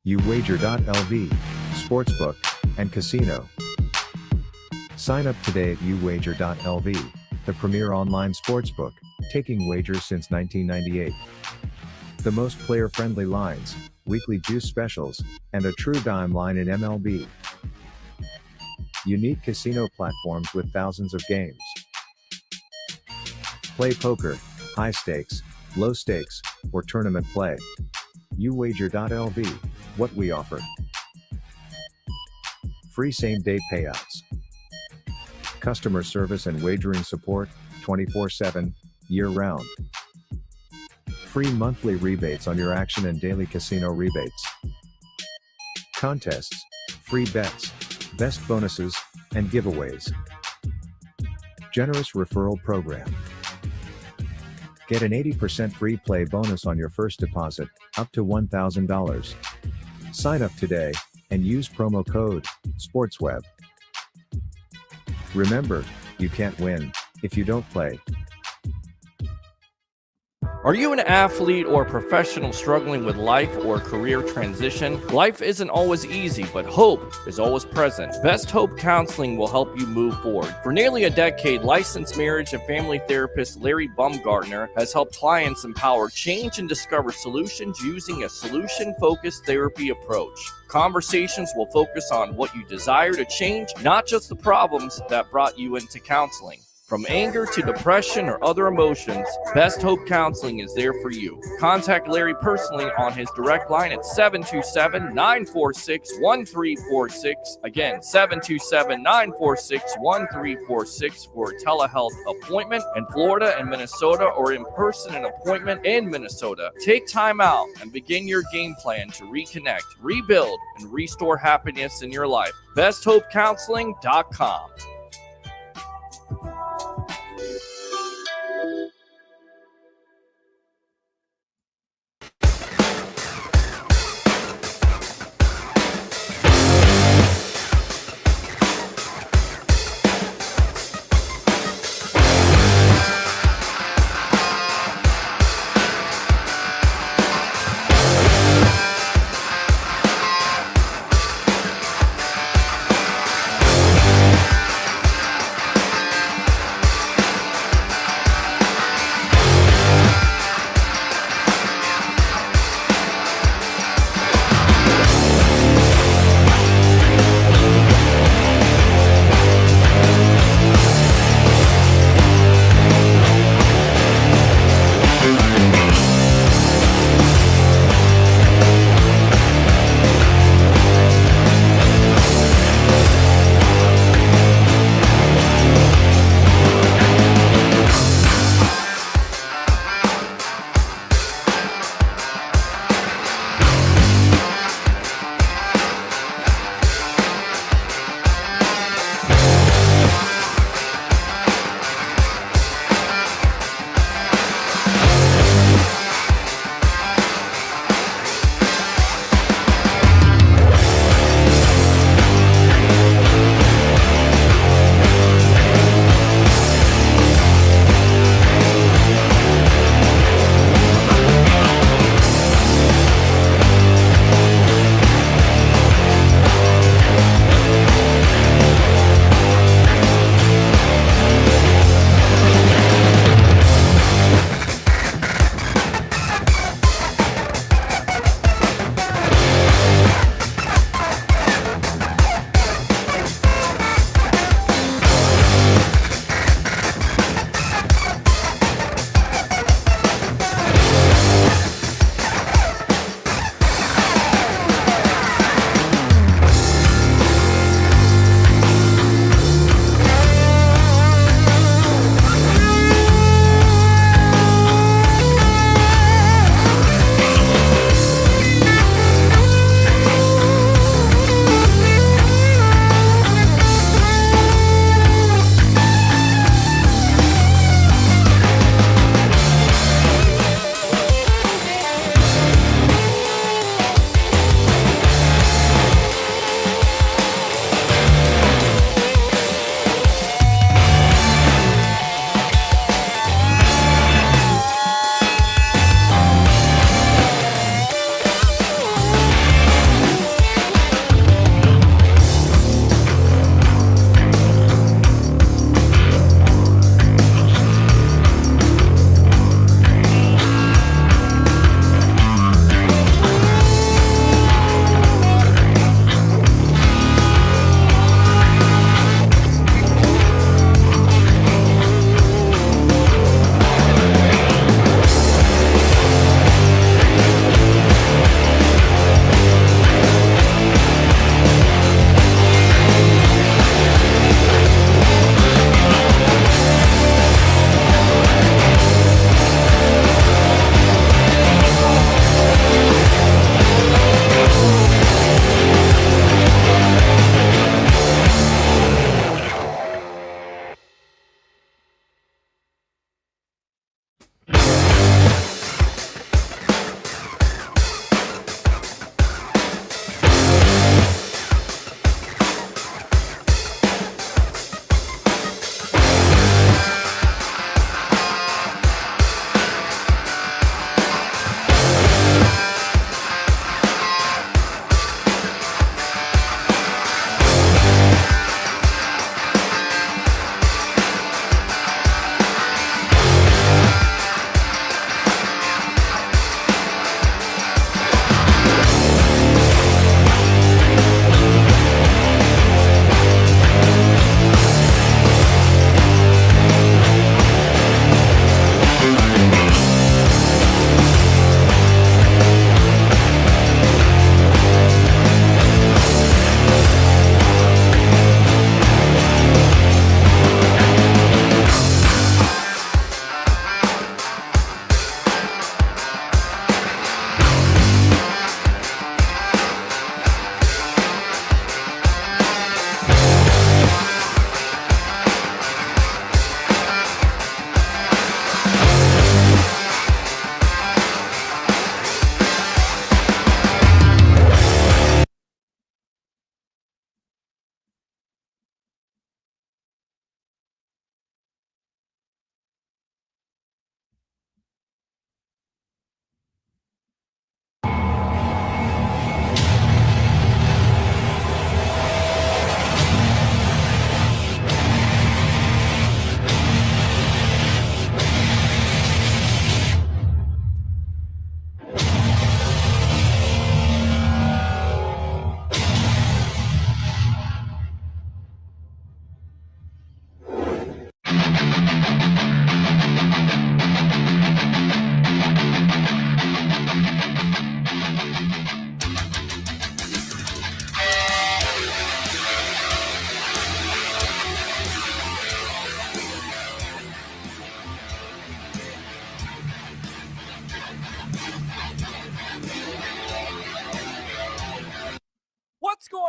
uwager.lv, sportsbook, and casino. Sign up today at uwager.lv, the premier online sportsbook, taking wagers since 1998. The most player-friendly lines, weekly juice specials, and a true dime line in MLB. Unique casino platforms with thousands of games. Play poker, high stakes, low stakes, or tournament play. uwager.lv, what we offer. Free same-day payouts. Customer service and wagering support, 24/7, year-round. Free monthly rebates on your action and daily casino rebates. Contests, free bets, best bonuses, and giveaways. Generous referral program. Get an 80% free play bonus on your first deposit, up to $1,000. Sign up today, and use promo code SPORTSWEB. Remember, you can't win if you don't play. Are you an athlete or professional struggling with life or career transition? Life isn't always easy, but hope is always present. Best Hope Counseling will help you move forward. For nearly a decade, licensed marriage and family therapist Larry Baumgartner has helped clients empower change and discover solutions using a solution-focused therapy approach. Conversations will focus on what you desire to change, not just the problems that brought you into counseling. From anger to depression or other emotions, Best Hope Counseling is there for you. Contact Larry personally on his direct line at 727-946-1346. Again, 727-946-1346 for a telehealth appointment in Florida and Minnesota, or in person an appointment in Minnesota. Take time out and begin your game plan to reconnect, rebuild, and restore happiness in your life. BestHopeCounseling.com.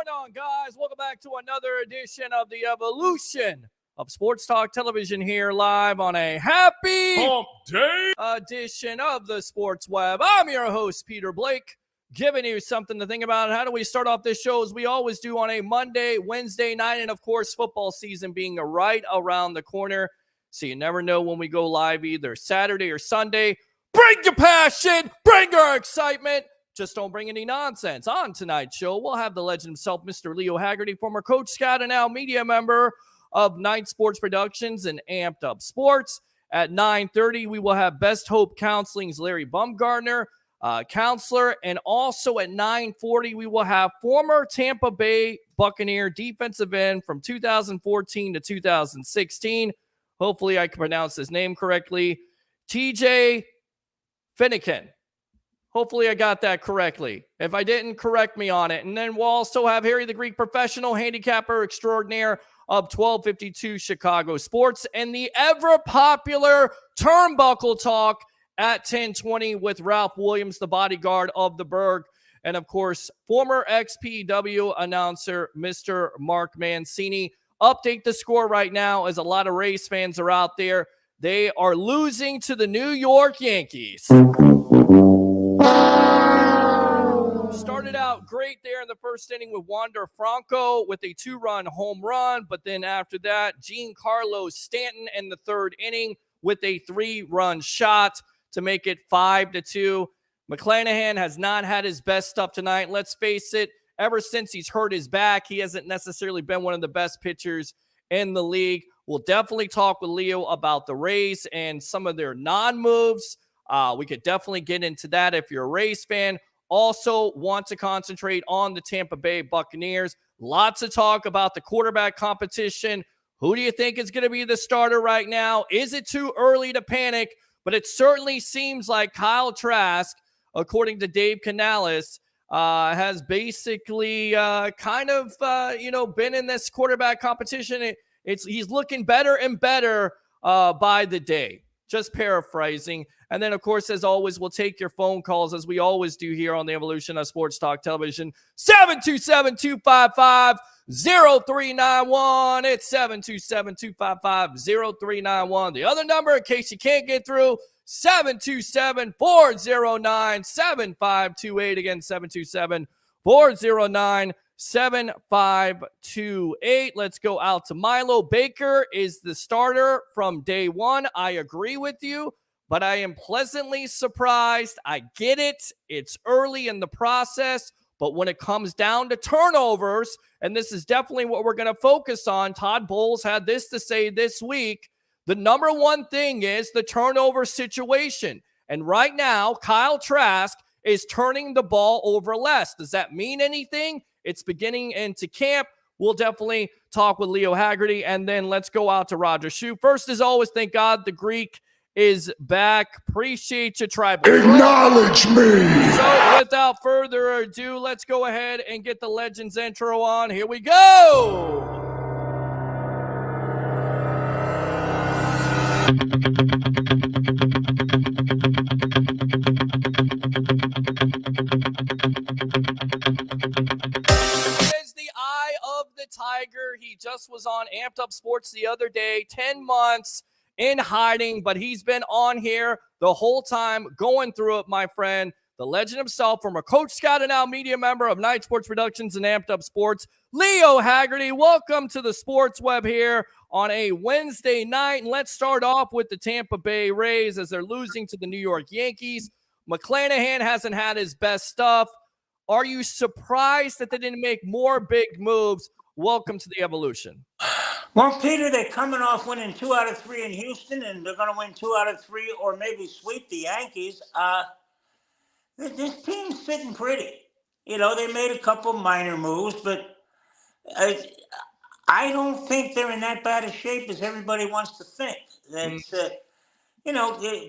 going on, guys? Welcome back to another edition of the Evolution of Sports Talk Television here live on a happy Hump Day edition of the Sports Web. I'm your host, Peter Blake, giving you something to think about. How do we start off this show as we always do on a Monday, Wednesday night, and of course, football season being right around the corner. So you never know when we go live, either Saturday or Sunday. Bring your passion, bring your excitement. Just don't bring any nonsense. On tonight's show, we'll have the legend himself, Mr. Leo Haggerty, former Coach Scout and now media member of Night Sports Productions and Amped Up Sports. At 9:30, we will have Best Hope Counseling's Larry Baumgartner, counselor. And also at 9:40, we will have former Tampa Bay Buccaneer defensive end from 2014 to 2016. Hopefully I can pronounce his name correctly. TJ Fatinikun. Hopefully I got that correctly. If I didn't, correct me on it. And then we'll also have Harry the Greek, professional handicapper extraordinaire of 1252 Chicago Sports, and the ever-popular Turnbuckle Talk at 10:20 with Ralph Williams, the bodyguard of the Berg. And, of course, former XPW announcer, Mr. Mark Mancini. Update the score right now as a lot of Rays fans are out there. They are losing to the New York Yankees. Started out great there in the first inning with Wander Franco with a 2-run home run, but then after that, Giancarlo Stanton in the third inning with a 3-run shot to make it 5-2. McClanahan has not had his best stuff tonight. Let's face it, ever since he's hurt his back, he hasn't necessarily been one of the best pitchers in the league. We'll definitely talk with Leo about the Rays and some of their non-moves. We could definitely get into that if you're a Rays fan. Also want to concentrate on the Tampa Bay Buccaneers. Lots of talk about the quarterback competition. Who do you think is going to be the starter right now? Is it too early to panic? But it certainly seems like Kyle Trask, according to Dave Canales, has basically been in this quarterback competition. He's looking better and better by the day. Just paraphrasing. And then, of course, as always, we'll take your phone calls as we always do here on the Evolution of Sports Talk Television. 727-255-0391. It's 727-255-0391. The other number, in case you can't get through, 727-409-7528. Again, 727-409-7528. Let's go out to Milo. Baker is the starter from day one. I agree with you, but I am pleasantly surprised. I get it. It's early in the process, but when it comes down to turnovers, and this is definitely what we're going to focus on, Todd Bowles had this to say this week. The number one thing is the turnover situation. And right now, Kyle Trask is turning the ball over less. Does that mean anything? It's beginning into camp. We'll definitely talk with Leo Haggerty, and then let's go out to Roger Shue. First, as always, thank God the Greek is back. Appreciate you, Tribal. Acknowledge me. So without further ado, let's go ahead and get the Legends intro on. Here we go. Is the eye of the tiger. He just was on Amped Up Sports the other day. 10 months in hiding, but he's been on here the whole time going through it, my friend. The legend himself, former Coach Scout and now media member of Night Sports Productions and Amped Up Sports, Leo Haggerty. Welcome to the Sports Web here on a Wednesday night. And let's start off with the Tampa Bay Rays as they're losing to the New York Yankees. McClanahan hasn't had his best stuff. Are you surprised that they didn't make more big moves? Welcome to the Evolution. Well, Peter, they're coming off winning 2 out of 3 in Houston, and they're going to win 2 out of 3 or maybe sweep the Yankees. This team's sitting pretty. You know, they made a couple minor moves, but I don't think they're in that bad a shape as everybody wants to think. That's,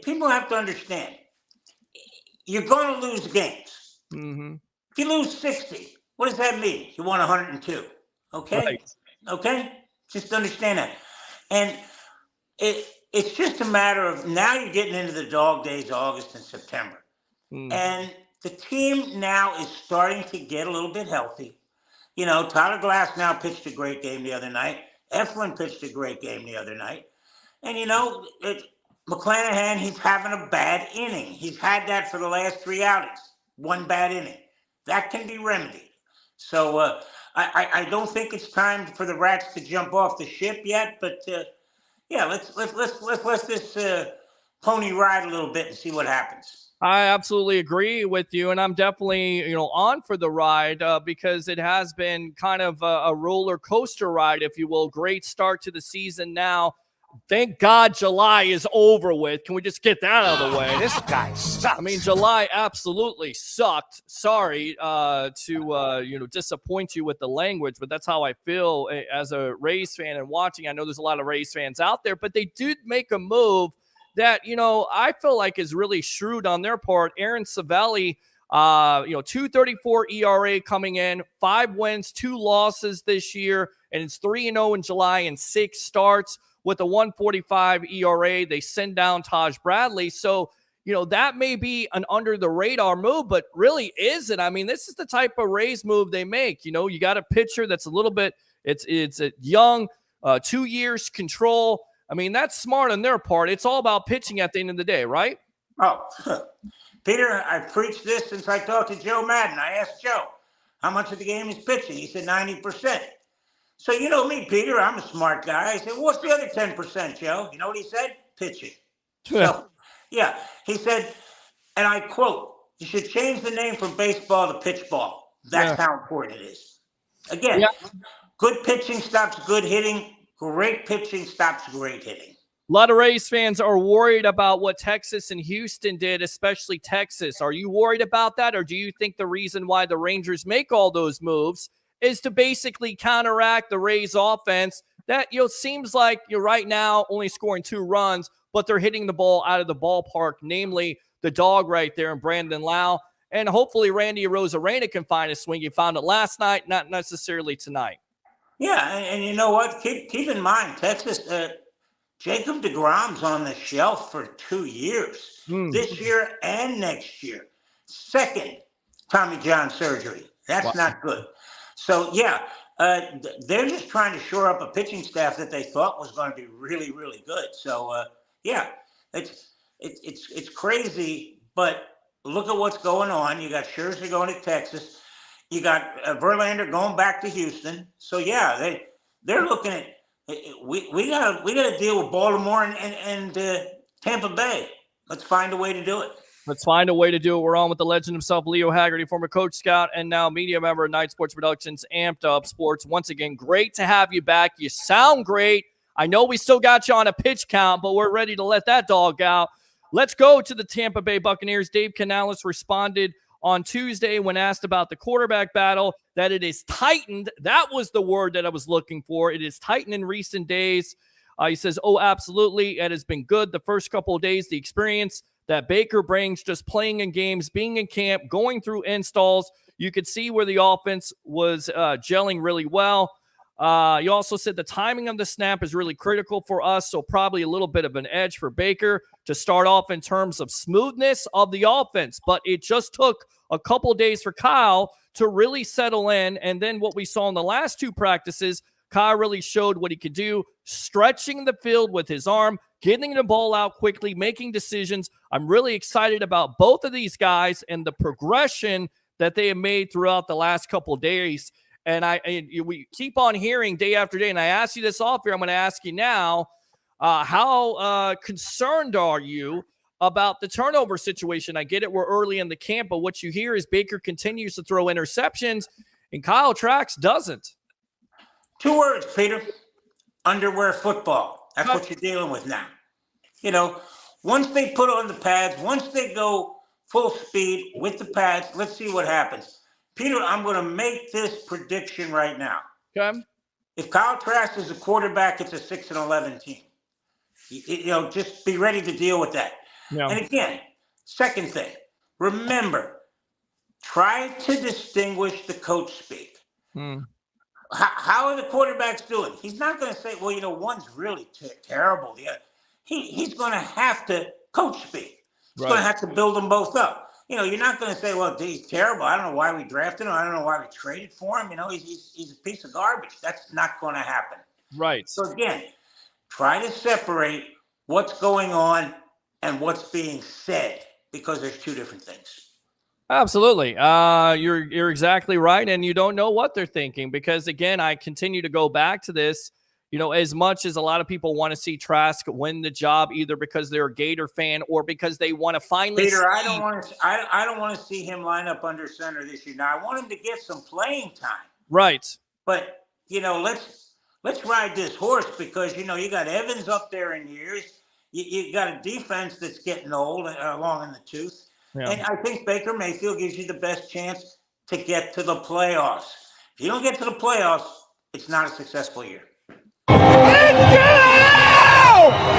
people have to understand. You're going to lose games. Mm-hmm. If you lose 60, what does that mean? You won 102. Okay? Right. Okay? Just understand that. And it's just a matter of now you're getting into the dog days, August and September. And the team now is starting to get a little bit healthy. Tyler Glass now pitched a great game the other night. Eflin pitched a great game the other night. And, McClanahan, he's having a bad inning. He's had that for the last 3 outings. One bad inning. That can be remedied. So I don't think it's time for the Rats to jump off the ship yet. But, let's let this pony ride a little bit and see what happens. I absolutely agree with you, and I'm definitely, on for the ride because it has been kind of a roller coaster ride, if you will. Great start to the season now. Thank God July is over with. Can we just get that out of the way? This guy sucks. I mean, July absolutely sucked. Sorry to disappoint you with the language, but that's how I feel as a Rays fan and watching. I know there's a lot of Rays fans out there, but they did make a move that, I feel like is really shrewd on their part. Aaron Savelli, 2.34 ERA coming in, 5 wins, 2 losses this year, and it's 3-0 in July and 6 starts with a 1.45 ERA. They send down Taj Bradley. So, that may be an under the radar move, but really is it? I mean, this is the type of Rays move they make. You got a pitcher that's a little bit, it's a young, 2 years control. I mean, that's smart on their part. It's all about pitching at the end of the day, right? Oh, Peter, I've preached this since I talked to Joe Madden. I asked Joe, how much of the game is pitching? He said 90%. So you know me, Peter, I'm a smart guy. I said, what's the other 10%, Joe? You know what he said? Pitching. So, yeah, he said, and I quote, you should change the name from baseball to pitch ball. That's how important it is. Again, good pitching stops good hitting. Great pitching stops great hitting. A lot of Rays fans are worried about what Texas and Houston did, especially Texas. Are you worried about that, or do you think the reason why the Rangers make all those moves is to basically counteract the Rays offense that, seems like you're right now only scoring 2 runs, but they're hitting the ball out of the ballpark, namely the dog right there in Brandon Lau. And hopefully Randy Arozarena can find a swing. He found it last night, not necessarily tonight. Yeah, and you know what? Keep in mind, Texas, Jacob deGrom's on the shelf for 2 years, this year and next year. Second Tommy John surgery. That's not good. So, they're just trying to shore up a pitching staff that they thought was going to be really, really good. So, it's crazy, but look at what's going on. You got Scherzer going to Texas. You got Verlander going back to Houston. So, they're looking at we gotta deal with Baltimore and Tampa Bay. Let's find a way to do it. Let's find a way to do it. We're on with the legend himself, Leo Haggerty, former Coach Scout and now media member of Night Sports Productions, Amped Up Sports. Once again, great to have you back. You sound great. I know we still got you on a pitch count, but we're ready to let that dog out. Let's go to the Tampa Bay Buccaneers. Dave Canales responded on Tuesday when asked about the quarterback battle that it is tightened. That was the word that I was looking for. It is tightened in recent days. He says, absolutely. It has been good the first couple of days. The experience that Baker brings just playing in games, being in camp, going through installs. You could see where the offense was gelling really well. You also said the timing of the snap is really critical for us, so probably a little bit of an edge for Baker to start off in terms of smoothness of the offense. But it just took a couple days for Kyle to really settle in. And then what we saw in the last 2 practices, Kyle really showed what he could do, stretching the field with his arm, getting the ball out quickly, making decisions. I'm really excited about both of these guys and the progression that they have made throughout the last couple of days. And we keep on hearing day after day, and I asked you this off here, I'm going to ask you now, how concerned are you about the turnover situation? I get it, we're early in the camp, but what you hear is Baker continues to throw interceptions, and Kyle Trask doesn't. 2 words, Peter. Underwear football. That's what you're dealing with now. Once they put on the pads, once they go full speed with the pads, let's see what happens. Peter, I'm going to make this prediction right now. Okay. If Kyle Trask is a quarterback, it's a 6-11 team. Just be ready to deal with that. Yeah. And again, second thing, remember, try to distinguish the coach speak. How are the quarterbacks doing? He's not going to say, well, one's really terrible. He's going to have to coach speak. He's going to have to build them both up. you're not going to say, well, he's terrible. I don't know why we drafted him. I don't know why we traded for him. He's a piece of garbage. That's not going to happen. Right. So again, try to separate what's going on and what's being said, because there's two different things. Absolutely. You're exactly right. And you don't know what they're thinking, because again, I continue to go back to this, as much as a lot of people want to see Trask win the job, either because they're a Gator fan or because they want to finally Peter, I don't want to see him line up under center this year. Now I want him to get some playing time. Right. But, let's ride this horse, because, you got Evans up there in years. You got a defense that's getting old, long in the tooth. Yeah. And I think Baker Mayfield gives you the best chance to get to the playoffs. If you don't get to the playoffs, it's not a successful year.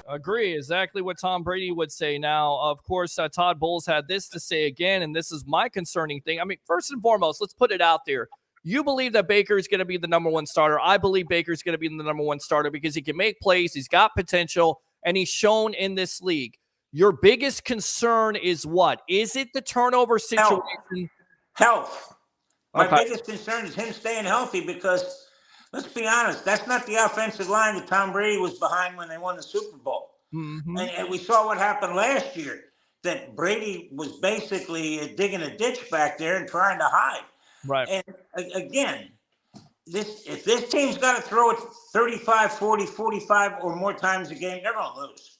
Agree. Exactly what Tom Brady would say. Now, of course, Todd Bowles had this to say again, and this is my concerning thing. I mean, first and foremost, let's put it out there. You believe that Baker is going to be the number one starter. I believe Baker is going to be the number one starter because he can make plays, he's got potential, and he's shown in this league. Your biggest concern is what? Is it the turnover situation? Health. My biggest concern is him staying healthy, because let's be honest, that's not the offensive line that Tom Brady was behind when they won the Super Bowl. Mm-hmm. And we saw what happened last year, that Brady was basically digging a ditch back there and trying to hide. Right. And again, if this team's got to throw it 35, 40, 45 or more times a game, they're going to lose.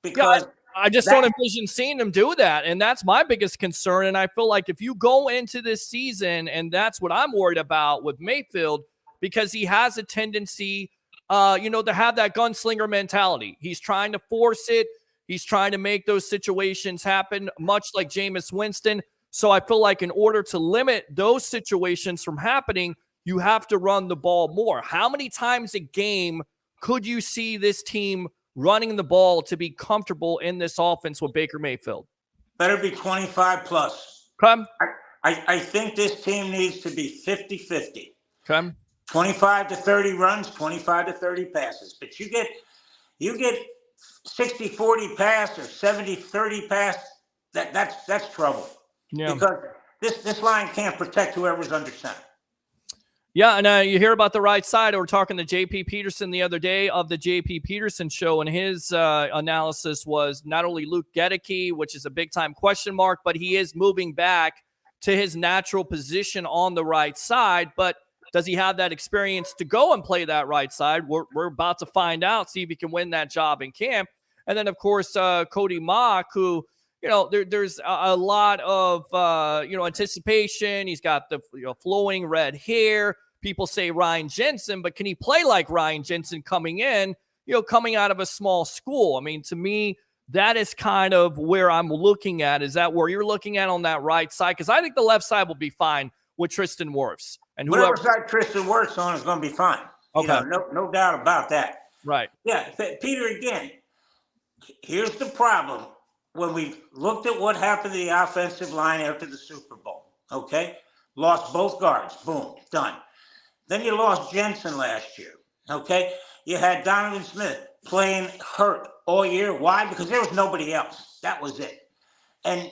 Because I just don't envision seeing them do that. And that's my biggest concern. And I feel like if you go into this season, and that's what I'm worried about with Mayfield, because he has a tendency, to have that gunslinger mentality. He's trying to force it. He's trying to make those situations happen, much like Jameis Winston. So I feel like in order to limit those situations from happening, you have to run the ball more. How many times a game could you see this team running the ball to be comfortable in this offense with Baker Mayfield? Better be 25 plus. Okay. I think this team needs to be 50-50. Okay. 25 to 30 runs, 25 to 30 passes. But you get 60-40 pass or 70-30 pass, that's trouble. Yeah. Because this line can't protect whoever's under center. Yeah, and you hear about the right side. We were talking to J.P. Peterson the other day of the J.P. Peterson show, and his analysis was not only Luke Gedeke, which is a big-time question mark, but he is moving back to his natural position on the right side. But does he have that experience to go and play that right side? We're about to find out, see if he can win that job in camp. And then, of course, Cody Mock, who, there's a lot of, anticipation. He's got the flowing red hair. People say Ryan Jensen, but can he play like Ryan Jensen coming in, coming out of a small school? I mean, to me, that is kind of where I'm looking at. Is that where you're looking at on that right side? Because I think the left side will be fine with Tristan Wirfs. And whatever side Tristan Wirfs on is going to be fine. Okay. No doubt about that. Right. Yeah, Peter, again, here's the problem. When we looked at what happened to the offensive line after the Super Bowl, okay? Lost both guards. Boom. Done. Then you lost Jensen last year, okay? You had Donovan Smith playing hurt all year. Why? Because there was nobody else. That was it. And,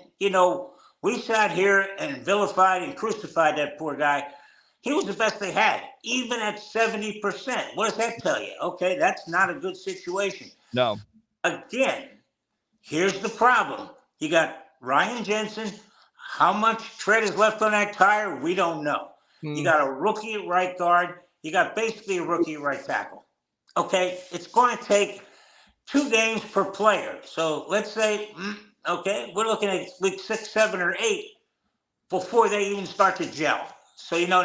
we sat here and vilified and crucified that poor guy. He was the best they had, even at 70%. What does that tell you? Okay, that's not a good situation. No. Again, here's the problem. You got Ryan Jensen. How much tread is left on that tire? We don't know. You got a rookie at right guard. You got basically a rookie at right tackle. Okay, it's going to take 2 games per player. So let's say, okay, we're looking at week 6, 7, or 8 before they even start to gel. So, now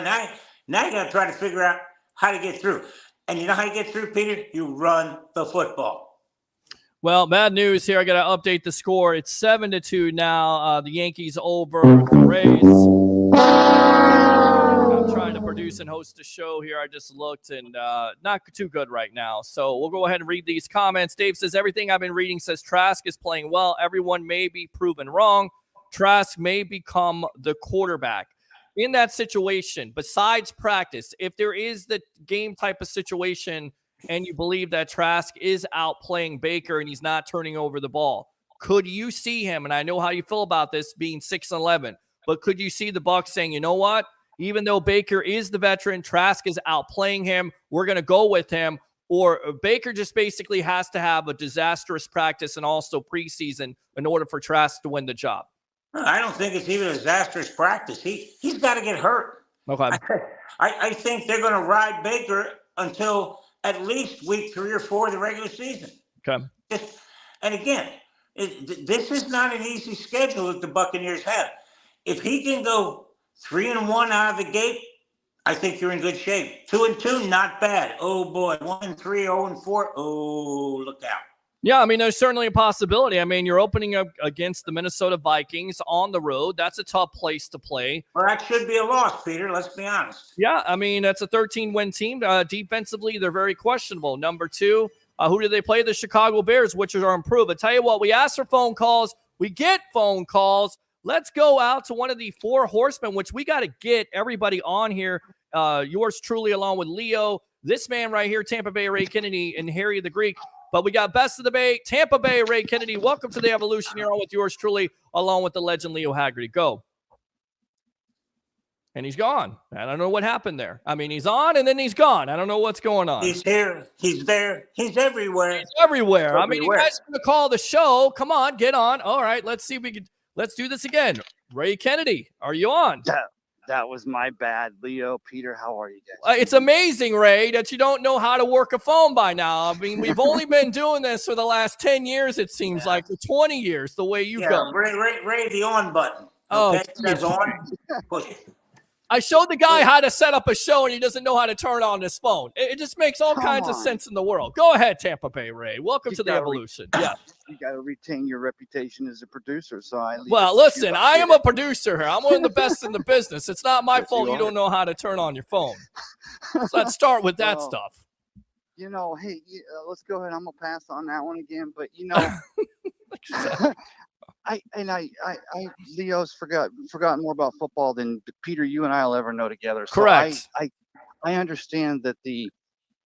you got to try to figure out how to get through. And you know how you get through, Peter? You run the football. Well, bad news here. I got to update the score. It's 7-2 now. The Yankees over the Rays. I'm trying to produce and host a show here. I just looked, and not too good right now. So we'll go ahead and read these comments. Dave says, everything I've been reading says Trask is playing well. Everyone may be proven wrong. Trask may become the quarterback. In that situation, besides practice, if there is the game type of situation and you believe that Trask is outplaying Baker and he's not turning over the ball, Could you see him? And I know how you feel about this being 6-11, but could you see the Bucs saying, you know what? Even though Baker is the veteran, Trask is outplaying him, we're going to go with him. Or Baker just basically has to have a disastrous practice and also preseason in order for Trask to win the job. I don't think it's even a disastrous practice. He's got to get hurt. Okay. I think they're going to ride Baker until at least week 3 or 4 of the regular season. Okay. And again, this is not an easy schedule that the Buccaneers have. If he can go 3-1 out of the gate, I think you're in good shape. 2-2, not bad. Oh boy, 1-3, 0-4. Oh, look out. Yeah, I mean, there's certainly a possibility. I mean, you're opening up against the Minnesota Vikings on the road. That's a tough place to play. Well, that should be a loss, Peter. Let's be honest. Yeah, I mean, that's a 13-win team. Defensively, they're very questionable. Number 2, who do they play? The Chicago Bears, which are improved. I tell you what, we ask for phone calls. We get phone calls. Let's go out to one of the 4 horsemen, which we got to get everybody on here. Yours truly, along with Leo, this man right here, Tampa Bay Ray Kennedy, and Harry the Greek. But we got Best of the Bay, Tampa Bay Ray Kennedy. Welcome to the Evolution. You're on with yours truly, along with the legend Leo Haggerty. Go. And he's gone. I don't know what happened there. I mean, he's on and then he's gone. I don't know what's going on. He's here. He's there. He's everywhere. He's everywhere. I mean, you guys are going to call the show. Come on, get on. All right, let's see if we can. Let's do this again. Ray Kennedy, are you on? That was my bad. Leo, Peter, how are you guys? It's amazing, Ray, that you don't know how to work a phone by now. I mean, we've only been doing this for the last 10 years, it seems like, for 20 years, the way you go. Ray, the on button. Oh, okay? That's on. Push it. I showed the guy how to set up a show, and he doesn't know how to turn on his phone. It just makes all kinds of sense in the world. Go ahead, Tampa Bay Ray. Welcome to the Evolution. Yeah. You got to retain your reputation as a producer. Well, listen, I am a producer here. I'm one of the best in the business. It's not my fault you don't know how to turn on your phone. So let's start with that stuff. You know, hey, let's go ahead. I'm going to pass on that one again. But, you know, Leo's forgotten more about football than Peter, you and I will ever know together. So correct. I understand that the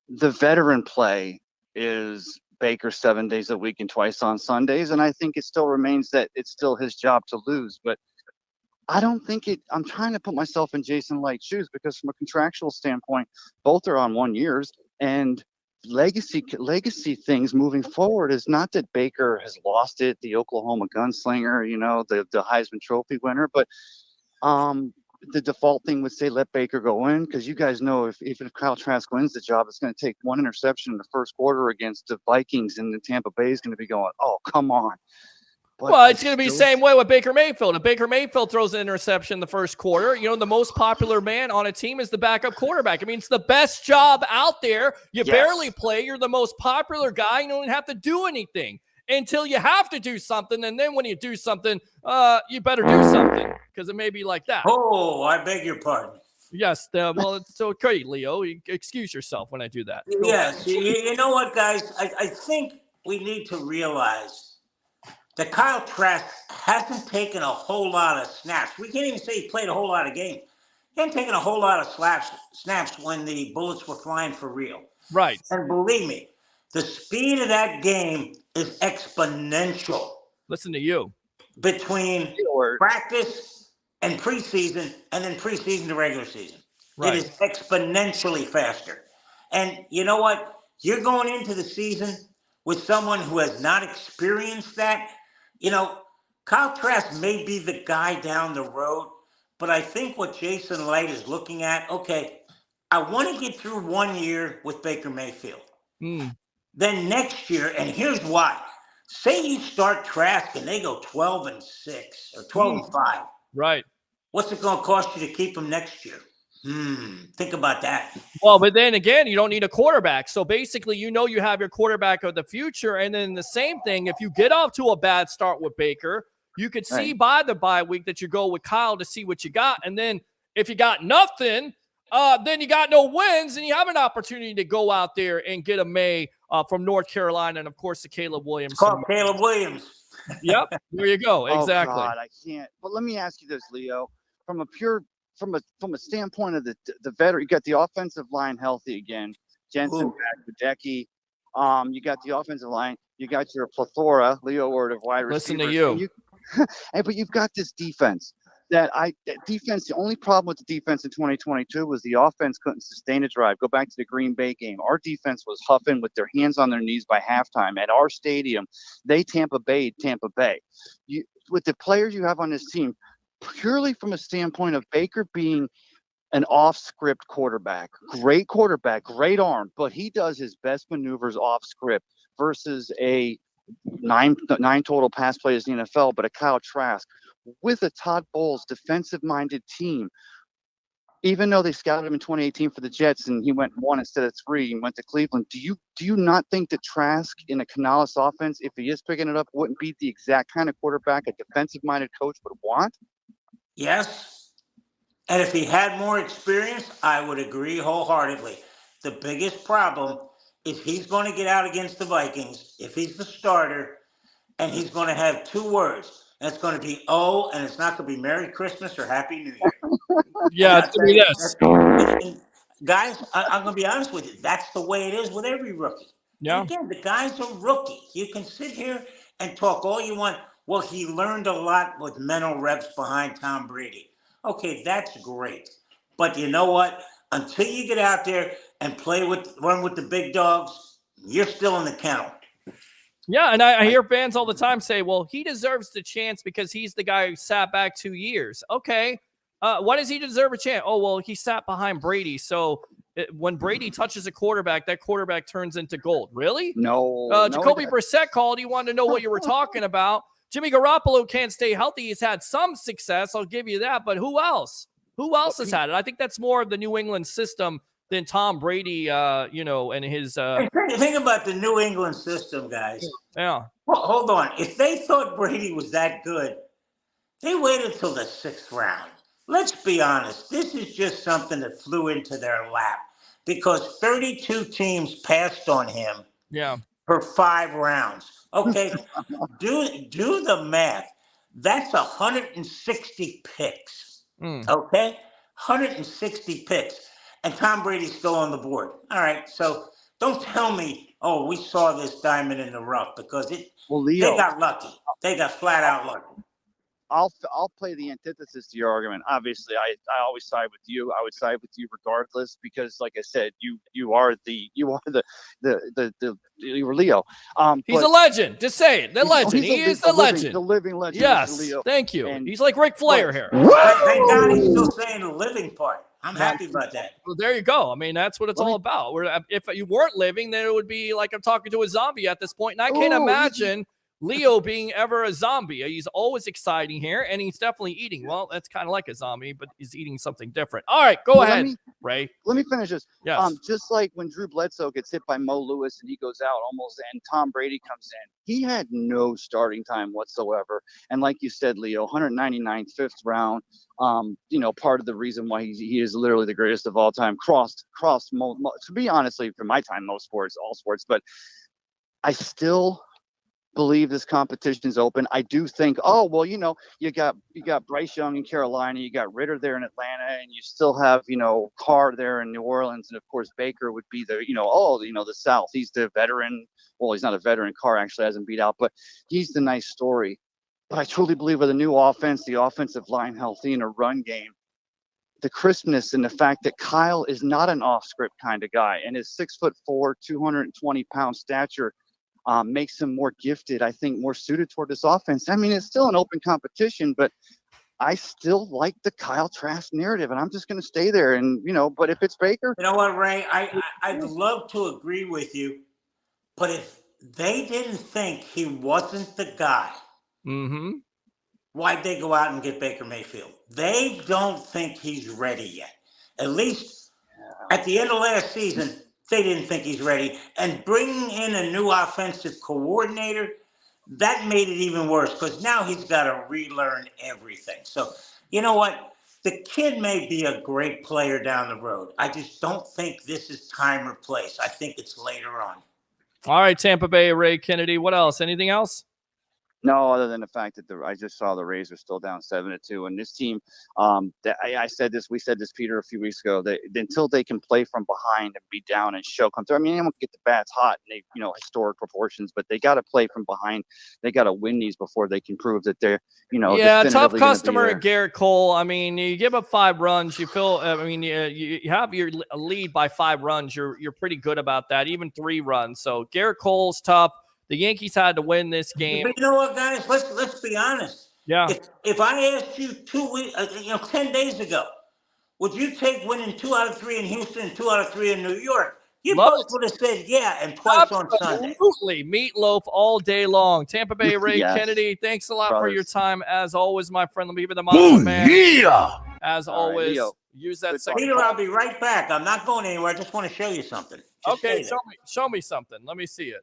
veteran play is Baker 7 days a week and twice on Sundays, and I think it still remains that it's still his job to lose. But I don't think it. I'm trying to put myself in Jason Light's shoes because from a contractual standpoint, both are on 1 years, and legacy things moving forward is not that Baker has lost it, the Oklahoma gunslinger, you know, the Heisman Trophy winner, but the default thing would say let Baker go in, because you guys know if Kyle Trask wins the job, it's going to take 1 interception in the first quarter against the Vikings, and the Tampa Bay is going to be going, oh, come on. But well, it's going to be the same way with Baker Mayfield. If Baker Mayfield throws an interception in the first quarter, you know, the most popular man on a team is the backup quarterback. I mean, it's the best job out there. You barely play. You're the most popular guy. You don't have to do anything until you have to do something. And then when you do something, you better do something, because it may be like that. Oh, I beg your pardon. Yes. Well, it's okay, Leo. You excuse yourself when I do that. Yes. You know what, guys? I think we need to realize that Kyle Trask hasn't taken a whole lot of snaps. We can't even say he played a whole lot of games. He hasn't taken a whole lot of snaps when the bullets were flying for real. Right. And believe me, the speed of that game is exponential. Listen to you. Between practice and preseason, and then preseason to regular season. Right. It is exponentially faster. And you know what? You're going into the season with someone who has not experienced that. You know, Kyle Trask may be the guy down the road, but I think what Jason Light is looking at, okay, I want to get through 1 year with Baker Mayfield. Then next year, and here's why. Say you start Trask and they go 12-6 or 12-5. Right. What's it going to cost you to keep him next year? Think about that. Well, but then again, you don't need a quarterback. So basically, you know, you have your quarterback of the future. And then the same thing, if you get off to a bad start with Baker, you could see by the bye week that you go with Kyle to see what you got. And then if you got nothing, then you got no wins, and you have an opportunity to go out there and get a May from North Carolina, and of course the Caleb Williams. It's called Caleb Williams. Yep, there you go. Exactly. Oh God, I can't. But let me ask you this, Leo, from a standpoint of the veteran, you got the offensive line healthy again. Jensen back, Badecki. You got the offensive line. You got your plethora, Leo word, of wide Listen receivers. to you. But you've got this defense. That defense, the only problem with the defense in 2022 was the offense couldn't sustain a drive. Go back to the Green Bay game. Our defense was huffing with their hands on their knees by halftime. At our stadium, they Tampa Bay. With the players you have on this team, purely from a standpoint of Baker being an off-script quarterback, great arm, but he does his best maneuvers off-script versus a nine total pass plays in the NFL, but a Kyle Trask with a Todd Bowles defensive-minded team. Even though they scouted him in 2018 for the Jets and he went 1 instead of 3 and went to Cleveland, do you not think that Trask in a Canales offense, if he is picking it up, wouldn't be the exact kind of quarterback a defensive-minded coach would want? Yes. And if he had more experience, I would agree wholeheartedly. The biggest problem is he's going to get out against the Vikings if he's the starter, and he's going to have 2 words. And it's going to be "oh," and it's not going to be Merry Christmas or Happy New Year. Yeah, to me this. And guys, I'm going to be honest with you. That's the way it is with every rookie. Yeah. And again, the guy's a rookie. You can sit here and talk all you want. Well, he learned a lot with mental reps behind Tom Brady. Okay, that's great. But you know what? Until you get out there and run with the big dogs, you're still in the kennel. Yeah, and I hear fans all the time say, well, he deserves the chance because he's the guy who sat back 2 years. Okay, why does he deserve a chance? Oh, well, he sat behind Brady. So when Brady touches a quarterback, that quarterback turns into gold. Really? No. Jacoby Brissett called. He wanted to know what you were talking about. Jimmy Garoppolo can't stay healthy. He's had some success. I'll give you that. But who else? Who else has had it? I think that's more of the New England system than Tom Brady, and his. Think about the New England system, guys. Yeah. Well, hold on. If they thought Brady was that good, they waited till the 6th round. Let's be honest. This is just something that flew into their lap because 32 teams passed on him. Yeah. For 5 rounds. Okay, do the math. That's 160 picks. Okay, 160 picks, and Tom Brady's still on the board. All right, so don't tell me, oh, we saw this diamond in the rough because they got lucky. They got flat out lucky. I'll play the antithesis to your argument. Obviously, I always side with you. I would side with you regardless because, like I said, you were Leo. He's a legend. Just say it. The legend. He is the legend. The living legend. Yes. Leo. Thank you. And he's like Ric Flair here. Thank God he's still saying the living part. I'm happy about that. Well, there you go. I mean, that's what it's all about. If you weren't living, then it would be like I'm talking to a zombie at this point, and I can't imagine Leo being ever a zombie. He's always exciting here, and he's definitely eating. Well, that's kind of like a zombie, but he's eating something different. All right, go ahead, Ray. Let me finish this. Yes. Just like when Drew Bledsoe gets hit by Mo Lewis and he goes out almost, and Tom Brady comes in, he had no starting time whatsoever. And like you said, Leo, 199th, 5th round. Part of the reason why he is literally the greatest of all time. Crossed. To be honestly, for my time, most sports, all sports, but I still believe this competition is open. I do think, you got Bryce Young in Carolina, you got Ritter there in Atlanta, and you still have, Carr there in New Orleans, and of course Baker would be the South. He's the veteran. Well, he's not a veteran. Carr actually hasn't beat out, but he's the nice story. But I truly believe with a new offense, the offensive line healthy, and a run game, the crispness and the fact that Kyle is not an off-script kind of guy, and his 6'4", 220-pound stature makes him more gifted, I think, more suited toward this offense. I mean, it's still an open competition, but I still like the Kyle Trask narrative, and I'm just going to stay there. And, but if it's Baker. You know what, Ray? I'd love to agree with you, but if they didn't think he wasn't the guy, why'd they go out and get Baker Mayfield? They don't think he's ready yet. At least at the end of last season, they didn't think he's ready. And bringing in a new offensive coordinator, that made it even worse because now he's got to relearn everything. So, you know what? The kid may be a great player down the road. I just don't think this is time or place. I think it's later on. All right, Tampa Bay, Ray Kennedy. What else? Anything else? No, other than the fact that I just saw the Rays are still down 7-2, and this team, I said this, we said this, Peter, a few weeks ago, that until they can play from behind and be down and show come through. I mean, they won't get the bats hot and historic proportions, but they got to play from behind. They got to win these before they can prove that they're, yeah, tough customer, Garrett Cole. I mean, you give up 5 runs, you feel. I mean, you have your lead by 5 runs. You're pretty good about that, even 3 runs. So Garrett Cole's tough. The Yankees had to win this game. But you know what, guys? Let's be honest. Yeah. If I asked you 10 days ago, would you take winning 2 out of 3 in Houston and 2 out of 3 in New York? You both would have said yeah, and twice on Sunday. Absolutely. Meatloaf all day long. Tampa Bay Ray Kennedy, thanks a lot for your time. As always, my friend. Let me give it the Monster Man. Yeah. As always, use that second. Peter, I'll be right back. I'm not going anywhere. I just want to show you something. Okay, show me something. Let me see it.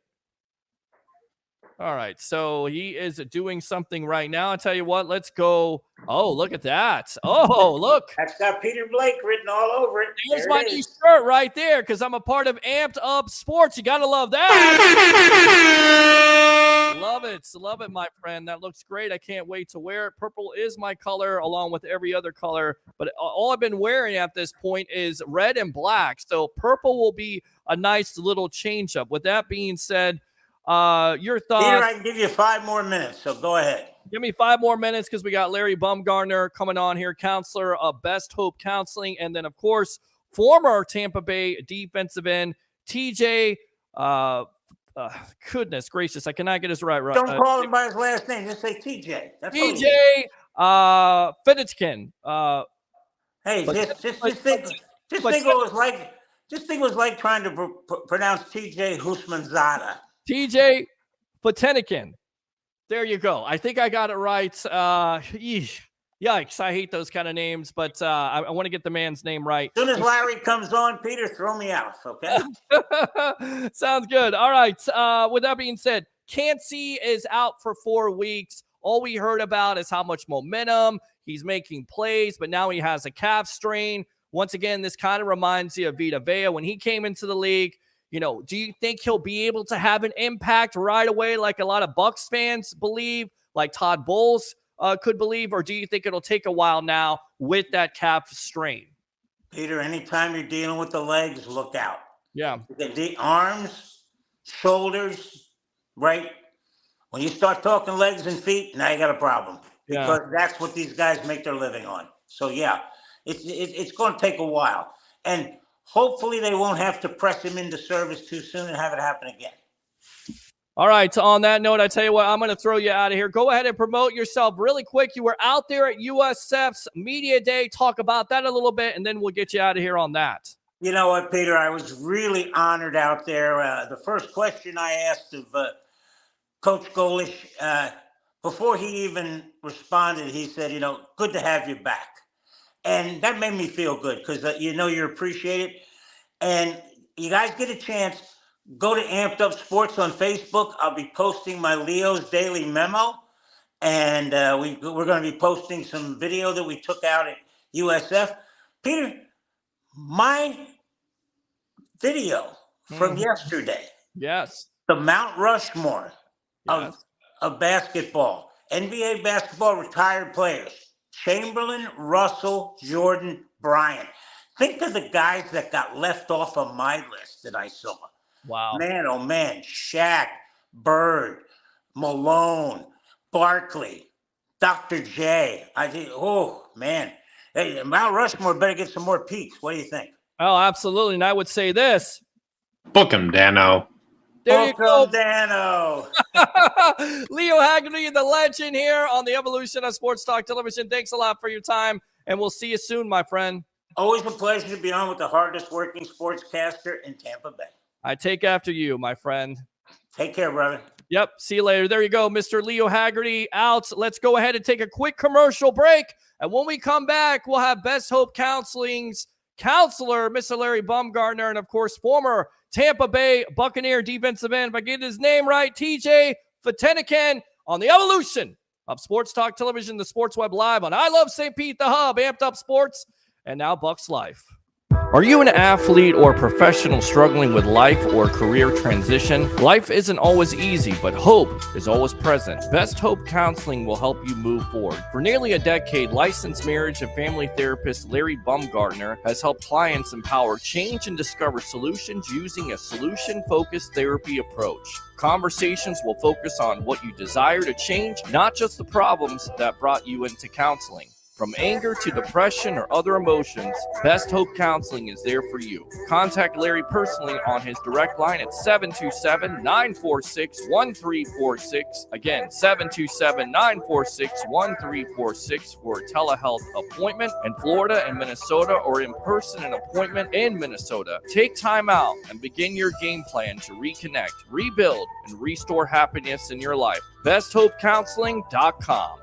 All right, so he is doing something right now. I'll tell you what, let's go. Oh, look at that. Oh, look. That's got Peter Blake written all over it. There's my new shirt right there because I'm a part of Amped Up Sports. You got to love that. Love it. Love it, my friend. That looks great. I can't wait to wear it. Purple is my color along with every other color, but all I've been wearing at this point is red and black, so purple will be a nice little change up. With that being said, your thoughts? Peter, I can give you 5 more minutes, so go ahead. Give me 5 more minutes because we got Larry Baumgartner coming on here, counselor of Best Hope Counseling, and then, of course, former Tampa Bay defensive end, TJ. Goodness gracious, I cannot get his right. Don't call him by his last name. Just say TJ. That's TJ Fatinikun. Hey, just think it was like trying to pronounce TJ Husmanzada. TJ Fatinikun. There you go. I think I got it right. Yikes. I hate those kind of names, but I want to get the man's name right. As soon as Larry comes on, Peter, throw me out, okay? Sounds good. All right. With that being said, Cansey is out for 4 weeks. All we heard about is how much momentum he's making plays, but now he has a calf strain. Once again, this kind of reminds you of Vita Vea when he came into the league. Do you think he'll be able to have an impact right away like a lot of Bucs fans believe, like Todd Bowles could believe, or do you think it'll take a while now with that calf strain? Peter, anytime you're dealing with the legs, look out. Yeah. The arms, shoulders, right? When you start talking legs and feet, now you got a problem. Because that's what these guys make their living on. So, yeah, it's going to take a while. And hopefully they won't have to press him into service too soon and have it happen again. All right. So on that note, I tell you what, I'm going to throw you out of here. Go ahead and promote yourself really quick. You were out there at USF's Media Day. Talk about that a little bit, and then we'll get you out of here on that. You know what, Peter? I was really honored out there. The first question I asked of Coach Golish, before he even responded, he said, good to have you back. And that made me feel good because, you're appreciated. And you guys get a chance, go to Amped Up Sports on Facebook. I'll be posting my Leo's Daily Memo. And we're going to be posting some video that we took out at USF. Peter, my video from yesterday. Yes. The Mount Rushmore of basketball. NBA basketball retired players. Chamberlain, Russell, Jordan, Bryant. Think of the guys that got left off of my list that I saw. Wow. Man, oh man. Shaq, Bird, Malone, Barkley, Dr. J. I think, oh, man. Hey, Mount Rushmore better get some more peaks. What do you think? Oh, absolutely. And I would say this. Book him, Dano. There you go. Dano. Leo Haggerty, the legend here on the Evolution of Sports Talk Television. Thanks a lot for your time, and we'll see you soon, my friend. Always a pleasure to be on with the hardest working sportscaster in Tampa Bay. I take after you, my friend. Take care, brother. Yep. See you later. There you go, Mr. Leo Haggerty out. Let's go ahead and take a quick commercial break. And when we come back, we'll have Best Hope Counseling's counselor, Mr. Larry Baumgartner, and, of course, former Tampa Bay Buccaneer defensive end, if I get his name right, TJ Fatinikun, on the Evolution of Sports Talk Television, the Sports Web Live on I Love St. Pete, the Hub, Amped Up Sports, and now Bucs Life. Are you an athlete or professional struggling with life or career transition? Life isn't always easy, but hope is always present. Best Hope Counseling will help you move forward. For nearly a decade, licensed marriage and family therapist Larry Baumgartner has helped clients empower change and discover solutions using a solution-focused therapy approach. Conversations will focus on what you desire to change, not just the problems that brought you into counseling. From anger to depression or other emotions, Best Hope Counseling is there for you. Contact Larry personally on his direct line at 727-946-1346. Again, 727-946-1346 for a telehealth appointment in Florida and Minnesota, or in person an appointment in Minnesota. Take time out and begin your game plan to reconnect, rebuild, and restore happiness in your life. BestHopeCounseling.com.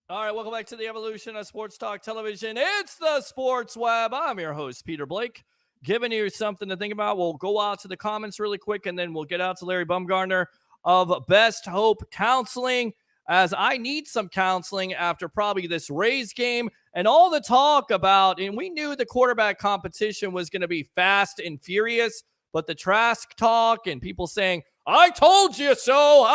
All right, welcome back to the evolution of Sports Talk Television. It's the Sports Web. I'm your host, Peter Blake, giving you something to think about. We'll go out to the comments really quick, and then we'll get out to Larry Baumgartner of Best Hope Counseling, as I need some counseling after probably this Rays game and all the talk about, and we knew the quarterback competition was going to be fast and furious, but the Trask talk and people saying, I told you so,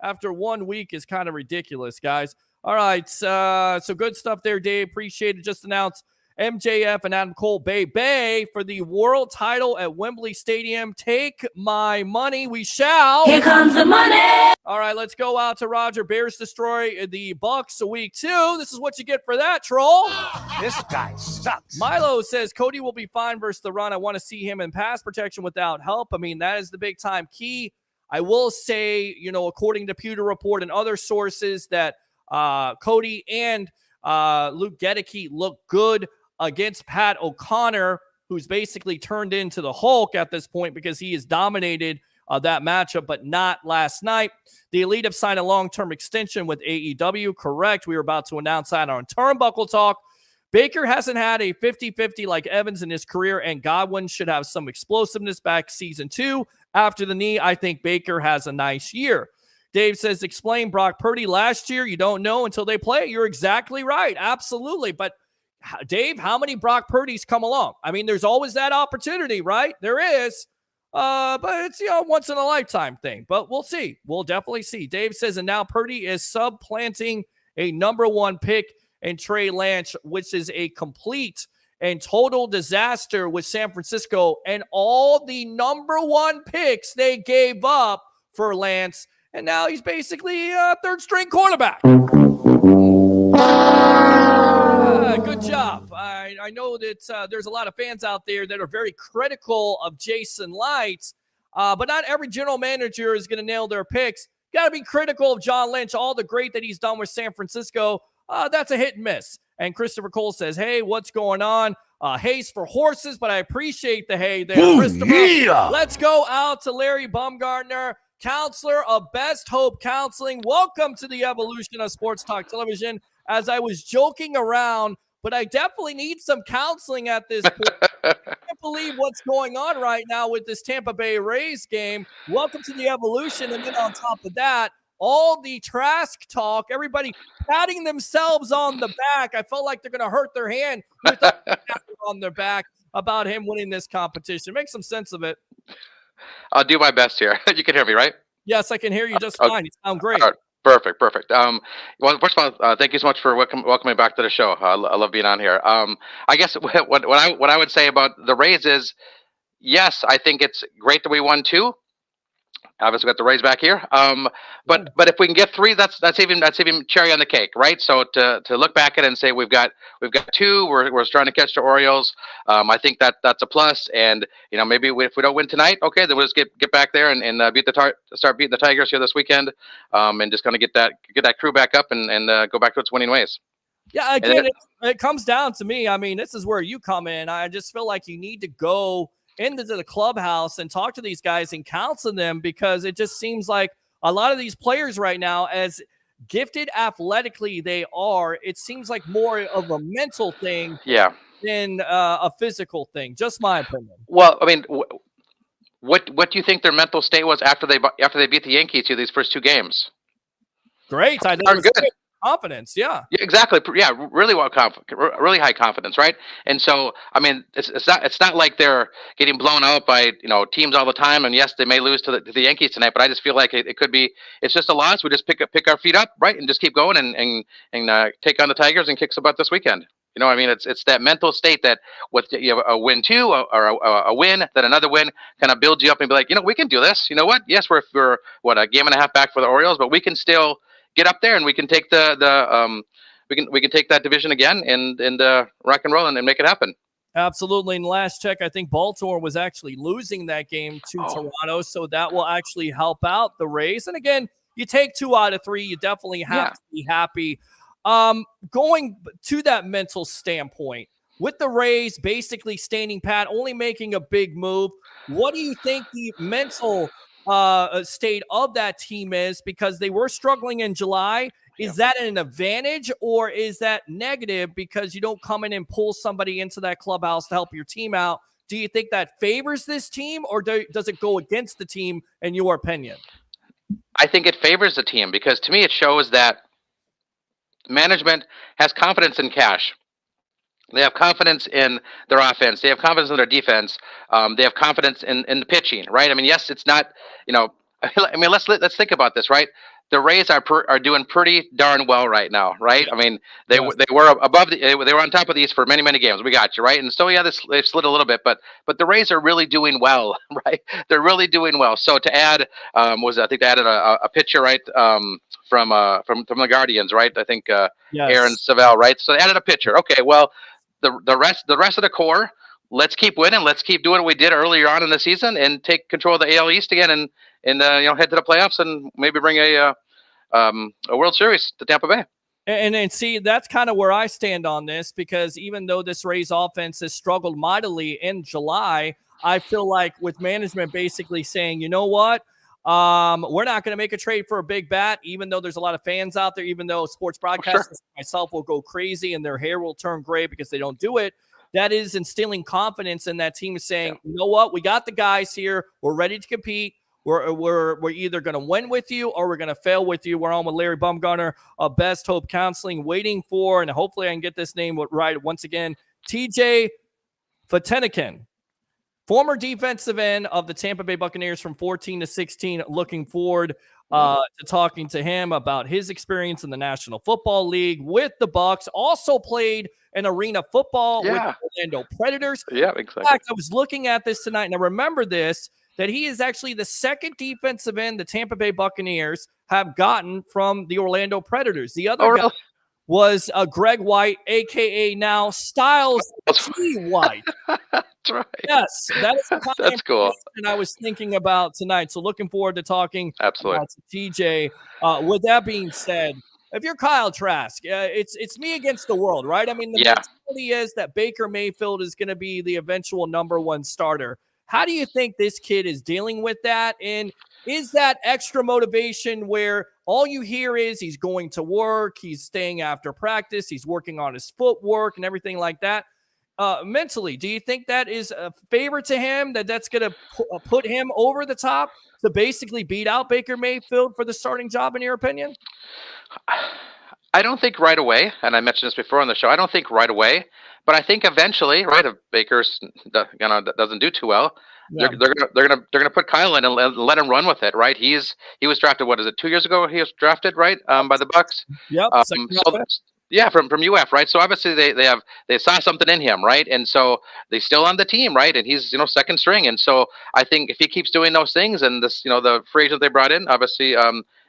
after 1 week is kind of ridiculous, guys. All right, so good stuff there, Dave. Appreciate it. Just announced MJF and Adam Cole Bay for the world title at Wembley Stadium. Take my money, we shall. Here comes the money. All right, let's go out to Roger. Bears destroy the Bucks week 2. This is what you get for that, troll. This guy sucks. Milo says Cody will be fine versus the run. I want to see him in pass protection without help. I mean, that is the big time key. I will say, according to Pewter Report and other sources, that Cody and Luke Gedeke look good against Pat O'Connor, who's basically turned into the Hulk at this point because he has dominated that matchup, but not last night. The Elite have signed a long-term extension with AEW. Correct. We were about to announce that on Turnbuckle Talk. Baker hasn't had a 50-50 like Evans in his career, and Godwin should have some explosiveness back season 2. After the knee, I think Baker has a nice year. Dave says, explain Brock Purdy last year. You don't know until they play. You're exactly right. Absolutely. But Dave, how many Brock Purdy's come along? I mean, there's always that opportunity, right? There is. But it's, once in a lifetime thing. But we'll see. We'll definitely see. Dave says, and now Purdy is supplanting a number 1 pick in Trey Lance, which is a complete and total disaster with San Francisco and all the number 1 picks they gave up for Lance. And now he's basically a third-string quarterback. Good job. I know that there's a lot of fans out there that are very critical of Jason Light, but not every general manager is going to nail their picks. Got to be critical of John Lynch, all the great that he's done with San Francisco. That's a hit and miss. And Christopher Cole says, hey, what's going on? Hay's for horses, but I appreciate the hay there. Ooh, Christopher, yeah. Let's go out to Larry Baumgartner, counselor of Best Hope Counseling. Welcome to the evolution of Sports Talk Television. As I was joking around, but I definitely need some counseling at this point. I can't believe what's going on right now with this Tampa Bay Rays game. Welcome to the evolution. And then on top of that, all the Trask talk, everybody patting themselves on the back. I felt like they're going to hurt their hand with a pat on their back about him winning this competition. Make some sense of it. I'll do my best here. You can hear me, right? Yes, I can hear you just fine. You sound great. All right. Perfect. Well, first of all, thank you so much for welcoming back to the show. I love being on here. I guess what I would say about the Rays is, yes, I think it's great that we won 2. Obviously, got the Rays back here. But if we can get 3, that's even cherry on the cake, right? So to look back at it and say we've got 2, we're trying to catch the Orioles. I think that's a plus. And maybe if we don't win tonight, okay, then we'll just get back there and start beating the Tigers here this weekend, and just kind of get that crew back up and go back to its winning ways. Yeah, again, it comes down to me. I mean, this is where you come in. I just feel like you need to go into the clubhouse and talk to these guys and counsel them, because it just seems like a lot of these players right now, as gifted athletically they are, it seems like more of a mental thing than a physical thing. Just my opinion. Well, I mean, what do you think their mental state was after they beat the Yankees through these first 2 games? Great. I think it Are was good. good. Confidence. Yeah. Yeah, exactly. Yeah, really well, really high confidence, right? And so, I mean, it's not like they're getting blown out by teams all the time. And yes, they may lose to the Yankees tonight, but I just feel like it could be. It's just a loss. We just pick our feet up, right, and just keep going and take on the Tigers and kick some butt this weekend. I mean, it's that mental state that with you have a win two or a win, then another win kind of builds you up and be like, we can do this. You know what? Yes, we're what, a game and a half back for the Orioles, but we can still get up there and we can take we can take that division again and rock and roll and make it happen. Absolutely. And last check, I think Baltimore was actually losing that game to Toronto, so that will actually help out the Rays. And again, you take 2 out of 3, you definitely have to be happy. Going to that mental standpoint, with the Rays basically standing pat, only making a big move, what do you think the mental state of that team is? Because they were struggling in July. Is that an advantage or is that negative because you don't come in and pull somebody into that clubhouse to help your team out? Do you think that favors this team or does it go against the team in your opinion? I think it favors the team because to me it shows that management has confidence in Cash. They have confidence in their offense. They have confidence in their defense. They have confidence in the pitching, right? I mean, yes, it's not, I mean, let's think about this, right? The Rays are doing pretty darn well right now, right? I mean, they were above they were on top of the East for many games. We got you, right? And so they slid a little bit, but the Rays are really doing well, right? They're really doing well. So to add I think they added a pitcher, right? From the Guardians, right? I think Aaron Savell, right? So they added a pitcher. Okay, well, the rest of the core, let's keep winning. Let's keep doing what we did earlier on in the season and take control of the AL East again and head to the playoffs and maybe bring a World Series to Tampa Bay. And see, that's kind of where I stand on this because even though this Rays offense has struggled mightily in July, I feel like with management basically saying, you know what, we're not going to make a trade for a big bat, even though there's a lot of fans out there, even though sports broadcasters myself will go crazy and their hair will turn gray because they don't do it. That is instilling confidence in that team, saying, you know what, we got the guys here. We're ready to compete. We're either going to win with you or we're going to fail with you. We're on with Larry Baumgartner of Best Hope Counseling, waiting for, and hopefully I can get this name right once again, TJ Fatinikun, former defensive end of the Tampa Bay Buccaneers from 14 to 16. Looking forward to talking to him about his experience in the National Football League with the Bucs. Also played in arena football with the Orlando Predators. Yeah, exactly. In fact, I was looking at this tonight, and I remember this, that he is actually the second defensive end the Tampa Bay Buccaneers have gotten from the Orlando Predators. The other guy was Greg White, a.k.a. now Styles T. White. That's right. Yes, that is the kind That's cool. I was thinking about tonight. So looking forward to talking Absolutely. to TJ. With that being said, if you're Kyle Trask, it's me against the world, right? I mean, the mentality is that Baker Mayfield is going to be the eventual number one starter. How do you think this kid is dealing with that? And is that extra motivation where all you hear is he's going to work, he's staying after practice, he's working on his footwork and everything like that? Mentally, do you think that is a favor to him, that's going to put him over the top to basically beat out Baker Mayfield for the starting job, in your opinion? I don't think right away, and I mentioned this before on the show, I don't think right away, but I think eventually, right, if Baker's doesn't do too well, they're gonna put Kyle in and let him run with it, right? He was drafted, what is it, 2 years ago he was drafted, right, by the Bucs? Yep. From UF, right? So obviously they saw something in him, right? And so they still on the team, right? And he's second string, and so I think if he keeps doing those things, and this the free agent they brought in, obviously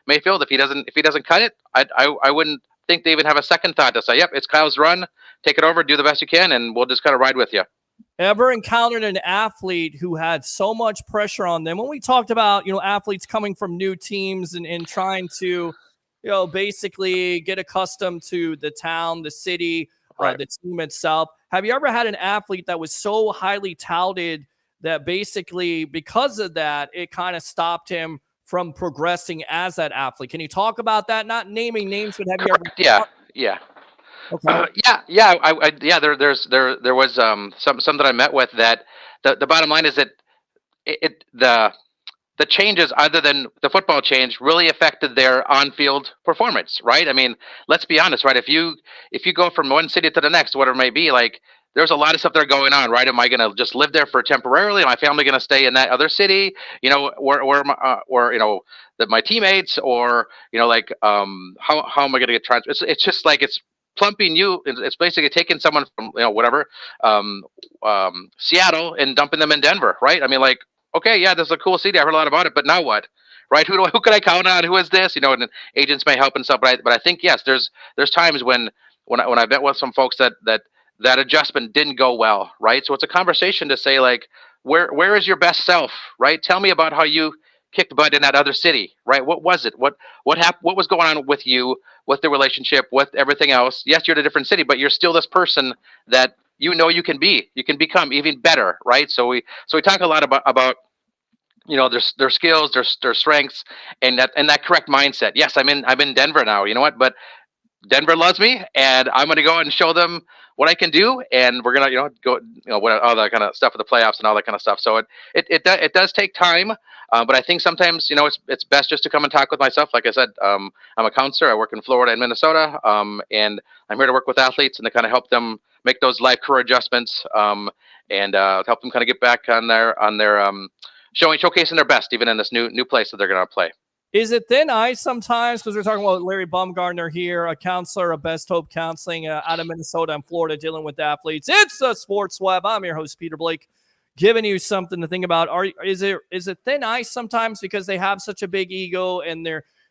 Mayfield, if he doesn't cut it, I wouldn't think they even have a second thought to say, yep, it's Kyle's run, take it over, do the best you can, and we'll just kind of ride with you. Ever encountered an athlete who had so much pressure on them? When we talked about athletes coming from new teams and trying to basically get accustomed to the town, the city, the team itself. Have you ever had an athlete that was so highly touted that basically because of that, it kind of stopped him from progressing as that athlete? Can you talk about that? Not naming names, but have you ever? Yeah. Okay. There was some that I met with that the bottom line is that the changes, other than the football change, really affected their on-field performance, right? I mean, let's be honest, right? If you go from one city to the next, whatever it may be, like there's a lot of stuff that are going on, right? Am I going to just live there for temporarily? Am my family going to stay in that other city? You know, where you know that my teammates, or you know, like how am I going to get transferred? It's just like it's plumping you. It's basically taking someone from whatever Seattle and dumping them in Denver, right? I mean, like, okay, yeah, this is a cool city. I heard a lot about it, but now what? Right? Who can I count on? Who is this? You know, and agents may help and stuff. But I think yes, there's times when I met with some folks that adjustment didn't go well, right? So it's a conversation to say like, where is your best self, right? Tell me about how you kicked butt in that other city, right? What was it? What happened? What was going on with you, with the relationship, with everything else? Yes, you're in a different city, but you're still this person that you can be. You can become even better, right? So we talk a lot about their skills, their strengths, and that correct mindset. Yes, I'm in Denver now. You know what? But Denver loves me, and I'm going to go and show them what I can do, and we're going to go all that kind of stuff with the playoffs and all that kind of stuff. So it does take time, but I think sometimes it's best just to come and talk with myself. Like I said, I'm a counselor. I work in Florida and Minnesota, and I'm here to work with athletes and to kind of help them make those life career adjustments, and help them kind of get back on their showcasing their best, even in this new place that they're going to play. Is it thin ice sometimes? Because we're talking about Larry Baumgartner here, a counselor of Best Hope Counseling out of Minnesota and Florida, dealing with athletes. It's a Sports Web. I'm your host, Peter Blake, giving you something to think about. Is it thin ice sometimes because they have such a big ego and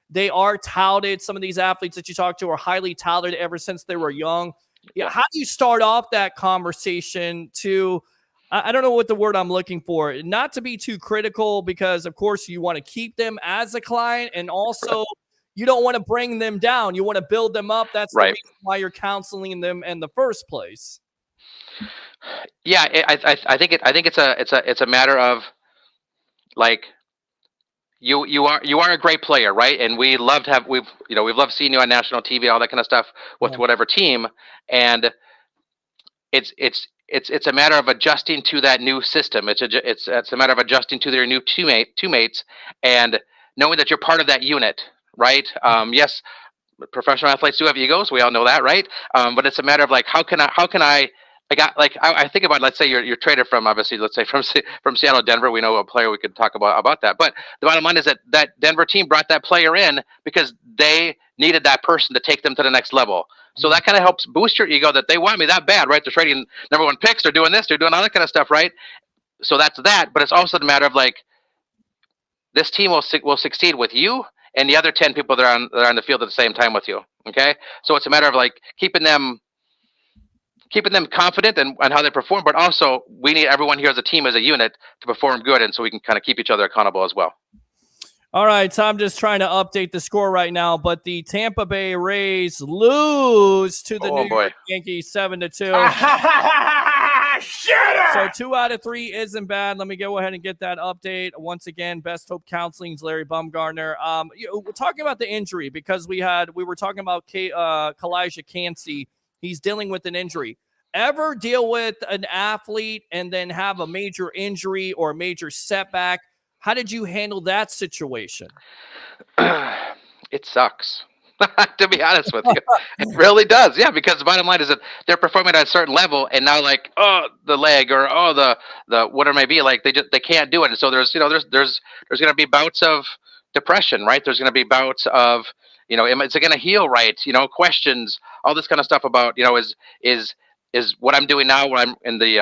they are touted? Some of these athletes that you talk to are highly touted ever since they were young. Yeah, how do you start off that conversation to – I don't know what the word I'm looking for. Not to be too critical, because, of course, you want to keep them as a client, and also you don't want to bring them down. You want to build them up. That's right. The reason why you're counseling them in the first place. Yeah, I think it's a matter of like you are a great player, right? And we've loved seeing you on national TV, all that kind of stuff with whatever team, and it's a matter of adjusting to that new system. It's a matter of adjusting to their new teammates and knowing that you're part of that unit, right? Yes, professional athletes do have egos. We all know that, right? But it's a matter of like, how can I think about, let's say you're traded from, obviously, let's say from Seattle to Denver. We know a player we could talk about that. But the bottom line is that Denver team brought that player in because they needed that person to take them to the next level. So that kind of helps boost your ego that they want me that bad, right? They're trading number one picks. They're doing this. They're doing all that kind of stuff, right? So that's that. But it's also the matter of like, this team will succeed with you and the other 10 people that are on the field at the same time with you. Okay, so it's a matter of like keeping them confident and how they perform, but also we need everyone here as a team, as a unit, to perform good, and so we can kind of keep each other accountable as well. All right, so I'm just trying to update the score right now, but the Tampa Bay Rays lose to the New York Yankees 7-2. So 2 out of 3 isn't bad. Let me go ahead and get that update. Once again, Best Hope Counseling's Larry Baumgartner. We're talking about the injury because we were talking about Kalijah Cansey. He's dealing with an injury. Ever deal with an athlete and then have a major injury or a major setback? How did you handle that situation? It sucks, to be honest with you. It really does. Yeah, because the bottom line is that they're performing at a certain level, and now like, the leg or the whatever it may be, like they can't do it. And so there's going to be bouts of depression, right? There's going to be bouts of, is it going to heal right? Questions, all this kind of stuff about, is what I'm doing now when I'm in the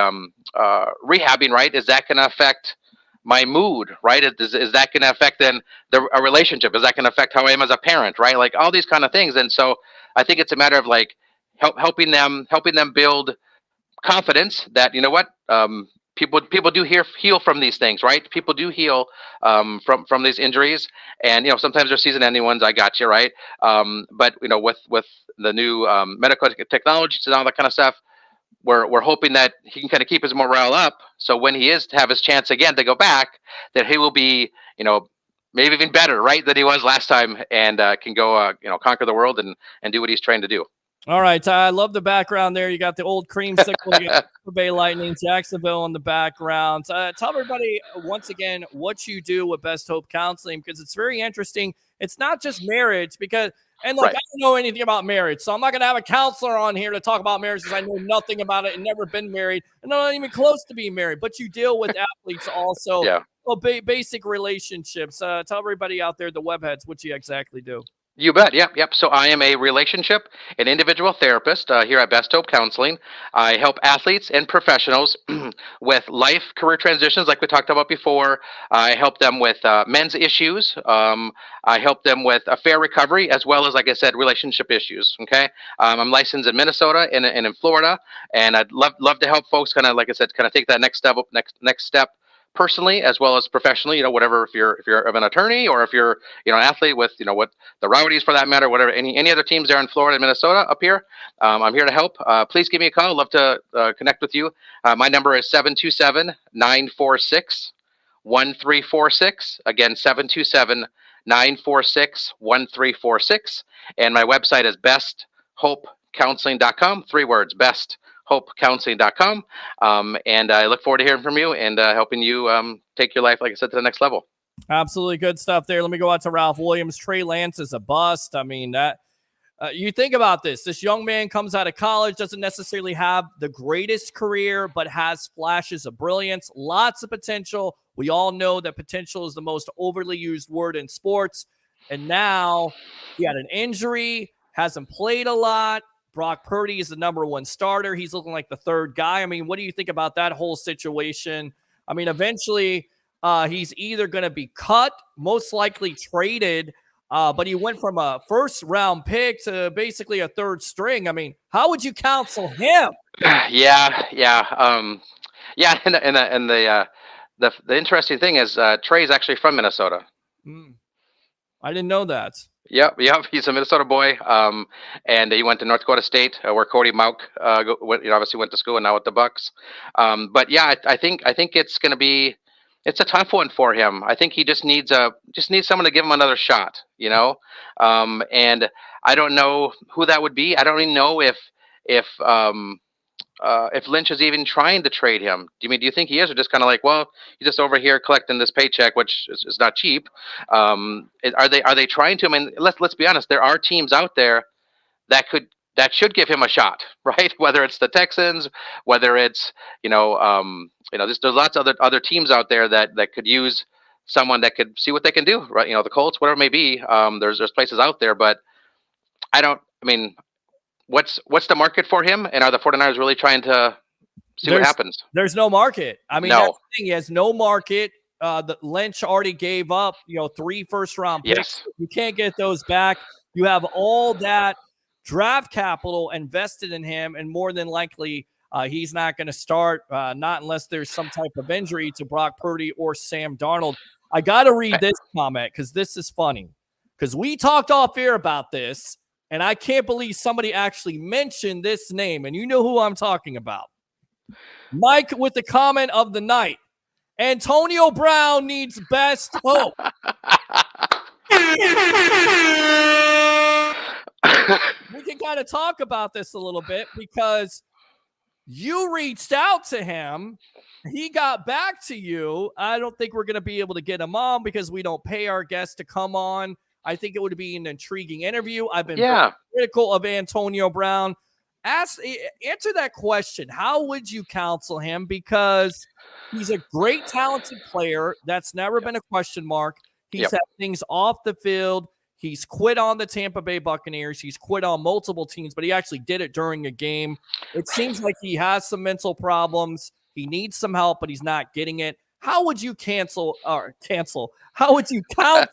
rehabbing, right? Is that going to affect my mood, right? Is that going to affect then a relationship? Is that going to affect how I am as a parent, right? Like all these kind of things. And so I think it's a matter of like helping them build confidence that, people do heal from these things, right? People do heal from these injuries, and sometimes they're season-ending ones. I got you, right? But with the new medical technologies and all that kind of stuff, we're hoping that he can kind of keep his morale up. So when he is to have his chance again to go back, that he will be, maybe even better, right, than he was last time, and can go, conquer the world and do what he's trained to do. All right, I love the background there. You got the old creamsicle, you got Tampa Bay Lightning, Jacksonville in the background. Tell everybody once again what you do with Best Hope Counseling, because it's very interesting. It's not just marriage, and look, Right. I don't know anything about marriage, so I'm not going to have a counselor on here to talk about marriage because I know nothing about it and never been married and not even close to being married. But you deal with athletes also. Yeah. Well, basic relationships. Tell everybody out there, the webheads, what you exactly do. You bet. Yep. So I am a relationship and individual therapist here at Best Hope Counseling. I help athletes and professionals with life career transitions, like we talked about before. I help them with men's issues. I help them with a fair recovery, as well as, like I said, relationship issues. Okay. I'm licensed in Minnesota and in Florida, and I'd love to help folks kind of, like I said, kind of take that next step personally as well as professionally. Whatever, if you're an attorney, or if you're an athlete with what the Rowdies, for that matter, whatever, any other teams there in Florida and Minnesota up here, I'm here to help. Please give me a call. I'd love to connect with you. My number is 727-946-1346. Again, 727-946-1346. And my website is besthopecounseling.com. 3 words, besthopecounseling.com. And I look forward to hearing from you and helping you take your life, like I said, to the next level. Absolutely good stuff there. Let me go out to Ralph Williams. Trey Lance is a bust. I mean, that you think about this. This young man comes out of college, doesn't necessarily have the greatest career, but has flashes of brilliance, lots of potential. We all know that potential is the most overly used word in sports. And now he had an injury, hasn't played a lot. Brock Purdy is the number 1 starter. He's looking like the 3rd guy. I mean, what do you think about that whole situation? I mean, eventually he's either going to be cut, most likely traded, but he went from a 1st-round pick to basically a 3rd string. I mean, how would you counsel him? Yeah. And the interesting thing is Trey's actually from Minnesota. I didn't know that. Yep. He's a Minnesota boy, and he went to North Dakota State, where Cody Mauk obviously went to school, and now with the Bucs. But yeah, I think it's going to be. It's a tough one for him. I think he just needs someone to give him another shot, and I don't know who that would be. I don't even know if Lynch is even trying to trade him. Do you think he is, or just kind of like, well, he's just over here collecting this paycheck, which is not cheap? Are they trying to? I mean, let's be honest. There are teams out there that should give him a shot, right? Whether it's the Texans, whether it's there's lots of other teams out there that could use someone that could see what they can do, right? The Colts, whatever it may be. There's places out there, but what's the market for him? And are the 49ers really trying to see what happens? There's no market. I mean, no. That's the thing. He has no market. The Lynch already gave up, 3 first-round picks. Yes. You can't get those back. You have all that draft capital invested in him, and more than likely he's not going to start, not unless there's some type of injury to Brock Purdy or Sam Darnold. I got to read this comment because this is funny, because we talked off air about this, and I can't believe somebody actually mentioned this name, and you know who I'm talking about. Mike with the comment of the night. Antonio Brown needs Best Hope. We can kind of talk about this a little bit because you reached out to him. He got back to you. I don't think we're going to be able to get him on because we don't pay our guests to come on. I think it would be an intriguing interview. I've been very critical of Antonio Brown. Answer that question. How would you counsel him? Because he's a great, talented player. That's never been a question mark. He's had things off the field. He's quit on the Tampa Bay Buccaneers. He's quit on multiple teams, but he actually did it during a game. It seems like he has some mental problems. He needs some help, but he's not getting it. How would you cancel? How would you counsel?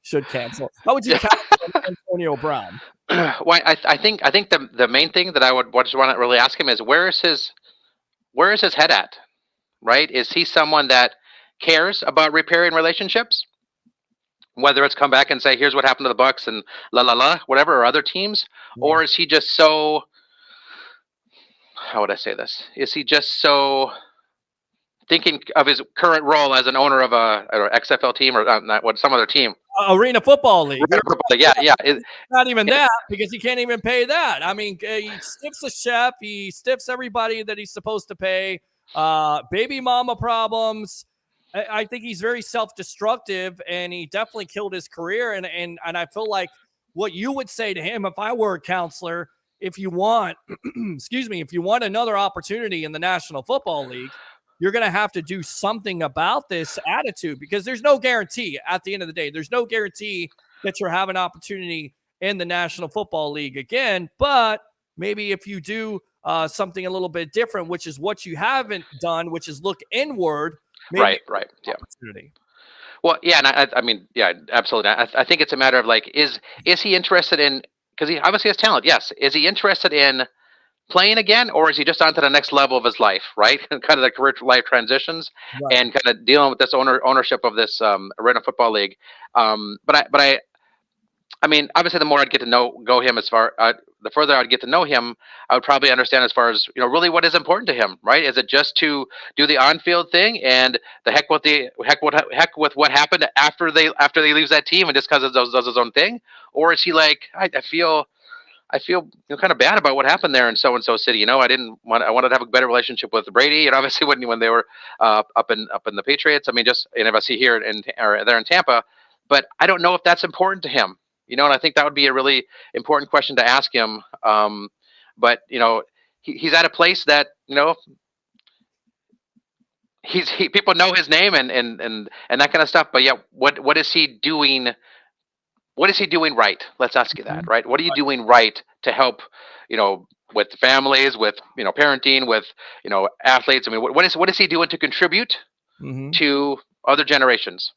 Should cancel. How would you counsel Antonio Brown? Well, I think the main thing that I would just want to really ask him is where is his head at, right? Is he someone that cares about repairing relationships? Whether it's come back and say, here's what happened to the Bucs and whatever, or other teams, or is he just so? How would I say this? Is he just so thinking of his current role as an owner of a XFL team or not, some other team? Arena Football League. Yeah. Not even that, because he can't even pay that. I mean, he stiffs the chef. He stiffs everybody that he's supposed to pay. Baby mama problems. I think he's very self-destructive, and he definitely killed his career. And I feel like what you would say to him if I were a counselor, if you want, excuse me, if you want another opportunity in the National Football League, you're going to have to do something about this attitude, because there's no guarantee at the end of the day. There's no guarantee that you'll have an opportunity in the National Football League again. But maybe if you do something a little bit different, which is what you haven't done, which is look inward. Right. Yeah. Opportunity. Well, yeah, and I mean, yeah, absolutely. I think it's a matter of like, is he interested in, because he obviously has talent. Yes. Is he interested in playing again, or is he just on to the next level of his life, right? Kind of the career life transitions, right, and kind of dealing with this ownership of this Arena Football League. But I mean, obviously, the more I'd get to know him, the further I'd get to know him, I would probably understand as far as, really what is important to him, right? Is it just to do the on-field thing and the heck with what happened after they leaves that team and just because does his own thing, or is he like, I feel kind of bad about what happened there in so and so city. I wanted to have a better relationship with Brady, and obviously when they were up in the Patriots. I mean, just in FSC here or there in Tampa, but I don't know if that's important to him. And I think that would be a really important question to ask him. But he's at a place that people know his name and that kind of stuff. But yeah, what is he doing? What is he doing right? Let's ask you that, right? What are you doing right to help, with families, with parenting, with athletes? I mean, what is he doing to contribute to other generations?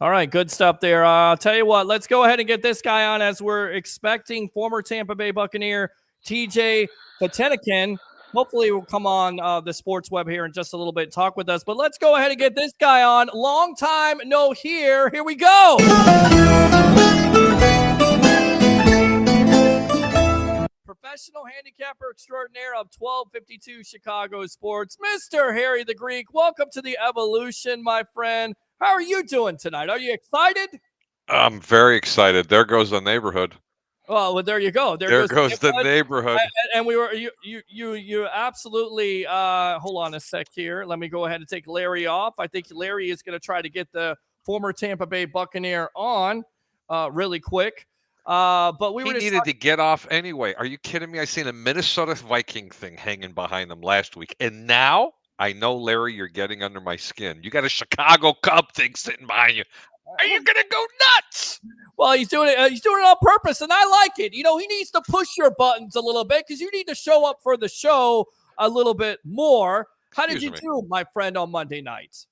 All right, good stuff there. I'll tell you what, let's go ahead and get this guy on, as we're expecting former Tampa Bay Buccaneer TJ Fatinikun. Hopefully we'll come on the sports web here in just a little bit and talk with us. But let's go ahead and get this guy on. Long time no hear. Here we go. Professional handicapper extraordinaire of 1252 Chicago Sports, Mr. Harry the Greek. Welcome to the evolution, my friend. How are you doing tonight? Are you excited? I'm very excited. There goes the neighborhood. Well, there you go. There goes the neighborhood. And we were you absolutely. Hold on a sec here. Let me go ahead and take Larry off. I think Larry is going to try to get the former Tampa Bay Buccaneer on really quick. But we needed to get off anyway. Are you kidding me? I seen a Minnesota Viking thing hanging behind them last week, and now I know, Larry, you're getting under my skin. You got a Chicago Cub thing sitting behind you. Are you gonna go nuts? Well, he's doing it. He's doing it on purpose, and I like it. He needs to push your buttons a little bit, because you need to show up for the show a little bit more. How did you do, my friend, on Monday nights?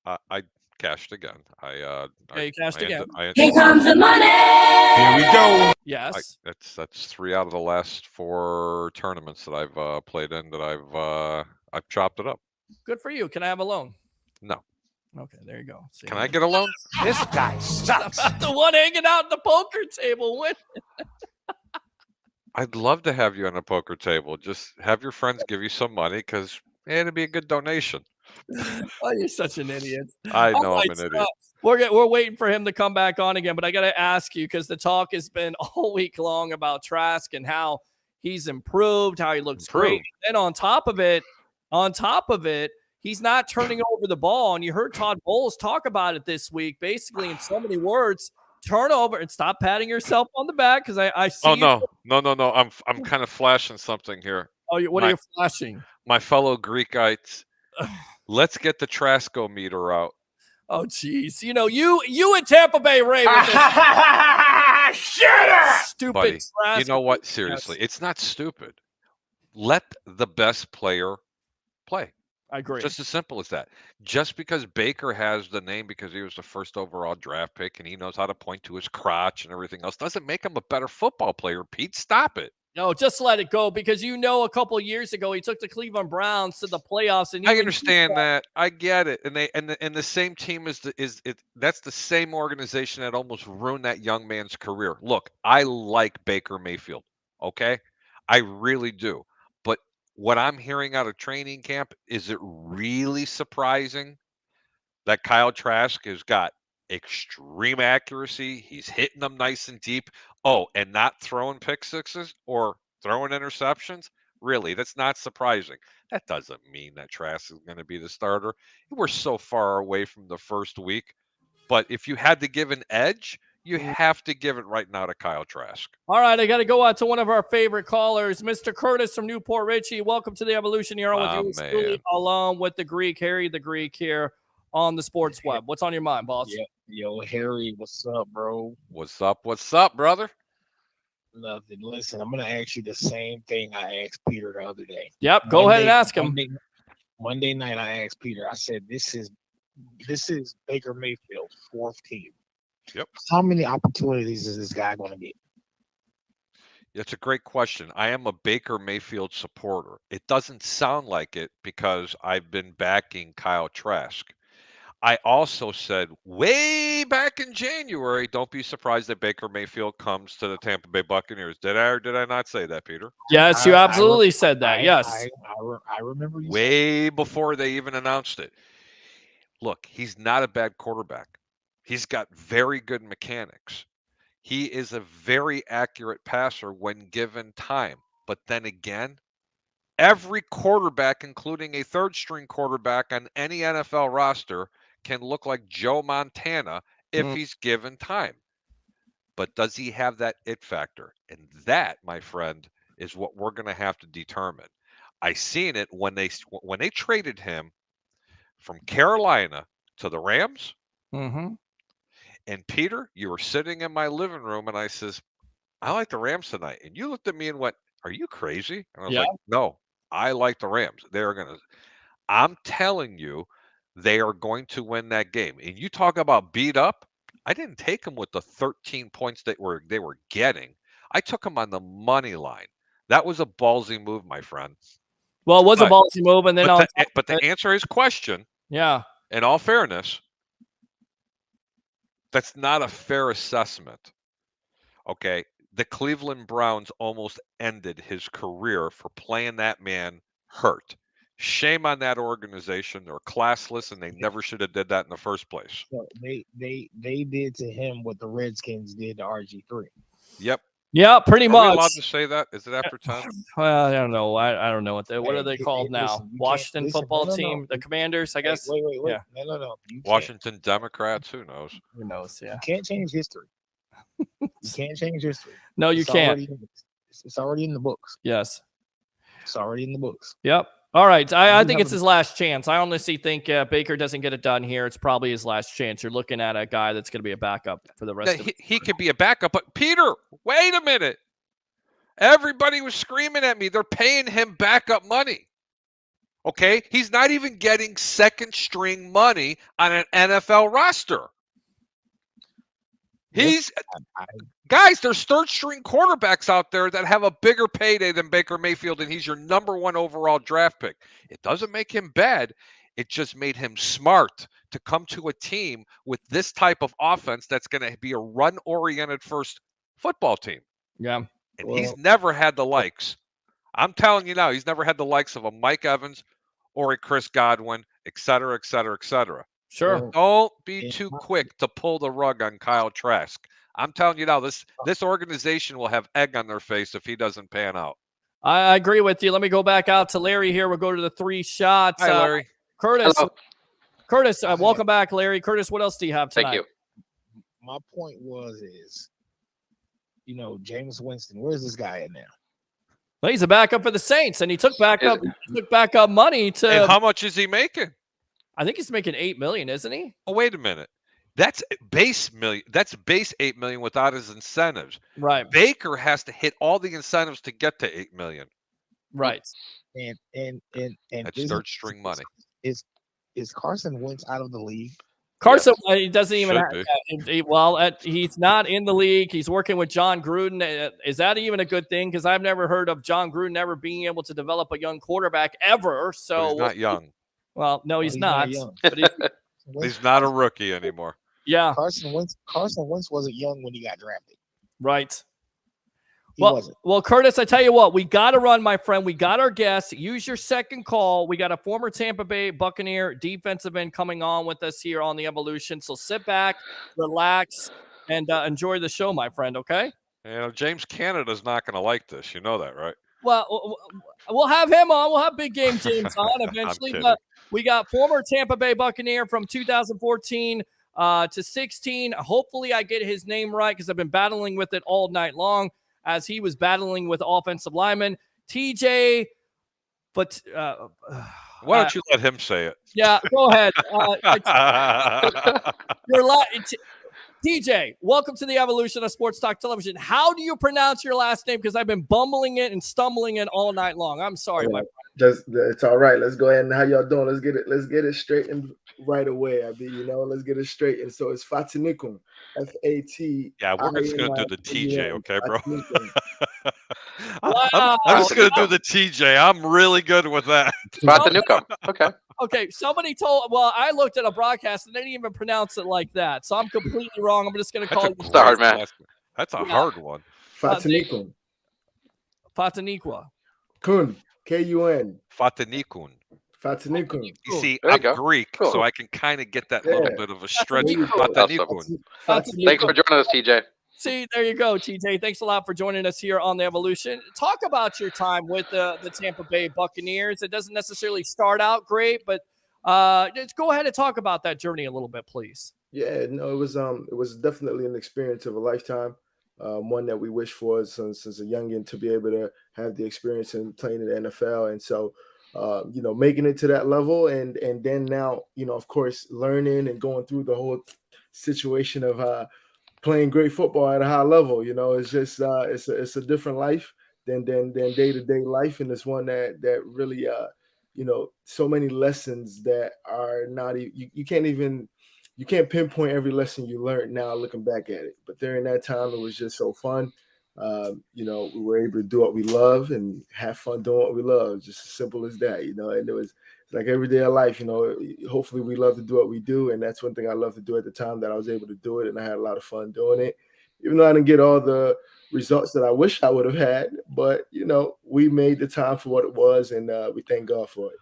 I cashed again. You cashed again. Here comes the money. Here we go. Yes. That's 3 out of the last 4 tournaments that I've played in that I've chopped it up. Good for you. Can I have a loan? No. Okay, there you go. See, can I get a loan? This guy sucks. The one hanging out at the poker table with. I'd love to have you on a poker table. Just have your friends give you some money, because it'd be a good donation. Oh, you're such an idiot. I know I'm an idiot. We're waiting for him to come back on again, but I got to ask you, because the talk has been all week long about Trask and how he's improved, how he looks great. And on top of it, he's not turning over the ball. And you heard Todd Bowles talk about it this week, basically in so many words: turn over and stop patting yourself on the back. Because I see. Oh no! I'm kind of flashing something here. Oh, what are you flashing? My fellow Greekites, let's get the Trasco meter out. Oh, geez. You and Tampa Bay Ray with this. Shut up! Stupid. Buddy, Trasco. you know what? Seriously, it's not stupid. Let the best player play. I agree. Just as simple as that. Just because Baker has the name because he was the first overall draft pick and he knows how to point to his crotch and everything else doesn't make him a better football player. Pete, stop it. No, just let it go, because a couple of years ago he took the Cleveland Browns to the playoffs, and I understand that. I get it. And the same team that's the same organization that almost ruined that young man's career. Look, I like Baker Mayfield. Okay? I really do. But what I'm hearing out of training camp, is it really surprising that Kyle Trask has got extreme accuracy. He's hitting them nice and deep. Oh, and not throwing pick sixes or throwing interceptions. Really, that's not surprising. That doesn't mean that Trask is going to be the starter. We're so far away from the first week. But if you had to give an edge, you have to give it right now to Kyle Trask. All right, I got to go out to one of our favorite callers, Mr. Curtis from Newport Richie. Welcome to the Evolution. You're on with you, along with the Greek, Harry the Greek here on the Sports Web. What's on your mind, boss? Yo, Harry, what's up, bro? What's up? What's up, brother? Nothing. Listen, I'm gonna ask you the same thing I asked Peter the other day. Yep, go ahead and ask him. Monday night, I asked Peter. I said, "This is Baker Mayfield's fourth team. Yep. How many opportunities is this guy going to get?" It's a great question. I am a Baker Mayfield supporter. It doesn't sound like it because I've been backing Kyle Trask. I also said way back in January, don't be surprised that Baker Mayfield comes to the Tampa Bay Buccaneers. Did I or did I not say that, Peter? Yes, you absolutely said that. Yes. I remember you way before they even announced it. Look, he's not a bad quarterback. He's got very good mechanics. He is a very accurate passer when given time. But then again, every quarterback, including a third-string quarterback on any NFL roster, can look like Joe Montana if he's given time. But does he have that it factor? And that, my friend, is what we're going to have to determine. I seen it when they traded him from Carolina to the Rams. Mm-hmm. And Peter, you were sitting in my living room, and I says, "I like the Rams tonight." And you looked at me and went, "Are you crazy?" And I was like, "No, I like the Rams. They're going to." I'm telling you, they are going to win that game. And you talk about beat up. I didn't take them with the 13 points they were getting. I took them on the money line. That was a ballsy move, my friend. Well, it was a ballsy move, and then but to answer his question, in all fairness, that's not a fair assessment. Okay, the Cleveland Browns almost ended his career for playing that man hurt. Shame on that organization. They're classless, and they never should have did that in the first place. So they did to him what the Redskins did to RG3. Yep. Yeah, pretty much. Are we allowed to say that? Is it after 10? Well, I don't know. I don't know what are they called now? Listen, Washington football team, the Commanders, I guess. Wait. Yeah. No. Washington Democrats. Who knows? Who knows? Yeah. You can't change history. You can't change history. No, you can't. It's already in the books. Yes. It's already in the books. Yep. All right. I think it's his last chance. I honestly think Baker doesn't get it done here. It's probably his last chance. You're looking at a guy that's going to be a backup for the rest of it. He could be a backup, but Peter, wait a minute. Everybody was screaming at me. They're paying him backup money. Okay? He's not even getting second string money on an NFL roster. Guys, there's third string quarterbacks out there that have a bigger payday than Baker Mayfield, and he's your number one overall draft pick. It doesn't make him bad. It just made him smart to come to a team with this type of offense that's going to be a run-oriented first football team. Yeah. And he's never had the likes. I'm telling you now, he's never had the likes of a Mike Evans or a Chris Godwin, et cetera, et cetera, et cetera. Sure. Don't be too quick to pull the rug on Kyle Trask. I'm telling you now, this organization will have egg on their face if he doesn't pan out. I agree with you. Let me go back out to Larry here. We'll go to the three shots. Hi, Larry. Curtis. Hello. Curtis, welcome back, Larry. Curtis, what else do you have tonight? Thank you. My point is, Jameis Winston, where's this guy at now? Well, he's a backup for the Saints, and he took backup money to. And how much is he making? I think he's making $8 million, isn't he? Oh, wait a minute. That's base $1 million. That's base $8 million without his incentives. Right. Baker has to hit all the incentives to get to $8 million. Right. And that's third string money. Is Carson Wentz out of the league? Carson, he doesn't even have, he's not in the league. He's working with John Gruden. Is that even a good thing? Because I've never heard of John Gruden ever being able to develop a young quarterback ever. So but he's not young. Well, no, he's not. But he's not a rookie anymore. Yeah. Carson Wentz wasn't young when he got drafted. Right. He wasn't. Well, Curtis, I tell you what, we got to run, my friend. We got our guest. Use your second call. We got a former Tampa Bay Buccaneer defensive end coming on with us here on the Evolution. So sit back, relax, and enjoy the show, my friend. Okay. James Canada's not going to like this. You know that, right? Well, we'll have him on. We'll have Big Game James on eventually. But we got former Tampa Bay Buccaneer from 2014 to 16. Hopefully, I get his name right because I've been battling with it all night long as he was battling with offensive linemen. TJ, but why don't you let him say it? Yeah, go ahead. TJ, welcome to the Evolution of Sports Talk Television. How do you pronounce your last name? Because I've been bumbling it and stumbling it all night long. I'm sorry, my friend. It's all right. Let's go ahead and how y'all doing? Let's get it straightened right away. Let's get it straightened. So it's Fatinikun. F-A-T. Yeah, we're just gonna do the TJ, okay, bro? Wow. I'm just gonna do the TJ. I'm really good with that. Fatinikun. Okay. Okay, somebody told. Well, I looked at a broadcast and they didn't even pronounce it like that, so I'm completely wrong. I'm just going to call it. Hard, man. That's a hard one. Fatinikun. Fatinikun. Kun. K-U-N. Fatinikun. Fatinikun. You see, I'm Greek, so I can kind of get that little bit of a stretch. Fatinikun. Thanks for joining us, TJ. See, there you go, TJ. Thanks a lot for joining us here on the Evolution. Talk about your time with the Tampa Bay Buccaneers. It doesn't necessarily start out great, but just go ahead and talk about that journey a little bit, please. Yeah, no, it was definitely an experience of a lifetime. One that we wish for since a youngin to be able to have the experience in playing in the NFL, and so making it to that level, and then now of course learning and going through the whole situation of playing great football at a high level. It's just it's a different life than day-to-day life, and it's one that really so many lessons that are not you can't pinpoint every lesson you learned now looking back at it, but during that time it was just so fun. We were able to do what we love and have fun doing what we love, just as simple as that. And it was like every day of life. Hopefully we love to do what we do, and that's one thing I love to do at the time that I was able to do it, and I had a lot of fun doing it, even though I didn't get all the results that I wish I would have had. But we made the time for what it was, and we thank God for it.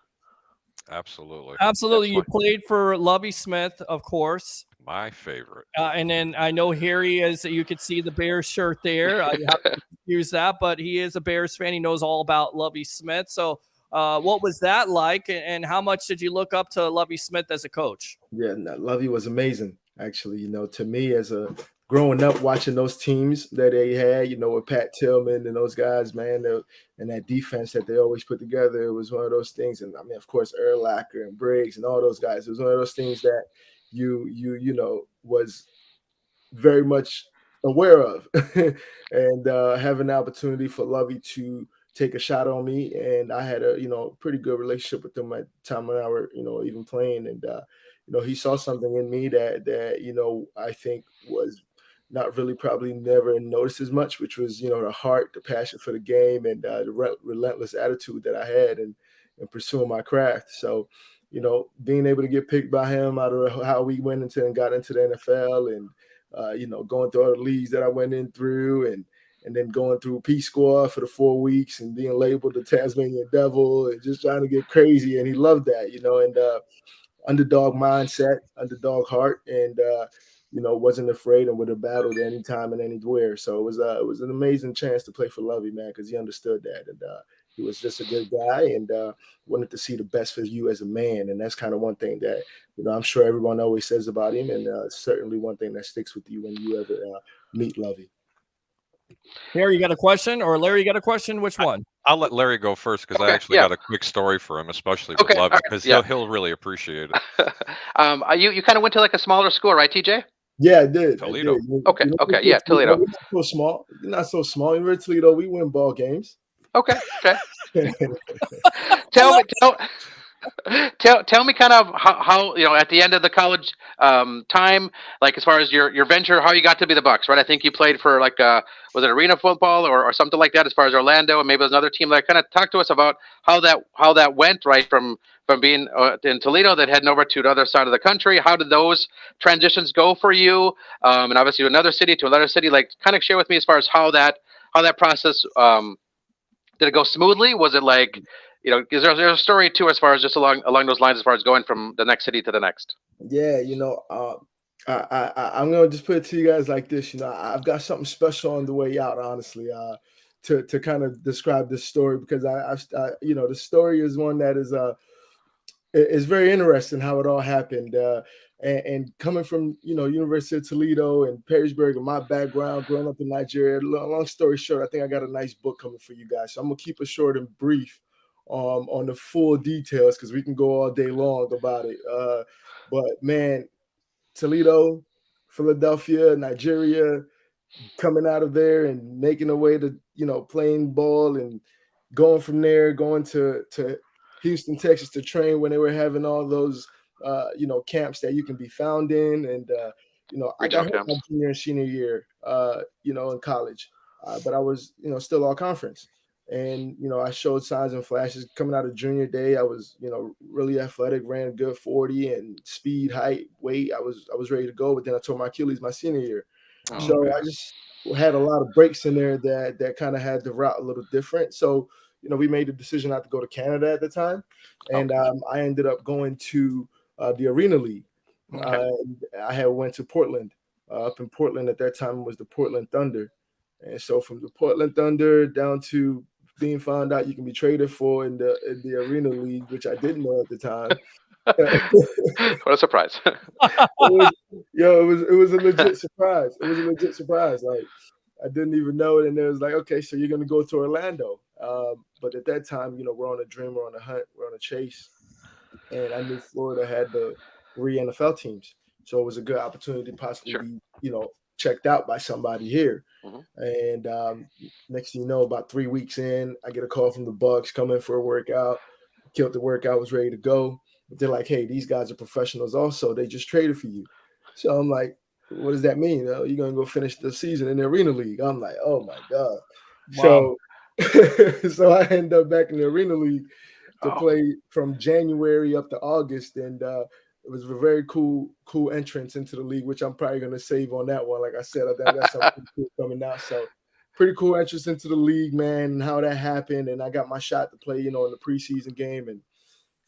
Absolutely. You played for Lovie Smith, of course. My favorite. And then I know Harry you could see the Bears shirt there. You have to use that, but he is a Bears fan. He knows all about Lovie Smith. So what was that like, and how much did you look up to Lovie Smith as a coach? Yeah, Lovie was amazing, actually. To me, as a growing up watching those teams that they had, with Pat Tillman and those guys, man, and that defense that they always put together, it was one of those things. And I mean, of course, Urlacher and Briggs and all those guys. It was one of those things that you was very much aware of, and having the opportunity for Lovie to take a shot on me, and I had a pretty good relationship with him at the time when I were even playing, and he saw something in me that I think was not really probably never noticed as much, which was the heart, the passion for the game, and the relentless attitude that I had in pursuing my craft. So being able to get picked by him out of how we went into and got into the NFL, and going through all the leagues that I went in through, and then going through P Squad for the 4 weeks and being labeled the Tasmanian Devil and just trying to get crazy. And he loved that, and underdog mindset, underdog heart, and wasn't afraid and would have battled anytime and anywhere. So it was an amazing chance to play for Lovie, man, because he understood that, and he was just a good guy, and wanted to see the best for you as a man. And that's kind of one thing that I'm sure everyone always says about him, and certainly one thing that sticks with you when you ever meet Lovie. Harry, you got a question, or Larry, you got a question? Which one? I'll let Larry go first because I actually got a quick story for him, especially with Lovie, because he'll really appreciate it. You kind of went to like a smaller school, right, TJ? Yeah, I did. Toledo. Okay, yeah, Toledo. We're not so small. You're not so small. We're in Toledo. We win ball games. Okay. Tell me kind of how at the end of the college time, like as far as your venture, how you got to be the Bucs, right? I think you played for like was it arena football or something like that, as far as Orlando, and maybe there's another team. Like, kind of talk to us about how that went, right, from being in Toledo, then heading over to the other side of the country. How did those transitions go for you? And obviously another city to another city. Like, kind of share with me as far as how how that process did it go smoothly? Was it like, is there a story too as far as just along those lines as far as going from the next city to the next? Yeah, I'm gonna just put it to you guys like this. I've got something special on the way out, honestly, to kind of describe this story, because the story is one that is very interesting how it all happened. And coming from University of Toledo and Perrysburg and my background growing up in Nigeria, long story short, I think I got a nice book coming for you guys. So I'm gonna keep it short and brief on the full details, because we can go all day long about it. But man, Toledo, Philadelphia, Nigeria, coming out of there and making a way to, playing ball, and going from there, going to Houston, Texas to train when they were having all those, camps that you can be found in. And, I got hurt my junior and senior year, in college, but I was, still all conference. And, I showed signs and flashes coming out of junior day. I was, really athletic, ran a good 40 and speed, height, weight. I was ready to go, but then I tore my Achilles my senior year. So I just had a lot of breaks in there that kind of had the route a little different. So, we made the decision not to go to Canada at the time. And I ended up going to the Arena League. I had went to Portland. Up in Portland at that time was the Portland Thunder. And so from the Portland Thunder down to being found out you can be traded for in the Arena League, which I didn't know at the time. What a surprise. It was a legit surprise. It was a legit surprise. Like, I didn't even know it. And it was like, okay, so you're going to go to Orlando. But at that time, we're on a dream, we're on a hunt, we're on a chase. And I knew Florida had the 3 NFL teams. So it was a good opportunity to possibly be, checked out by somebody here. And next thing you know, about 3 weeks in, I get a call from the Bucs, come in for a workout, killed the workout, was ready to go. But they're like, hey, these guys are professionals also. They just traded for you. So I'm like, what does that mean? You're going to go finish the season in the Arena League. I'm like, oh, my God. Wow. So I end up back in the Arena League to play from January up to August. And it was a very cool entrance into the league, which I'm probably going to save on that one. Like I said, I got something cool coming out. So pretty cool entrance into the league, man, and how that happened. And I got my shot to play, in the preseason game, and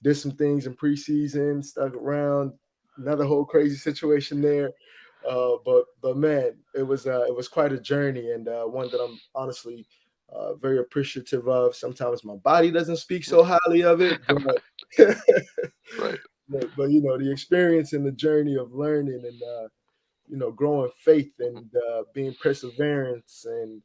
did some things in preseason, stuck around, another whole crazy situation there. But man, it was quite a journey, and one that I'm honestly very appreciative of. Sometimes my body doesn't speak so highly of it, but right. But the experience and the journey of learning and growing faith and being perseverance and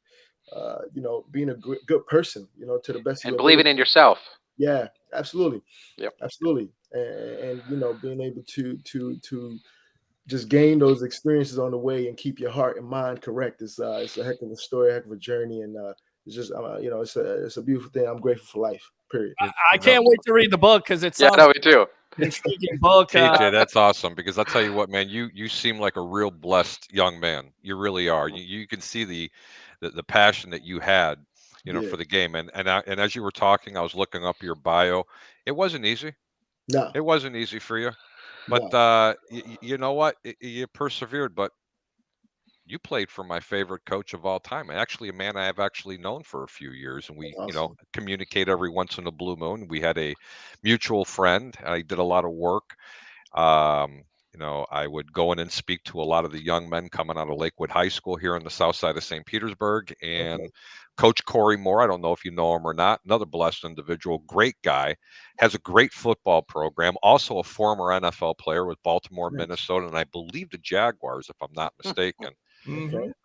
being a good person, to the best of your believing ability. in yourself. Yeah, absolutely. Yep. Absolutely. And being able to just gain those experiences on the way and keep your heart and mind correct. It's a heck of a story, a heck of a journey. And it's just, it's a beautiful thing. I'm grateful for life, period. I can't wait to read the book, because it's no, me too. Intriguing book. TJ, that's awesome, because I'll tell you what, man, you seem like a real blessed young man. You really are. You can see the passion that you had, for the game. And as you were talking, I was looking up your bio. It wasn't easy. No, it wasn't easy for you, but no. you know what? You persevered. But you played for my favorite coach of all time, and actually a man I have actually known for a few years, and we Awesome. communicate every once in a blue moon. We had a mutual friend. I did a lot of work. I would go in and speak to a lot of the young men coming out of Lakewood High School here on the south side of St. Petersburg. And Coach Corey Moore, I don't know if you know him or not, another blessed individual, great guy, has a great football program, also a former NFL player with Baltimore, Minnesota, and I believe the Jaguars, if I'm not mistaken.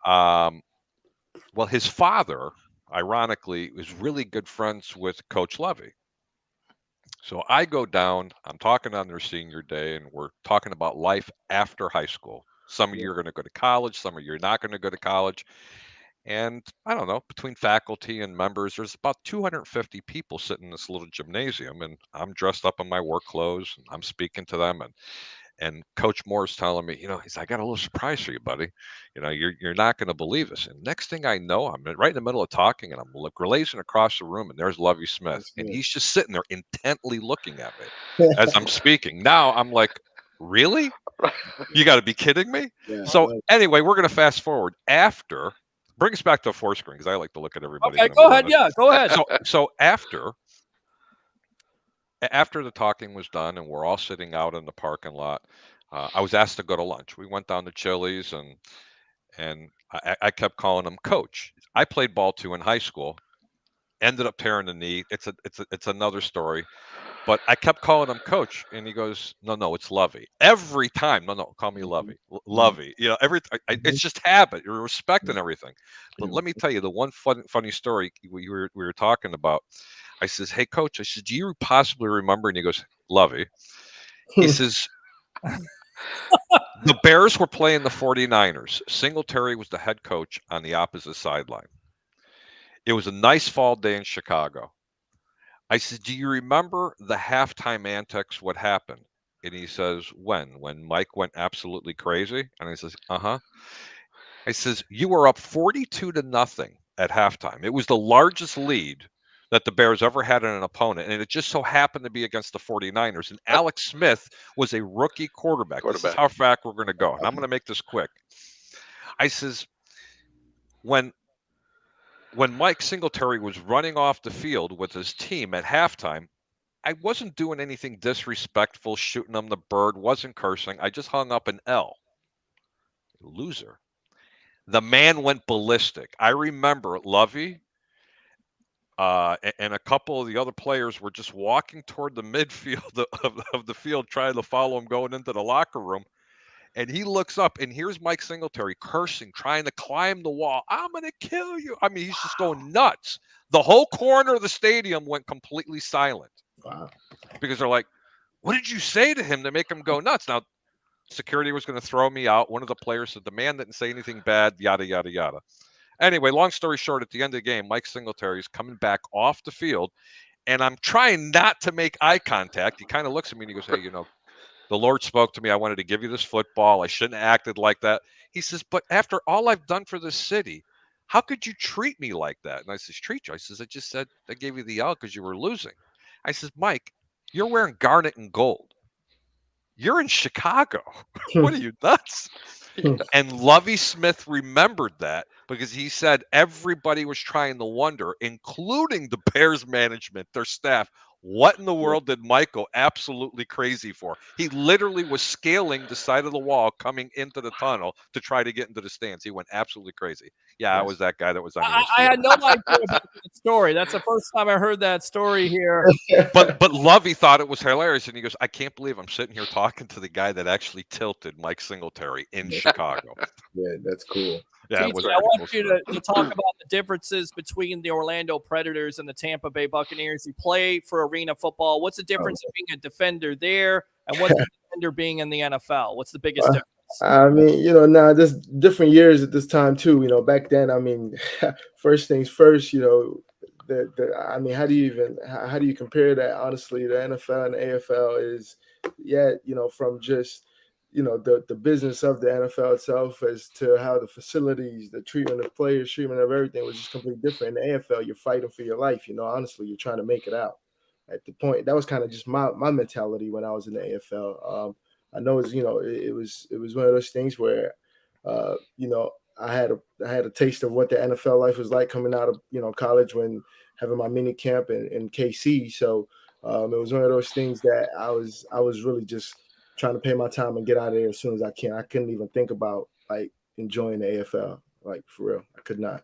Well, his father, ironically, was really good friends with Coach Levy. So I go down, I'm talking on their senior day, and we're talking about life after high school. Some of you are going to go to college, some of you are not going to go to college. And I don't know, between faculty and members, there's about 250 people sitting in this little gymnasium, and I'm dressed up in my work clothes, and I'm speaking to them, and Coach Moore's telling me, he's, I got a little surprise for you, buddy. You're not going to believe this. And next thing I know, I'm right in the middle of talking, and I'm glazing across the room, and there's Lovie Smith, and he's just sitting there intently looking at me as I'm speaking. Now I'm like, really? You got to be kidding me. So anyway, we're going to fast forward. After bring us back to a 4-screen because I like to look at everybody. Okay, go ahead. Yeah, go ahead. So after the talking was done and we're all sitting out in the parking lot, I was asked to go to lunch. We went down to Chili's and I kept calling him Coach. I played ball too in high school. Ended up tearing the knee. It's another story. But I kept calling him Coach, and he goes, "No, it's Lovey." Every time, no, call me Lovey, Lovey. You know, it's just habit. You're respecting everything. But let me tell you the one funny story we were talking about. I says, "Hey, Coach," I said, "Do you possibly remember?" And he goes, "Lovey." He says, "The Bears were playing the 49ers. Singletary was the head coach on the opposite sideline. It was a nice fall day in Chicago." I said, "Do you remember the halftime antics? What happened?" And he says, When Mike went absolutely crazy?" And I says, "Uh-huh." I says, "You were up 42-0 at halftime. It was the largest lead that the Bears ever had in an opponent, and it just so happened to be against the 49ers. And Alex Smith was a rookie quarterback. This is how far we're going to go, and I'm going to make this quick." I says, when Mike Singletary was running off the field with his team at halftime, I wasn't doing anything disrespectful, shooting him the bird, wasn't cursing. I just hung up an L. Loser. The man went ballistic. I remember Lovey and a couple of the other players were just walking toward the midfield of the field, trying to follow him going into the locker room. And he looks up, and here's Mike Singletary cursing, trying to climb the wall. "I'm going to kill you." I mean, he's just going nuts. The whole corner of the stadium went completely silent. Wow. Because they're like, "What did you say to him to make him go nuts?" Now, security was going to throw me out. One of the players said, "The man didn't say anything bad," yada, yada, yada. Anyway, long story short, at the end of the game, Mike Singletary is coming back off the field, and I'm trying not to make eye contact. He kind of looks at me and he goes, "Hey, the Lord spoke to me. I wanted to give you this football. I shouldn't have acted like that." He says, "But after all I've done for this city, how could you treat me like that?" And I says, "Treat you?" I says, "I just said I gave you the L because you were losing." I says, "Mike, you're wearing garnet and gold. You're in Chicago. What are you, nuts?" And Lovey Smith remembered that because he said everybody was trying to wonder, including the Bears management, their staff, what in the world did Mike go absolutely crazy for? He literally was scaling the side of the wall coming into the tunnel to try to get into the stands. He went absolutely crazy. Yeah, I was that guy that was on ESPN. I had no idea about that story. That's the first time I heard that story here. But Lovey thought it was hilarious, and he goes, "I can't believe I'm sitting here talking to the guy that actually tilted Mike Singletary in Chicago." Yeah, that's cool. Yeah, TJ, it was a I pretty want cool you to talk about the differences between the Orlando Predators and the Tampa Bay Buccaneers. You play for arena football. What's the difference of being a defender there and what's the defender being in the NFL? What's the biggest difference? I mean, there's different years at this time too. Back then, I mean, first things first, I mean, how do you compare that? Honestly, the NFL and the AFL is, from just, the business of the NFL itself as to how the facilities, the treatment of players, treatment of everything was just completely different. In the AFL, you're fighting for your life. Honestly, you're trying to make it out. At the point, that was kind of just my mentality when I was in the AFL. I know it was one of those things where, I had a taste of what the NFL life was like coming out of college when having my mini camp in KC. So it was one of those things that I was really just trying to pay my time and get out of there as soon as I can. I couldn't even think about like enjoying the AFL, like for real. I could not.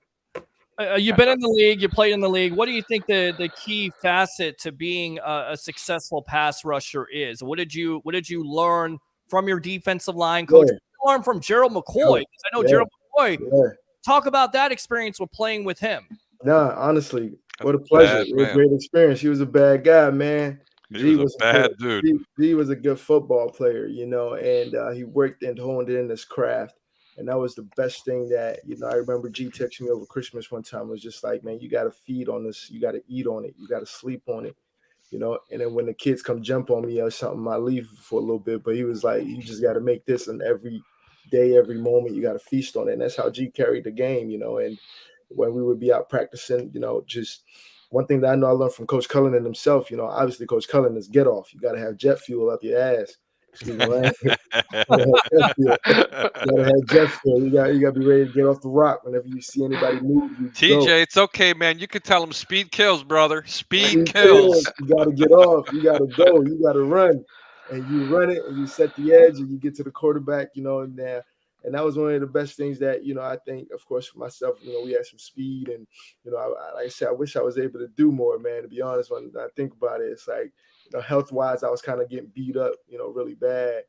You've been in the league. You played in the league. What do you think the key facet to being a successful pass rusher is? What did you learn from your defensive line coach? What did you learn from Gerald McCoy? Because I know Gerald McCoy. Yeah. Talk about that experience with playing with him. Nah, honestly, what a pleasure. It was a great experience. He was a bad guy, man. He was a bad dude. He was a good football player, and he worked and honed in his craft. And that was the best thing that, I remember G texting me over Christmas one time. It was just like, man, you got to feed on this. You got to eat on it. You got to sleep on it, And then when the kids come jump on me or something, I leave for a little bit. But he was like, you just got to make this, and every day, every moment, you got to feast on it. And that's how G carried the game, And when we would be out practicing, just one thing that I know I learned from Coach Cullen and himself, obviously Coach Cullen is get off. You got to have jet fuel up your ass. You know, gotta have Jeff there. You gotta be ready to get off the rock whenever you see anybody move. You TJ, go. it's okay, man. You can tell him speed kills, brother. Speed Speed kills. You gotta get off. You gotta go. You gotta run, and you run it, and you set the edge, and you get to the quarterback. You know, and that was one of the best things that I think, of course, for myself. We had some speed, and like I said, I wish I was able to do more, man. To be honest, when I think about it, it's like health wise, I was kind of getting beat up, really bad.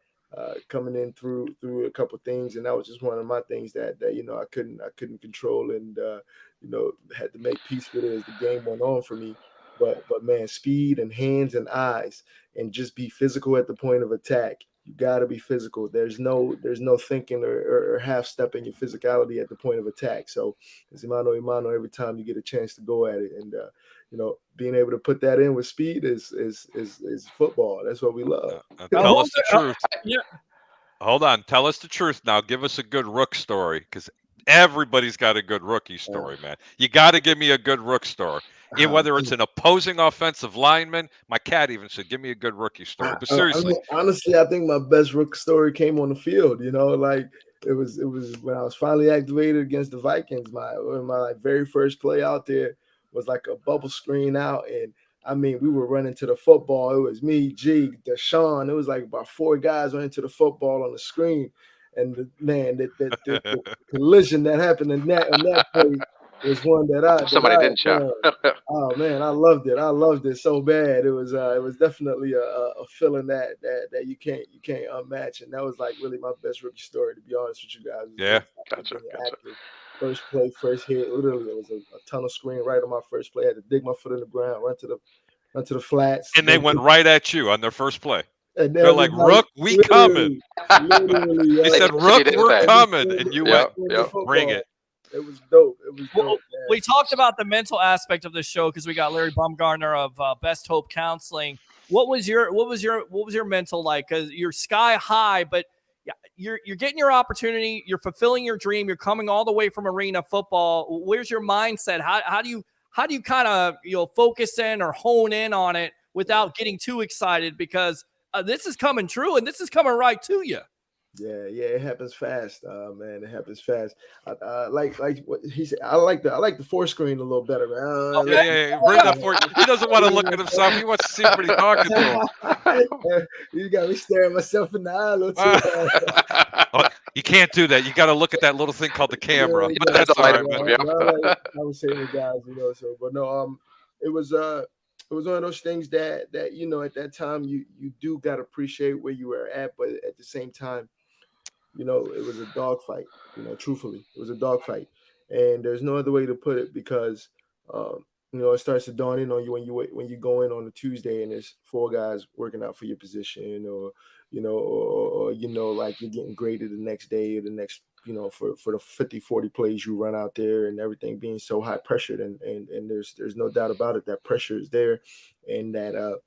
Coming in through a couple things, and that was just one of my things that I couldn't control, and had to make peace with it as the game went on for me. But man, speed and hands and eyes, and just be physical at the point of attack. You got to be physical. There's no thinking or half stepping your physicality at the point of attack. So it's mano a mano every time you get a chance to go at it, and being able to put that in with speed is football. That's what we love. Tell us the truth. Hold on. Tell us the truth now. Give us a good rook story, because everybody's got a good rookie story, man. You got to give me a good rook story. Whether it's an opposing offensive lineman, my cat even said, "Give me a good rookie story." But seriously, honestly, I think my best rook story came on the field. Like it was when I was finally activated against the Vikings. My very first play out there was like a bubble screen out, and we were running to the football. It was me, G, Deshaun. It was like about 4 guys running to the football on the screen, and the collision that happened in that play was one that somebody didn't shout. Oh man, I loved it. I loved it so bad. It was definitely a feeling that you can't unmatch, and that was like really my best rookie story, to be honest with you guys. Yeah, gotcha. First play, first hit. Literally, it was a tunnel screen right on my first play. I had to dig my foot in the ground, run to the flats, and they went right at you on their first play. And they're like, "Rook, we coming." They said, "Rook, we're coming," and you went, "Bring it." It was dope. Well, we talked about the mental aspect of the show because we got Larry Baumgartner of Best Hope Counseling. What was your mental like? Because you're sky high, but you're getting your opportunity. You're fulfilling your dream. You're coming all the way from arena football. Where's your mindset? How do you kind of focus in or hone in on it without getting too excited? Because this is coming true, and this is coming right to you. Yeah, it happens fast, man. It happens fast. Like what he said. I like the 4 screen a little better, man. Yeah. Bring that 4. He doesn't want to look at himself. He wants to see what he's talking to. You got me staring myself in the eye a little too. You can't do that. You got to look at that little thing called the camera. But that's all right, man. I was saying to guys, but no, it was one of those things that at that time you do got to appreciate where you were at, but at the same time, it was a dogfight. Truthfully, it was a dogfight, and there's no other way to put it, because it starts to dawn in on you when you go in on a Tuesday and there's 4 guys working out for your position, or like you're getting graded the next day or the next, for the 50, 40 plays you run out there, and everything being so high pressured, and there's no doubt about it that pressure is there, and that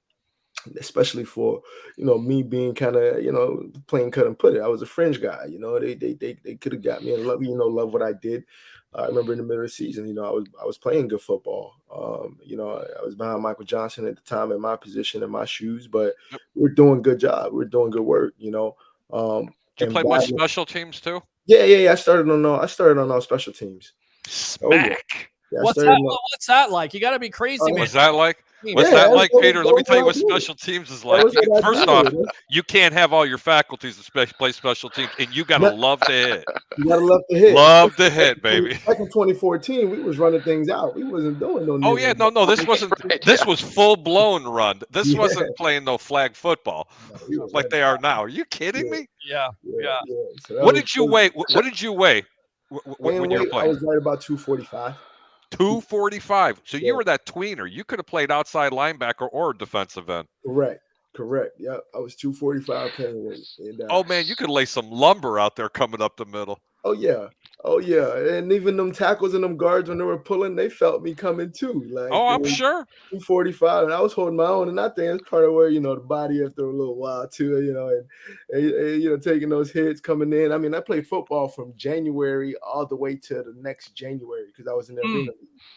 especially for me being kind of plain cut and put it, I was a fringe guy. They could have got me and love what I did. I remember in the middle of the season, I was playing good football. I was behind Michael Johnson at the time in my position, in my shoes, but we're doing good job. We're doing good work. Did you play much special teams too? Yeah. I started on all special teams. Smack. What's that like? You got to be crazy, man. What's that like? What's that like, Peter? Let me tell you what special teams is like. First off, you can't have all your faculties to play special teams, and you got to love to hit. You got to love to hit. Love to hit, baby. Back in 2014, we was running things out. We wasn't doing no. Oh yeah, no. This wasn't. This was full blown run. This wasn't playing no flag football like they are now. Are you kidding me? Yeah. So what did you weigh? What did you weigh when you were playing? I was right about 245. 245. So you were that tweener. You could have played outside linebacker or defensive end. Correct. Yeah, I was 245 playing weight. Oh man, you could lay some lumber out there coming up the middle. Oh yeah, and even them tackles and them guards, when they were pulling, they felt me coming too. Like, I'm sure. 245, and I was holding my own, and I think it's part of where the body after a little while too, and taking those hits coming in. I mean, I played football from January all the way to the next January because I was in the arena.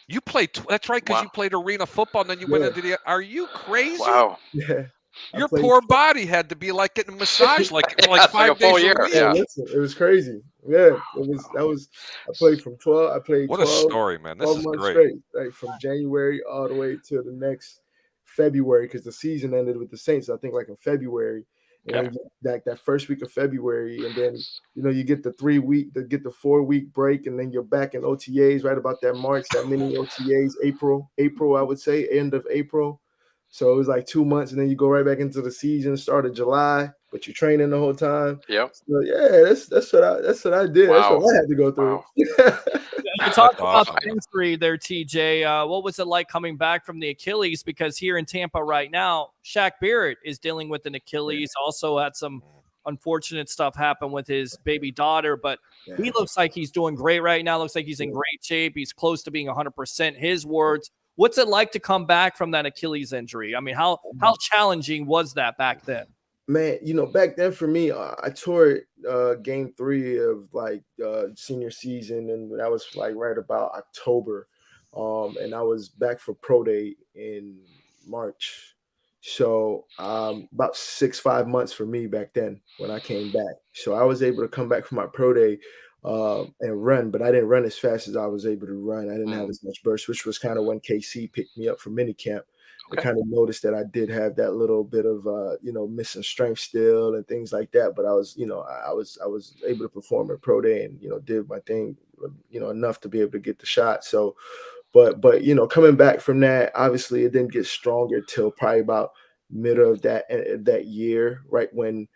You played. That's right, because you played arena football, and then you went into the. Are you crazy? Wow. Yeah. Your played poor body had to be like getting a massage like for like It's like 5 a full days year, a week. yeah. listen, it was crazy. Yeah, I played from 12. I played What a 12, story, man. This 12 is months great. straight, like from January all the way to the next February, because the season ended with the Saints, I think, like in February. And then that first week of February, and then you get the 4-week break, and then you're back in OTAs right about that March, that mini OTAs, April, I would say, end of April. So it was like 2 months, and then you go right back into the season, start of July, but you're training the whole time. Yep. So yeah, that's what I did. That's Wow. what I had to go through. Wow. You talked about awesome. the injury there, TJ. What was it like coming back from the Achilles? Because here in Tampa right now, Shaq Barrett is dealing with an Achilles. Also had some unfortunate stuff happen with his baby daughter, but he looks like he's doing great right now. Looks like he's in great shape. He's close to being 100%. His words. What's it like to come back from that Achilles injury? I mean, how challenging was that back then? Man, back then for me, I tore it game 3 of like senior season, and that was like right about October. And I was back for pro day in March. So about 5 months for me back then when I came back. So I was able to come back from my pro day and run, but I didn't run as fast as I was able to run. I didn't have as much burst, which was kind of when KC picked me up for minicamp. I kind of noticed that I did have that little bit of missing strength still and things like that. But I was able to perform at pro day and did my thing enough to be able to get the shot. So, but coming back from that, obviously it didn't get stronger till probably about middle of that year, right when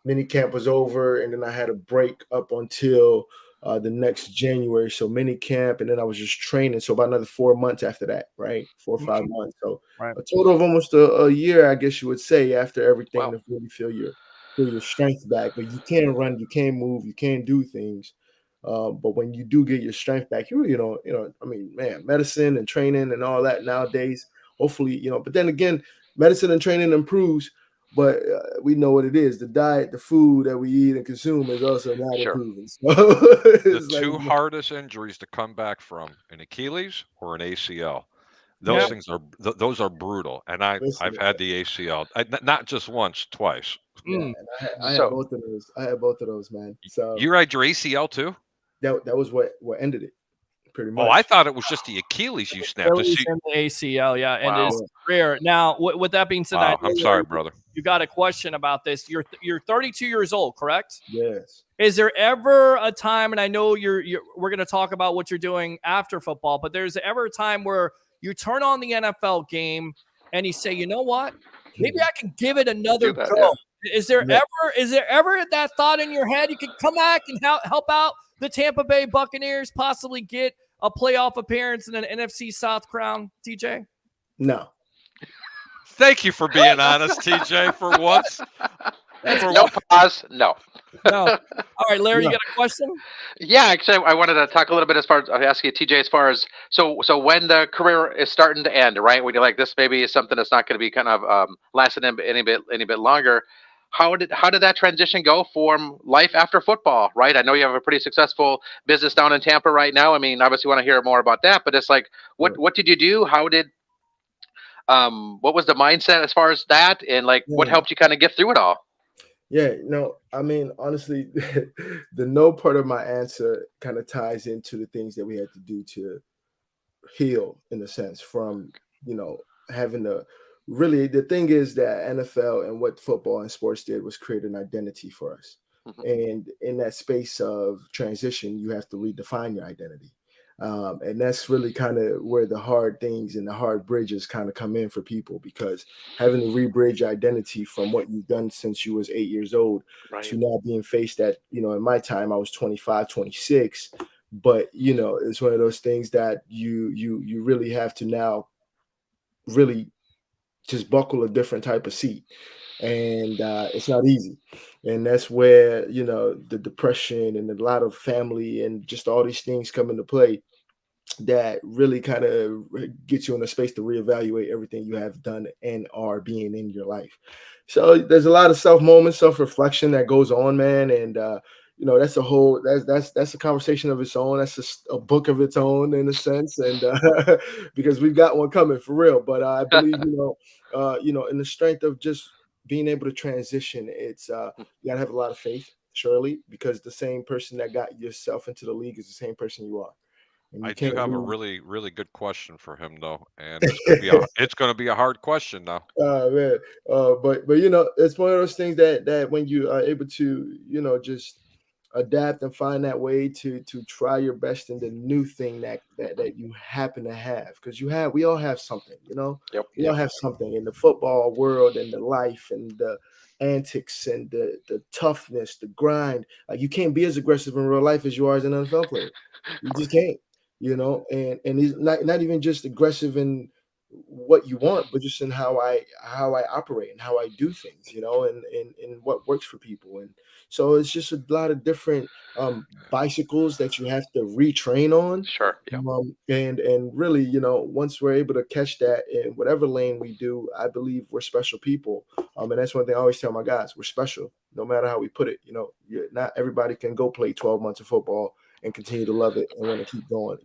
mini camp was over, and then I had a break up until the next January. So mini camp, and then I was just training. So about another 4 months after that, right? 4 or 5 months. So a total of almost a year, I guess you would say, after everything to really feel your strength back. But you can't run, you can't move, you can't do things. But when you do get your strength back, I mean, man, medicine and training and all that nowadays, hopefully, but then again, medicine and training improves. But we know what it is. The diet, the food that we eat and consume is also not improving. So The two hardest injuries to come back from, an Achilles or an ACL. Those things are those are brutal. And I've had the ACL, not just once, twice. Yeah, and I had both of those. I had both of those, man. So you had your ACL too? That was what ended it. Pretty much. Oh, I thought it was just the Achilles you snapped. Achilles and the ACL, and his career. Now, with that being said, I'm sorry, brother. You got a question about this. You're 32 years old, correct? Yes. Is there ever a time, and I know we're going to talk about what you're doing after football, but there's ever a time where you turn on the NFL game and you say, you know what? Maybe I can give it another go. Yeah. Is there ever that thought in your head you could come back and help out the Tampa Bay Buccaneers, possibly get a playoff appearance in an NFC South crown, TJ? No. Thank you for being honest, TJ, for once. No pause. No. No. All right, Larry, you got a question? Yeah, actually, I wanted to talk a little bit as far as I ask you, TJ, as far as so when the career is starting to end, right? When you're like, this maybe is something that's not going to be kind of lasting any bit longer. How did that transition go from life after football, right? I know you have a pretty successful business down in Tampa right now. I mean, obviously, you want to hear more about that, but it's like, what did you do? How did what was the mindset as far as that, and like what helped you kind of get through it all? Yeah, I mean, honestly, the no part of my answer kind of ties into the things that we had to do to heal, in a sense, from having to really. The thing is that NFL and what football and sports did was create an identity for us. And in that space of transition, you have to redefine your identity. And that's really kind of where the hard things and the hard bridges kind of come in for people, because having to rebridge identity from what you've done since you was 8 years old to now being faced at, in my time, I was 25, 26. But, it's one of those things that you really have to now really just buckle a different type of seat. And it's not easy. And that's where, the depression and a lot of family and just all these things come into play that really kind of gets you in a space to reevaluate everything you have done and are being in your life. So there's a lot of self-reflection that goes on, man. And, that's that's a conversation of its own. That's a book of its own in a sense, and because we've got one coming for real. But I believe in the strength of just being able to transition. It's you gotta have a lot of faith, surely, because the same person that got yourself into the league is the same person you are, and you I do can't have a lose. really, really good question for him though, and it's gonna be a hard question now. Man, but it's one of those things that when you are able to, just adapt and find that way to try your best in the new thing that you happen to have, because we all have something, Yep. we all have something in the football world and the life and the antics and the toughness, the grind. Like, you can't be as aggressive in real life as you are as an NFL player. You just can't, and he's not even just aggressive in what you want, but just in how I operate and how I do things, and what works for people. And so it's just a lot of different bicycles that you have to retrain on. Sure. Yeah. And really, once we're able to catch that in whatever lane we do, I believe we're special people. And that's one thing I always tell my guys: we're special, no matter how we put it. Not everybody can go play 12 months of football and continue to love it and want to keep going.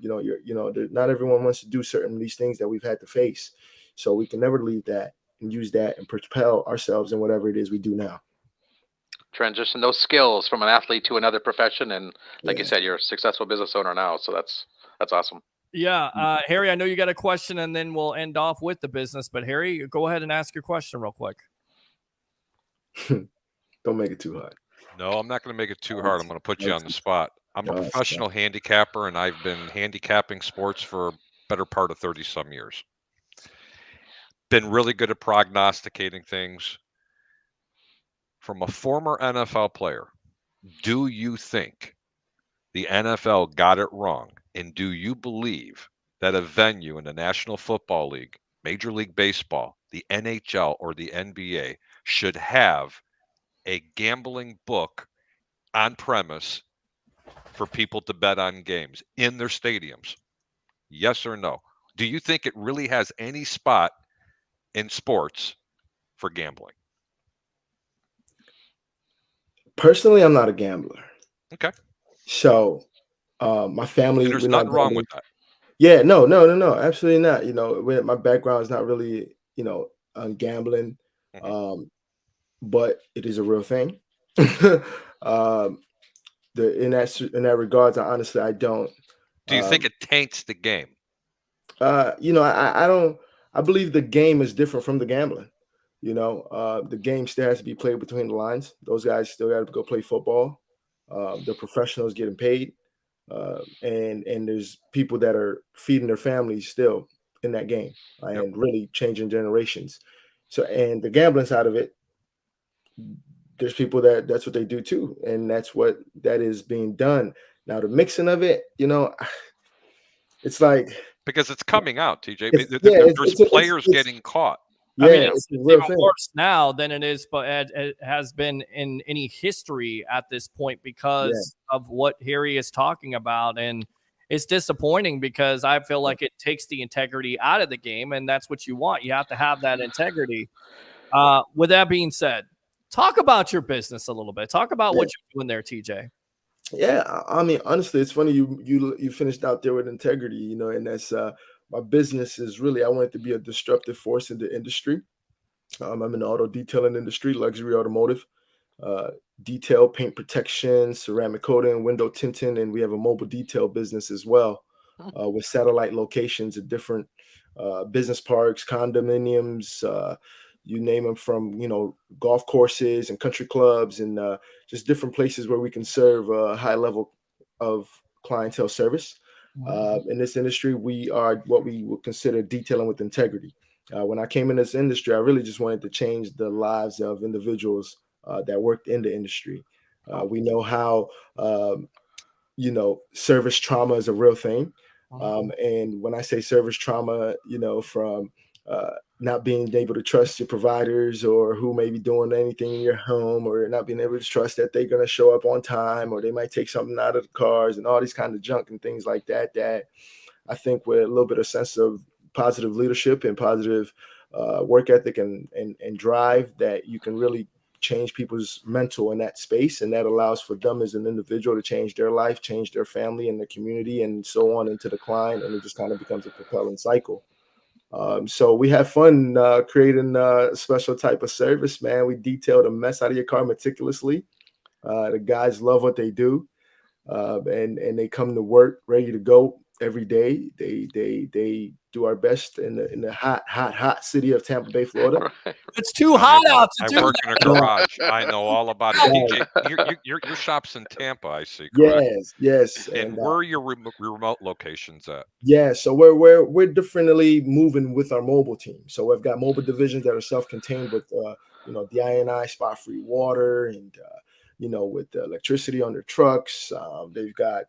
Not everyone wants to do certain of these things that we've had to face. So we can never leave that and use that and propel ourselves in whatever it is we do now. Transition those skills from an athlete to another profession, and like you said, you're a successful business owner now, so that's awesome. Yeah, Harry, I know you got a question, and then we'll end off with the business. But Harry, go ahead and ask your question real quick. Don't make it too hard. No, I'm not going to make it too hard. I'm going to put you on the spot. I'm a professional handicapper, and I've been handicapping sports for better part of 30 some years. Been really good at prognosticating things. From a former NFL player, do you think the NFL got it wrong? And do you believe that a venue in the National Football League, Major League Baseball, the NHL, or the NBA should have a gambling book on premise for people to bet on games in their stadiums? Yes or no? Do you think it really has any spot in sports for gambling? Personally, I'm not a gambler. Okay. So my family, And there's we're not nothing wrong gamblers. with that. Yeah, no, absolutely not. My background is not really, on gambling, but it is a real thing. In that regards, I don't. Do you think it taints the game? I don't. I believe the game is different from the gambling. The game still has to be played between the lines. Those guys still got to go play football. The professionals getting paid, and there's people that are feeding their families still in that game, and really changing generations. So, and the gambling side of it, there's people that's what they do too, and that is being done now. The mixing of it, it's like, because it's coming out, TJ. There's players getting caught. Yeah, I mean, it's a even real thing. worse now than it is, but it has been in any history at this point because of what Harry is talking about. And it's disappointing because I feel like it takes the integrity out of the game, and that's what you want. You have to have that integrity. With that being said, talk about your business a little bit. Talk about what you're doing there, TJ. Yeah, I mean, honestly, it's funny you finished out there with integrity, and that's my business is really, I want it to be a disruptive force in the industry. I'm in the auto detailing industry, luxury automotive, detail, paint protection, ceramic coating, window tinting, and we have a mobile detail business as well, with satellite locations at different business parks, condominiums, you name them, from golf courses and country clubs, and just different places where we can serve a high level of clientele service. In this industry, we are what we would consider detailing with integrity. When I came in this industry, I really just wanted to change the lives of individuals that worked in the industry. We know how service trauma is a real thing. And when I say service trauma, from not being able to trust your providers, or who may be doing anything in your home, or not being able to trust that they're going to show up on time, or they might take something out of the cars, and all these kind of junk and things like that, that I think with a little bit of sense of positive leadership and positive work ethic and drive, that you can really change people's mental in that space, and that allows for them as an individual to change their life, change their family and their community, and so on into the client, and it just kind of becomes a propelling cycle. So we have fun creating a special type of service, man. We detail the mess out of your car meticulously. The guys love what they do, and they come to work ready to go every day. They do our best in the hot city of Tampa Bay, Florida. It's too hot out to do I work in a garage. I know all about it. TJ, your shop's in Tampa, I see. Correct? Yes. And where are your remote locations at? Yeah, so we're differently moving with our mobile team. So we've got mobile divisions that are self-contained with DI&I, spot-free water, and with the electricity on their trucks. They've got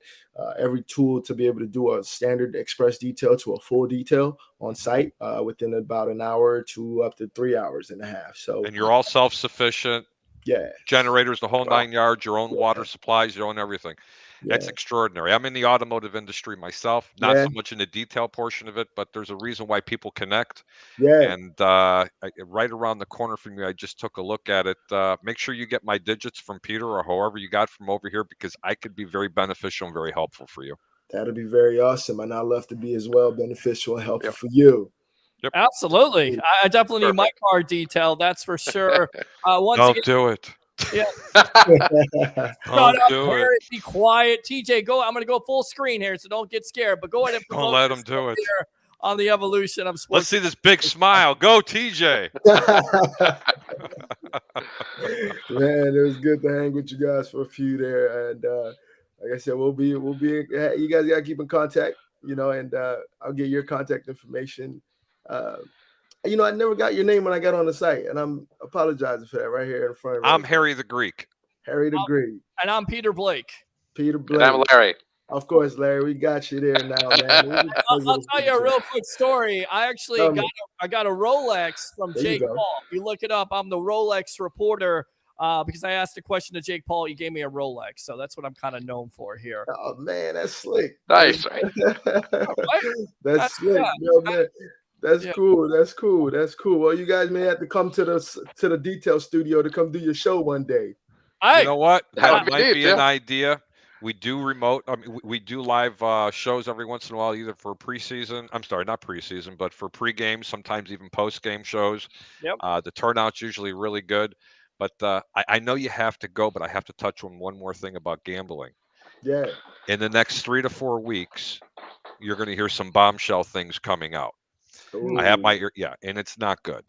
every tool to be able to do a standard express detail to a full detail on site within about an hour to up to 3 hours and a half. So, and you're all self-sufficient. Yeah. Generators, the whole 9 yards, your own water supplies, your own everything. That's extraordinary. I'm in the automotive industry myself, not so much in the detail portion of it, but there's a reason why people connect. And right around the corner from you, I just took a look at it. Make sure you get my digits from Peter or however you got from over here, because I could be very beneficial and very helpful for you. That'll be very awesome. And I'd love to be as well beneficial and helpful for you. Yep. Absolutely. I definitely need my car detailed. That's for sure. Don't do it. Yeah. Don't do it. Be quiet. TJ, go. I'm going to go full screen here, so don't get scared. But go ahead and don't let them do it. On the evolution of sports. Let's see this big smile. Go, TJ. Man, it was good to hang with you guys for a few there. And like I said, we'll be. You guys got to keep in contact, and I'll get your contact information. I never got your name when I got on the site, and I'm apologizing for that right here in front of I'm Harry the Greek. Harry the Greek. And I'm Peter Blake. And I'm Larry. Of course, Larry. We got you there now, man. I'll tell you a real quick story. I actually got a Rolex from Jake Paul. If you look it up, I'm the Rolex reporter because I asked a question to Jake Paul. He gave me a Rolex, so that's what I'm kind of known for here. Oh man, that's slick. Nice, right? That's slick, man. That's cool. That's cool. Well, you guys may have to come to the detail studio to come do your show one day. You know what? That might be an idea. We do remote. I mean, we do live shows every once in a while, either for preseason. I'm sorry, not preseason, but for pregame, sometimes even post-game shows. Yep. The turnout's usually really good. But I know you have to go, but I have to touch on one more thing about gambling. Yeah. In the next 3 to 4 weeks, you're going to hear some bombshell things coming out. Ooh. I have my ear, and it's not good.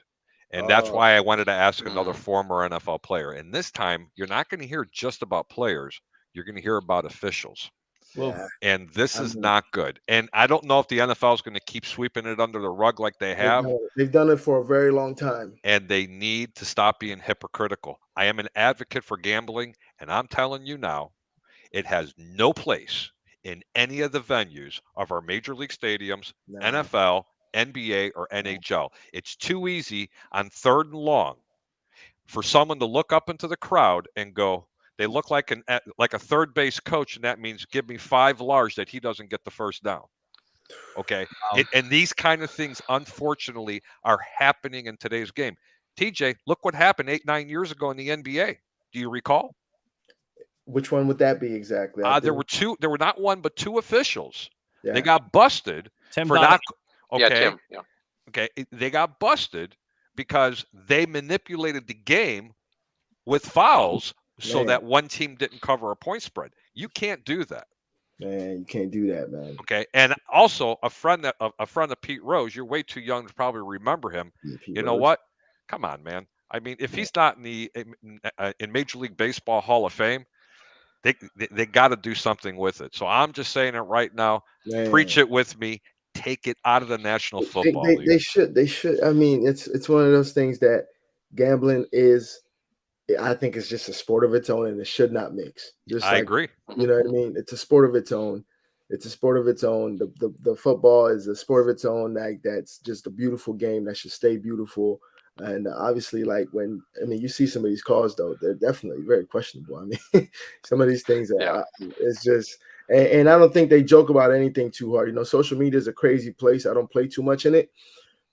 And that's why I wanted to ask another former NFL player. And this time, you're not going to hear just about players. You're going to hear about officials. Yeah. And this is not good. And I don't know if the NFL is going to keep sweeping it under the rug like they have. They've done it for a very long time. And they need to stop being hypocritical. I am an advocate for gambling, and I'm telling you now, it has no place in any of the venues of our major league stadiums, NFL, NBA, or NHL. It's too easy on 3rd and long for someone to look up into the crowd and go, they look like a third base coach, and that means give me 5 large that he doesn't get the first down. Okay. And these kind of things, unfortunately, are happening in today's game. TJ, look what happened 8-9 years ago in the NBA. Do you recall? Which one would that be exactly? There were not one, but 2 officials. Yeah. They got busted Tim for Donovan. not. Okay. Yeah, Tim. Yeah. Okay. They got busted because they manipulated the game with fouls so that one team didn't cover a point spread. You can't do that. Man, you can't do that, man. Okay. And also a friend of Pete Rose, you're way too young to probably remember him. Yeah, you know what? Come on, man. I mean, if he's not in Major League Baseball Hall of Fame, they got to do something with it. So I'm just saying it right now. Man. Preach it with me. Take it out of the National Football League. They should. I mean, it's one of those things that gambling is. I think it's just a sport of its own, and it should not mix. I agree. You know what I mean? It's a sport of its own. It's a sport of its own. The football is a sport of its own. That's just a beautiful game that should stay beautiful. And obviously, you see some of these calls, though, they're definitely very questionable. I mean, some of these things, it's just, and I don't think they joke about anything too hard. Social media is a crazy place. I don't play too much in it,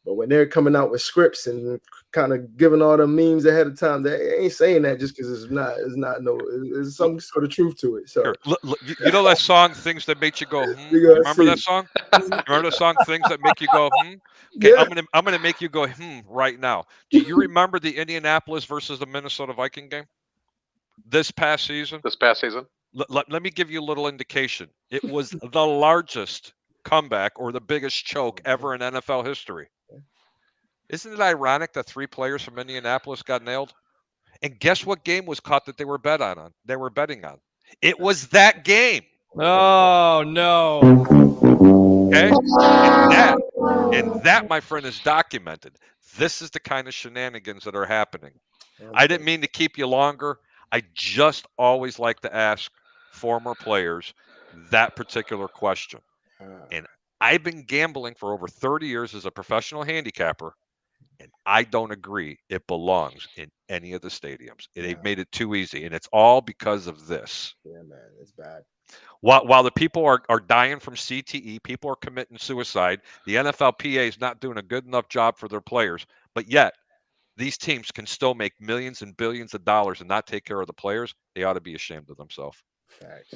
But when they're coming out with scripts and kind of giving all the memes ahead of time, they ain't saying that just because there's some sort of truth to it. So Here, you know that song, Things That Make You Go, we gotta Remember that see. song? Remember the song, Things That Make You Go, Okay, Yeah. I'm gonna make you go, right now. Do you remember the Indianapolis versus the Minnesota Viking game this past season? Let me give you a little indication. It was the largest comeback or the biggest choke ever in NFL history. Isn't it ironic that 3 players from Indianapolis got nailed? And guess what game was caught that they were betting on? It was that game. Oh no. Okay? And that, my friend, is documented. This is the kind of shenanigans that are happening. I didn't mean to keep you longer. I just always like to ask former players that particular question. And I've been gambling for over 30 years as a professional handicapper, and I don't agree it belongs in any of the stadiums. They've made it too easy, and it's all because of this. Yeah, man, it's bad. While the people are dying from CTE, people are committing suicide, the NFLPA is not doing a good enough job for their players, but yet these teams can still make millions and billions of dollars and not take care of the players. They ought to be ashamed of themselves. Facts.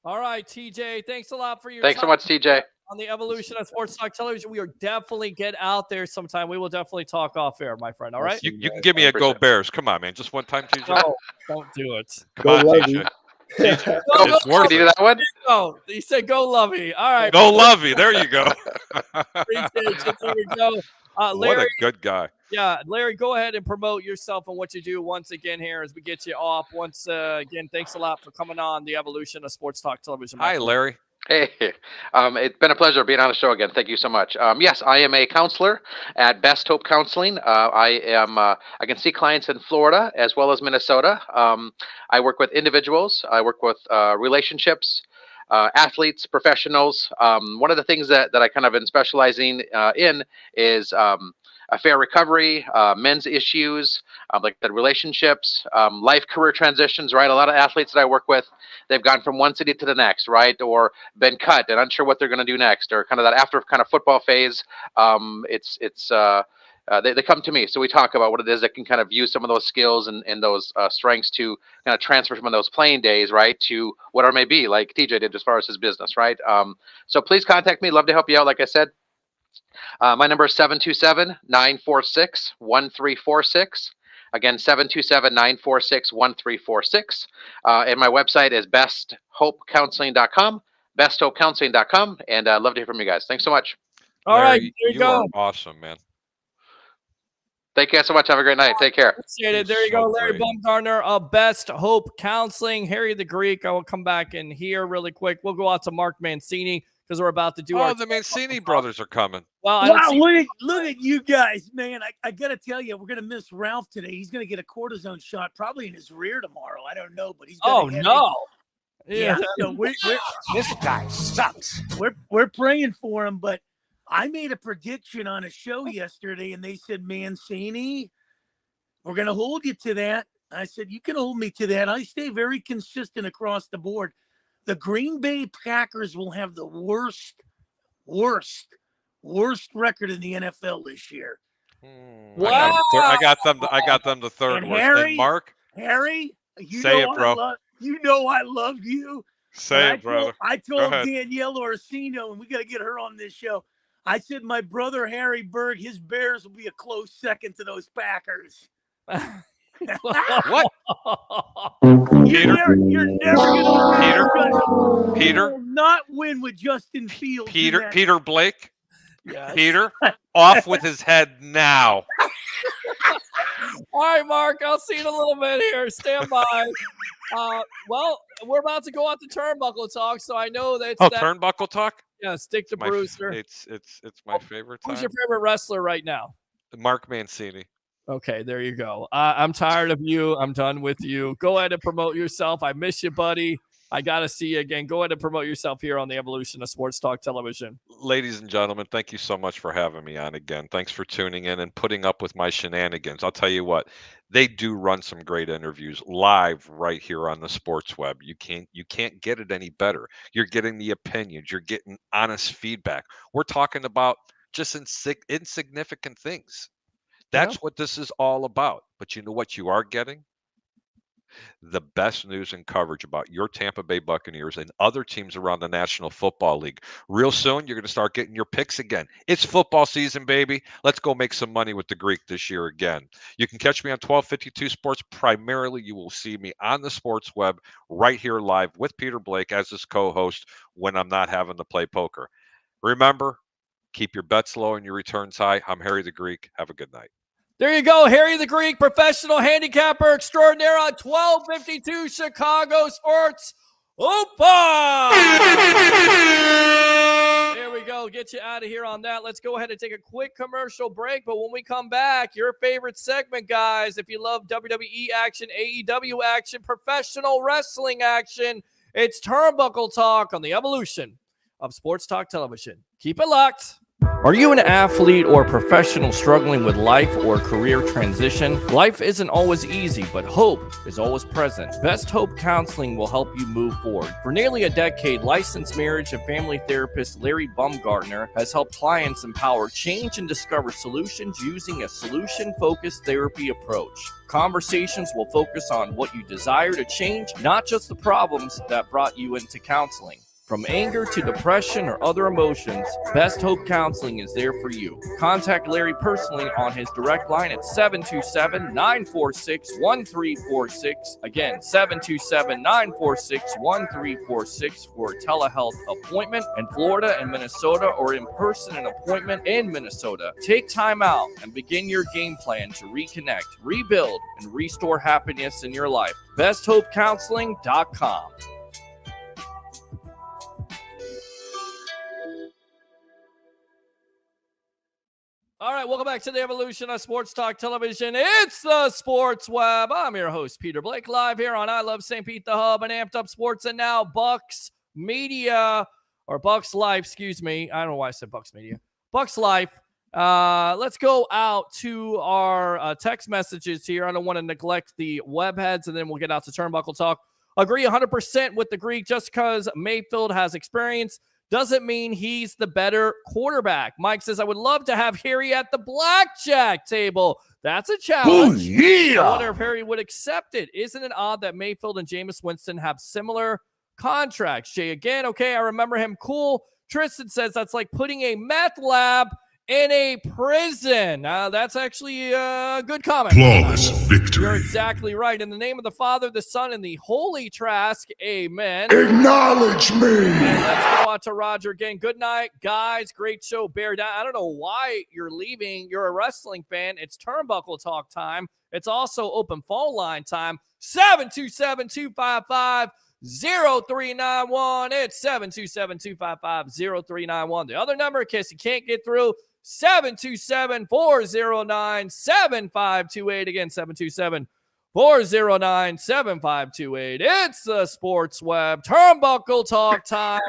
All right, TJ, thanks a lot for your Thanks so time much, TJ. on the evolution of Sports Talk Television. We are definitely get out there sometime. We will definitely talk off air, my friend. All right? You can give me a Go Bears. Come on, man. Just one time, TJ. No, don't do it. Come on, TJ. It's worth Can you do it. that one? Oh, he said go Lovey. All right. Go Lovey. There you go. Appreciate you. There we go. What Larry, a good guy. yeah, Larry, go ahead and promote yourself and what you do once again here as we get you off. Once again, thanks a lot for coming on the evolution of Sports Talk Television. Hi, Larry. Hey, it's been a pleasure being on the show again. Thank you so much. Yes, I am a counselor at Best Hope Counseling. I can see clients in Florida as well as Minnesota. I work with individuals. I work with relationships, athletes, professionals. One of the things that I kind of been specializing in is affair recovery, men's issues, like the relationships, life career transitions, right? A lot of athletes that I work with, they've gone from one city to the next, right? Or been cut and unsure what they're going to do next, or kind of that after kind of football phase. They come to me. So we talk about what it is that can kind of use some of those skills and those strengths to kind of transfer some of those playing days, right, to whatever it may be, like TJ did as far as his business, right? So please contact me. Love to help you out, like I said. My number is 727-946-1346. Again, 727-946-1346. And my website is besthopecounseling.com, besthopecounseling.com. And I'd love to hear from you guys. Thanks so much. All right, Larry, there you go. are awesome, man. Thank you guys so much. Have a great night. Take care. Appreciate it. There you go, Larry Baumgartner of Best Hope Counseling. Harry the Greek. I will come back in here really quick. We'll go out to Mark Mancini because we're about to do our. Oh, the Mancini brothers are coming. Well, wow, look at you guys, man. I got to tell you, we're going to miss Ralph today. He's going to get a cortisone shot probably in his rear tomorrow. I don't know, but he's Oh, no. Yeah. So This guy sucks. we're praying for him, but I made a prediction on a show yesterday, and they said, Mancini, we're going to hold you to that. I said, you can hold me to that. I stay very consistent across the board. The Green Bay Packers will have the worst record in the NFL this year. Wow. I got them the third And worst. Harry, And Mark, you say know it, bro. I love you. Say it, brother. I Go told ahead. Danielle Orsino, and we got to get her on this show. I said, my brother Harry Berg, his Bears will be a close second to those Packers. What? You're never going to Peter, not win with Justin Fields. Peter Blake. Yes. Peter, off with his head now. All right, Mark, I'll see you in a little bit here. Stand by. Well, we're about to go out to turnbuckle talk, so I know that. Turnbuckle talk. Yeah, stick to Brewster. It's my favorite time. Who's your favorite wrestler right now? Mark Mancini. Okay, there you go. I'm tired of you. I'm done with you. Go ahead and promote yourself. I miss you, buddy. I got to see you again. Go ahead and promote yourself here on the Evolution of Sports Talk Television. Ladies and gentlemen, thank you so much for having me on again. Thanks for tuning in and putting up with my shenanigans. I'll tell you what, they do run some great interviews live right here on the sports web. You can't get it any better. You're getting the opinions. You're getting honest feedback. We're talking about just insignificant things. That's what this is all about. But you know what you are getting? The best news and coverage about your Tampa Bay Buccaneers and other teams around the National Football League. Real soon, you're going to start getting your picks again. It's football season, baby. Let's go make some money with the Greek this year again. You can catch me on 1252 Sports. Primarily, you will see me on the sports web right here live with Peter Blake as his co-host when I'm not having to play poker. Remember, keep your bets low and your returns high. I'm Harry the Greek. Have a good night. There you go, Harry the Greek, professional handicapper extraordinaire on 1252 Chicago Sports. Opa! There we go. Get you out of here on that. Let's go ahead and take a quick commercial break. But when we come back, your favorite segment, guys, if you love WWE action, AEW action, professional wrestling action, it's Turnbuckle Talk on the evolution of Sports Talk Television. Keep it locked. Are you an athlete or professional struggling with life or career transition? Life isn't always easy, but hope is always present. Best Hope Counseling will help you move forward. For nearly a decade, licensed marriage and family therapist Larry Baumgartner has helped clients empower change and discover solutions using a solution-focused therapy approach. Conversations will focus on what you desire to change, not just the problems that brought you into counseling. From anger to depression or other emotions, Best Hope Counseling is there for you. Contact Larry personally on his direct line at 727-946-1346. Again, 727-946-1346 for a telehealth appointment in Florida and Minnesota, or in person an appointment in Minnesota. Take time out and begin your game plan to reconnect, rebuild, and restore happiness in your life. BestHopeCounseling.com. All right, welcome back to the evolution of Sports Talk Television. It's the Sports Web. I'm your host, Peter Blake, live here on I Love St. Pete, the Hub, and Amped Up Sports, and now Bucs Media, or Bucs Life, excuse me. I don't know why I said Bucs Media. Bucs Life. Let's go out to our text messages here. I don't want to neglect the web heads, and then we'll get out to Turnbuckle Talk. Agree 100% with the Greek. Just because Mayfield has experience doesn't mean he's the better quarterback. Mike says, I would love to have Harry at the blackjack table. That's a challenge. Oh, yeah. I wonder if Harry would accept it. Isn't it odd that Mayfield and Jameis Winston have similar contracts? Jay again, okay, I remember him. Cool. Tristan says that's like putting a meth lab in a prison. That's actually a good comment. Flawless victory. You're exactly right. In the name of the Father, the Son, and the Holy Trask, amen. Acknowledge me. And let's go out to Roger again. Good night, guys. Great show. Bear down. I don't know why you're leaving. You're a wrestling fan. It's Turnbuckle Talk time. It's also open phone line time. 727-255-0391. It's 727-255-0391. The other number, in case you can't get through, 727-409-7528. Again, 727-409-7528. It's the Sports Web. Turnbuckle Talk time.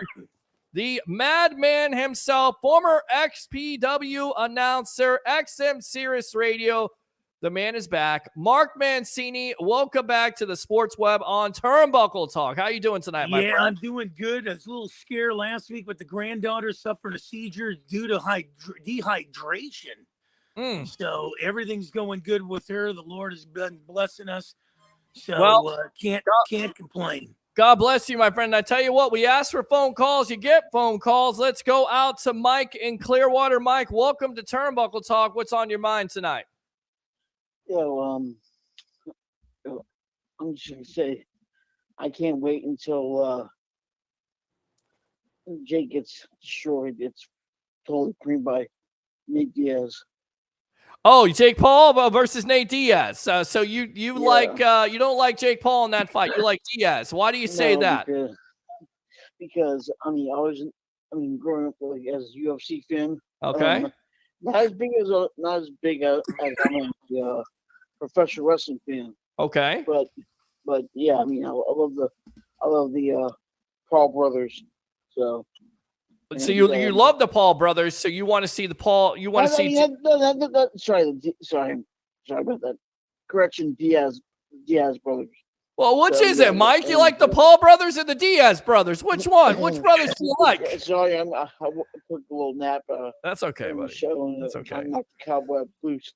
The madman himself, former XPW announcer, XM Sirius Radio. The man is back. Mark Mancini, welcome back to the Sports Web on Turnbuckle Talk. How you doing tonight, my friend? I'm doing good. I was a little scared last week with the granddaughter suffering a seizure due to dehydration. So everything's going good with her. The Lord has been blessing us. So can't complain. God bless you, my friend. I tell you what, we ask for phone calls. You get phone calls. Let's go out to Mike in Clearwater. Mike, welcome to Turnbuckle Talk. What's on your mind tonight? I'm just gonna say, I can't wait until Jake gets destroyed. It's totally creamed by Nate Diaz. Oh, Jake Paul versus Nate Diaz. So you like you don't like Jake Paul in that fight. You like Diaz. Why do you say that? Because growing up as a UFC fan. Okay. Not as big as a professional wrestling fan. Okay. But yeah, I love the Paul brothers. So you love the Paul brothers. So you want to see the Paul? You want to see? Sorry about that. Correction, Diaz brothers. Well, which So, is yeah, it, Mike? You and- like the Paul brothers or the Diaz brothers? Which one? Which brothers do you like? Yeah, sorry, I took a little nap. That's okay, on the buddy. show, and That's okay. I knocked the cobweb loose.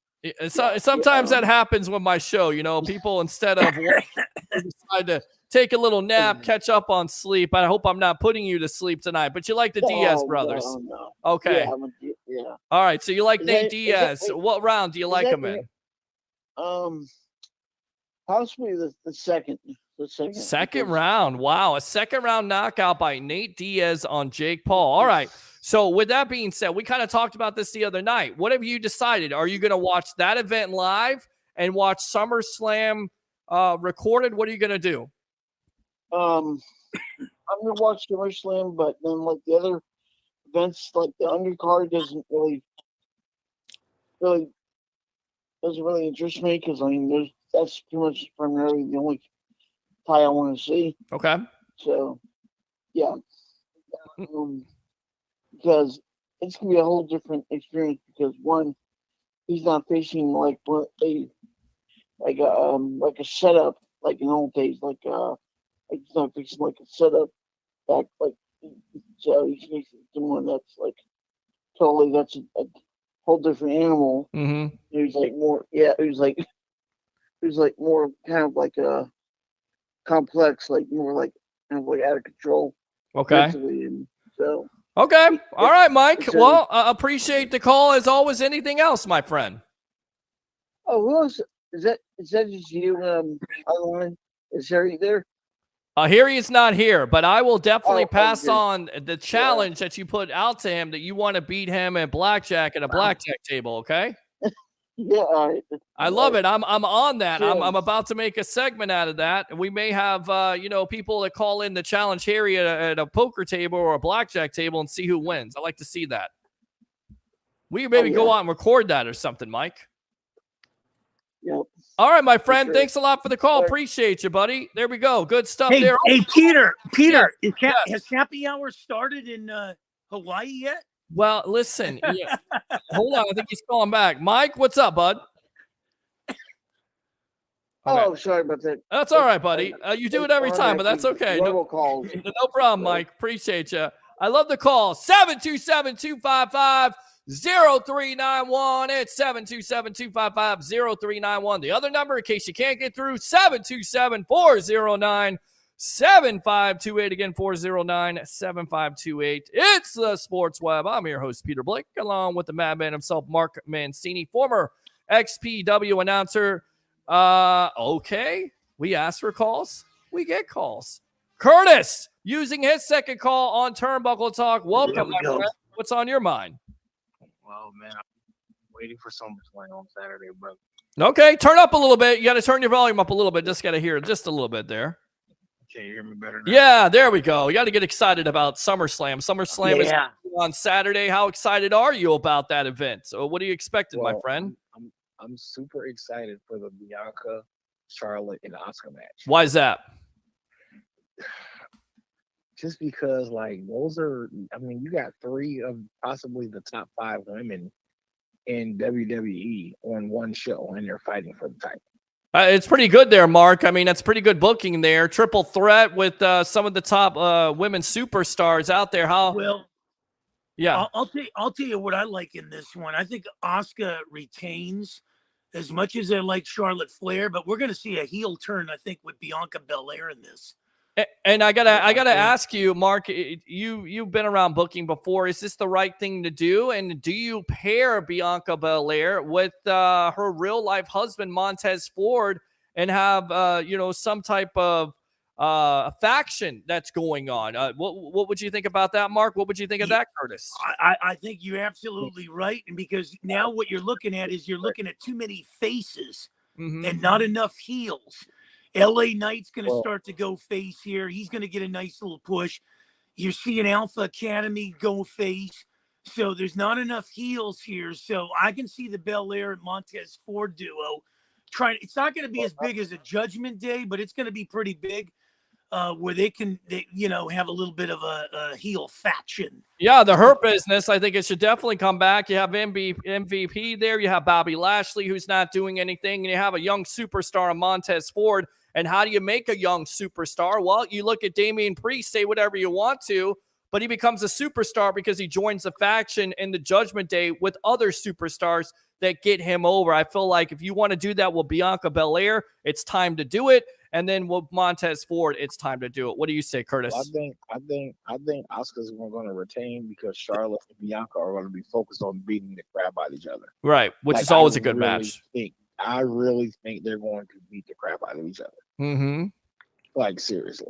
Sometimes that happens with my show. You know, people instead of decide to take a little nap, catch up on sleep. I hope I'm not putting you to sleep tonight, but you like the Diaz brothers. No. Okay. Yeah. All right. So you like Is Nate that- Diaz. wait, What round do you like him in? Possibly the second. The second. Second round. Wow. A second round knockout by Nate Diaz on Jake Paul. All right. So with that being said, we kind of talked about this the other night. What have you decided? Are you going to watch that event live and watch SummerSlam recorded? What are you going to do? I'm gonna watch SummerSlam, but then like the other events, like the undercard doesn't really interest me because I mean that's pretty much primarily the only fight I want to see. Okay. So yeah, because it's gonna be a whole different experience because one, he's not facing like a setup like in old days, like he's not facing like a setup back like so he's facing someone that's like totally that's a whole different animal. Mm-hmm. He was like more more kind of like a complex, like more like kind of like out of control. Okay. mentally, and so Okay. All right, Mike. So- Well, appreciate the call as always. Anything else, my friend? oh, who else? Is that just you? Other one is Harry there? Here he is not here, but I will definitely pass okay. on the challenge that you put out to him that you want to beat him at blackjack at a blackjack table. Okay. Yeah, all right. I love it. I'm on that. Yeah. I'm about to make a segment out of that. We may have people that call in the challenge Harry at a poker table or a blackjack table and see who wins. I like to see that. We maybe go out and record that or something, Mike. Yep. All right, my friend. sure. Thanks a lot for the call. Appreciate you, buddy. There we go. Good stuff Hey, there. hey, Peter, has happy hour started in Hawaii yet? Well, listen. Yeah. Hold on. I think he's calling back. Mike, what's up, bud? Oh, sorry about that. That's all right, buddy. You do it every time, but that's okay. No problem, Mike. Appreciate you. I love the call. 727-255-0391. It's 727-255-0391. The other number, in case you can't get through, 727-409-7528. Again, 409-7528. It's the Sports Web. I'm your host, Peter Blake, along with the madman himself, Mark Mancini, former XPW announcer. Okay. We ask for calls. We get calls. Curtis, using his second call on Turnbuckle Talk. Welcome, my friend. What's on your mind? Well, man, I'm waiting for SummerSlam on Saturday, brother. Okay, turn up a little bit. You got to turn your volume up a little bit. Just got to hear just a little bit there. Can you hear me better now? Yeah, there we go. You got to get excited about SummerSlam. SummerSlam is Yeah. on Saturday. How excited are you about that event? So, what are you expecting, my friend? I'm super excited for the Bianca, Charlotte, and Asuka match. Why is that? Just because, like, those are, I mean, you got three of possibly the top 5 women in WWE on one show, and they're fighting for the title. It's pretty good there, Mark. I mean, that's pretty good booking there. Triple threat with some of the top women superstars out there. Well, yeah, I'll tell you what I like in this one. I think Asuka retains as much as I like Charlotte Flair, but we're going to see a heel turn, I think, with Bianca Belair in this. And I gotta ask you, Mark. You've been around booking before. Is this the right thing to do? And do you pair Bianca Belair with her real life husband Montez Ford and have some type of faction that's going on? What would you think about that, Mark? What would you think of that, Curtis? I think you're absolutely right, and because now what you're looking at is you're looking at too many faces and not enough heels. LA Knight's going to start to go face here. He's going to get a nice little push. You're seeing Alpha Academy go face. So there's not enough heels here. So I can see the Belair and Montez Ford duo trying. It's not going to be as big as a Judgment Day, but it's going to be pretty big where they have a little bit of a heel faction. Yeah, the Hurt Business, I think it should definitely come back. You have MVP there. You have Bobby Lashley, who's not doing anything. And you have a young superstar, Montez Ford. And how do you make a young superstar? Well, you look at Damian Priest, say whatever you want to, but he becomes a superstar because he joins the faction in the Judgment Day with other superstars that get him over. I feel like if you want to do that with Bianca Belair, it's time to do it. And then with Montez Ford, it's time to do it. What do you say, Curtis? Well, I think Oscar's going to retain because Charlotte and Bianca are going to be focused on beating the crap out of each other. Right, which is always a good match. I really think they're going to beat the crap out of each other. Mm-hmm. Like, seriously.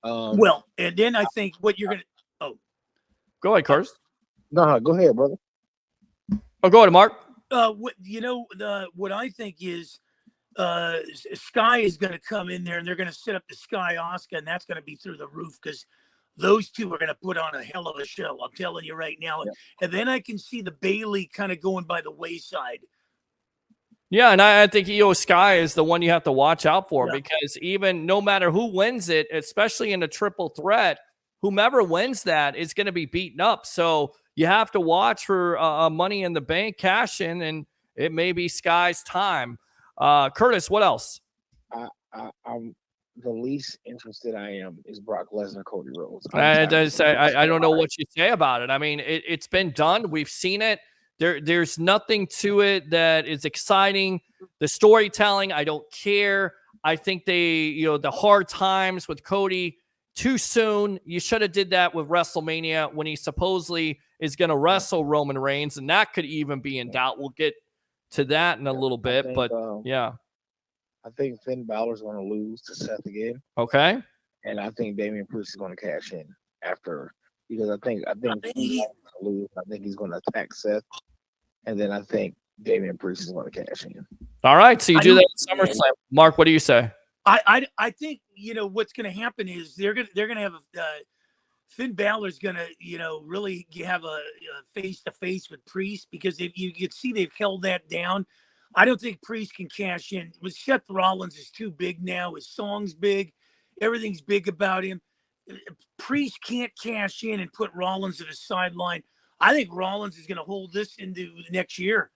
Well, and then I think what you're going to – oh. Go ahead, Curtis. No, go ahead, brother. Oh, go ahead, Mark. What I think is Sky is going to come in there and they're going to set up the Sky Oscar, and that's going to be through the roof because those two are going to put on a hell of a show. I'm telling you right now. Yeah. And then I can see the Bailey kind of going by the wayside. Yeah, and I think Io Sky is the one you have to watch out for because even no matter who wins it, especially in a triple threat, whomever wins that is going to be beaten up. So you have to watch for Money in the Bank cash in, and it may be Sky's time. Curtis, what else? I'm the least interested I am is Brock Lesnar, Cody Rhodes. I don't know what you say about it. I mean, it's been done. We've seen it. There's nothing to it that is exciting. The storytelling, I don't care. I think the hard times with Cody too soon. You should have did that with WrestleMania when he supposedly is going to wrestle Roman Reigns, and that could even be in doubt. We'll get to that in a little bit, but I think Finn Balor's going to lose to Seth again. Okay. And I think Damian Priest is going to cash in after because I think Finn Balor's going to lose. I think he's going to attack Seth, and then I think Damian Priest is going to cash in. All right, so you do that at SummerSlam. Mark, what do you say? I think what's going to happen is they're going to have Finn Balor's going to really have a face-to-face with Priest because you can see they've held that down. I don't think Priest can cash in. With Seth Rollins is too big now. His song's big. Everything's big about him. Priest can't cash in and put Rollins at a sideline. I think Rollins is going to hold this into next year.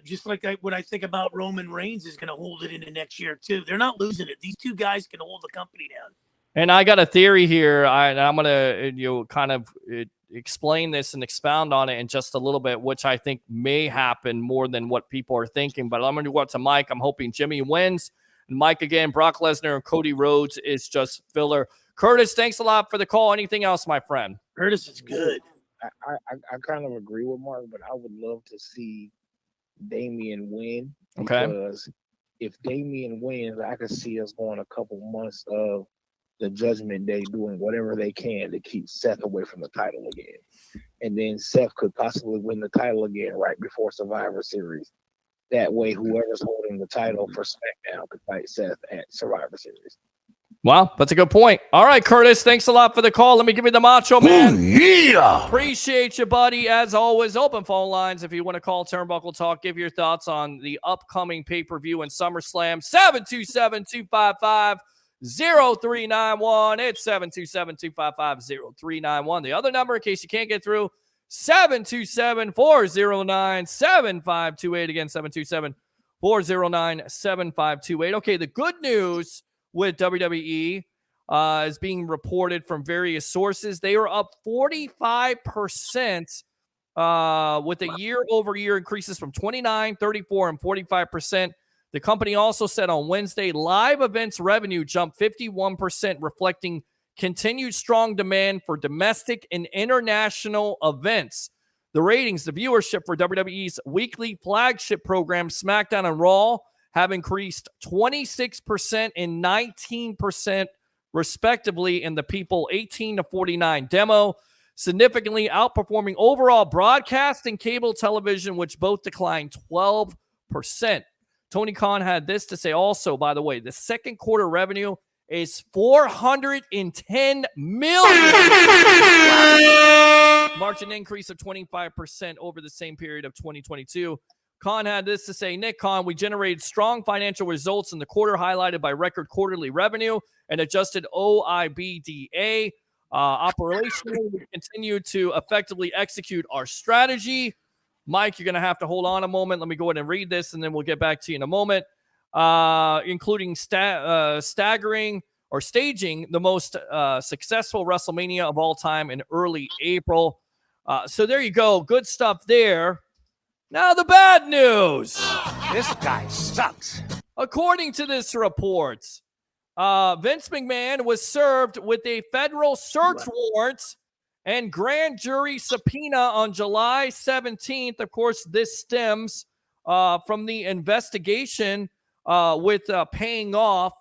Just like what I think about Roman Reigns is going to hold it into next year too. They're not losing it. These two guys can hold the company down. And I got a theory here. I'm going to kind of explain this and expound on it in just a little bit, which I think may happen more than what people are thinking. But I'm going to go out to Mike. I'm hoping Jimmy wins. And Mike again, Brock Lesnar and Cody Rhodes is just filler. Curtis, thanks a lot for the call. Anything else, my friend? Curtis is good. I kind of agree with Mark, but I would love to see Damian win. Okay. Because if Damian wins, I could see us going a couple months of the Judgment Day doing whatever they can to keep Seth away from the title again. And then Seth could possibly win the title again right before Survivor Series. That way, whoever's holding the title for SmackDown could fight Seth at Survivor Series. Well, that's a good point. All right, Curtis, thanks a lot for the call. Let me give you the Macho Man. Oh, yeah. Appreciate you, buddy. As always, open phone lines. If you want to call Turnbuckle Talk, give your thoughts on the upcoming pay-per-view in SummerSlam. 727-255-0391. It's 727-255-0391. The other number, in case you can't get through, 727-409-7528. Again, 727-409-7528. Okay, the good news with WWE is being reported from various sources. They are up 45% with a year-over-year increases from 29, 34, and 45%. The company also said on Wednesday, live events revenue jumped 51%, reflecting continued strong demand for domestic and international events. The ratings, the viewership for WWE's weekly flagship program, SmackDown and Raw, have increased 26% and 19%, respectively, in the People 18 to 49 demo, significantly outperforming overall broadcast and cable television, which both declined 12%. Tony Khan had this to say also, by the way, the second quarter revenue is $410 million, marking an increase of 25% over the same period of 2022. Khan had this to say, Nick Khan, we generated strong financial results in the quarter, highlighted by record quarterly revenue and adjusted OIBDA. Operationally, we continue to effectively execute our strategy. Mike, you're going to have to hold on a moment. Let me go ahead and read this, and then we'll get back to you in a moment. including staging the most successful WrestleMania of all time in early April. So there you go. Good stuff there. Now the bad news. This guy sucks. According to this report, Vince McMahon was served with a federal search warrant and grand jury subpoena on July 17th. Of course, this stems from the investigation with paying off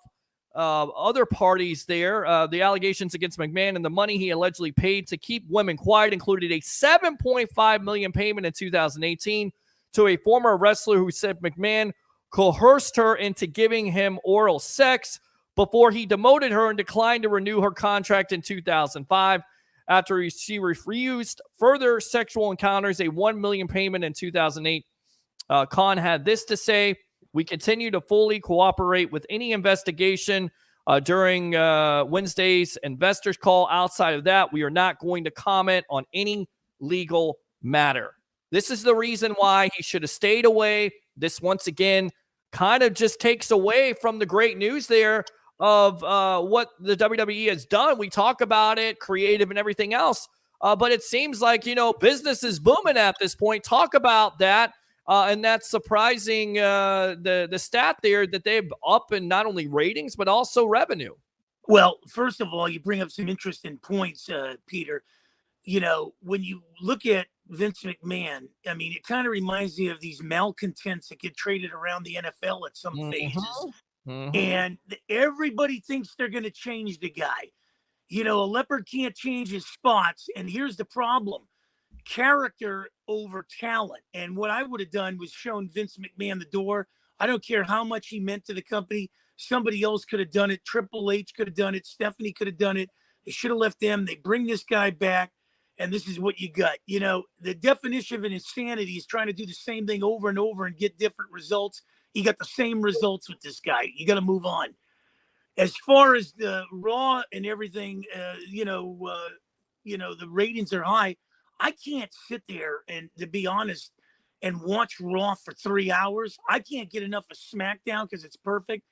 other parties there. The allegations against McMahon and the money he allegedly paid to keep women quiet included a $7.5 million payment in 2018 to a former wrestler who said McMahon coerced her into giving him oral sex before he demoted her and declined to renew her contract in 2005. After she refused further sexual encounters, a $1 million payment in 2008. Khan had this to say: "We continue to fully cooperate with any investigation during Wednesday's investors call. Outside of that, we are not going to comment on any legal matter." This is the reason why he should have stayed away. This, once again, kind of just takes away from the great news there of what the WWE has done. We talk about it, creative and everything else, but it seems like, business is booming at this point. Talk about that. And that's surprising, the stat there that they've up in not only ratings, but also revenue. Well, first of all, you bring up some interesting points, Peter. When you look at Vince McMahon, I mean, it kind of reminds me of these malcontents that get traded around the NFL at some phases. And everybody thinks they're going to change the guy. A leopard can't change his spots. And here's the problem: character over talent. And what I would have done was shown Vince McMahon the door. I don't care how much he meant to the company. Somebody else could have done it. Triple H could have done it. Stephanie could have done it. They should have left them. They bring this guy back, and this is what you got. The definition of an insanity is trying to do the same thing over and over and get different results. You got the same results with this guy. You got to move on. As far as the Raw and everything, the ratings are high. I can't sit there and, to be honest, and watch Raw for 3 hours. I can't get enough of SmackDown because it's perfect.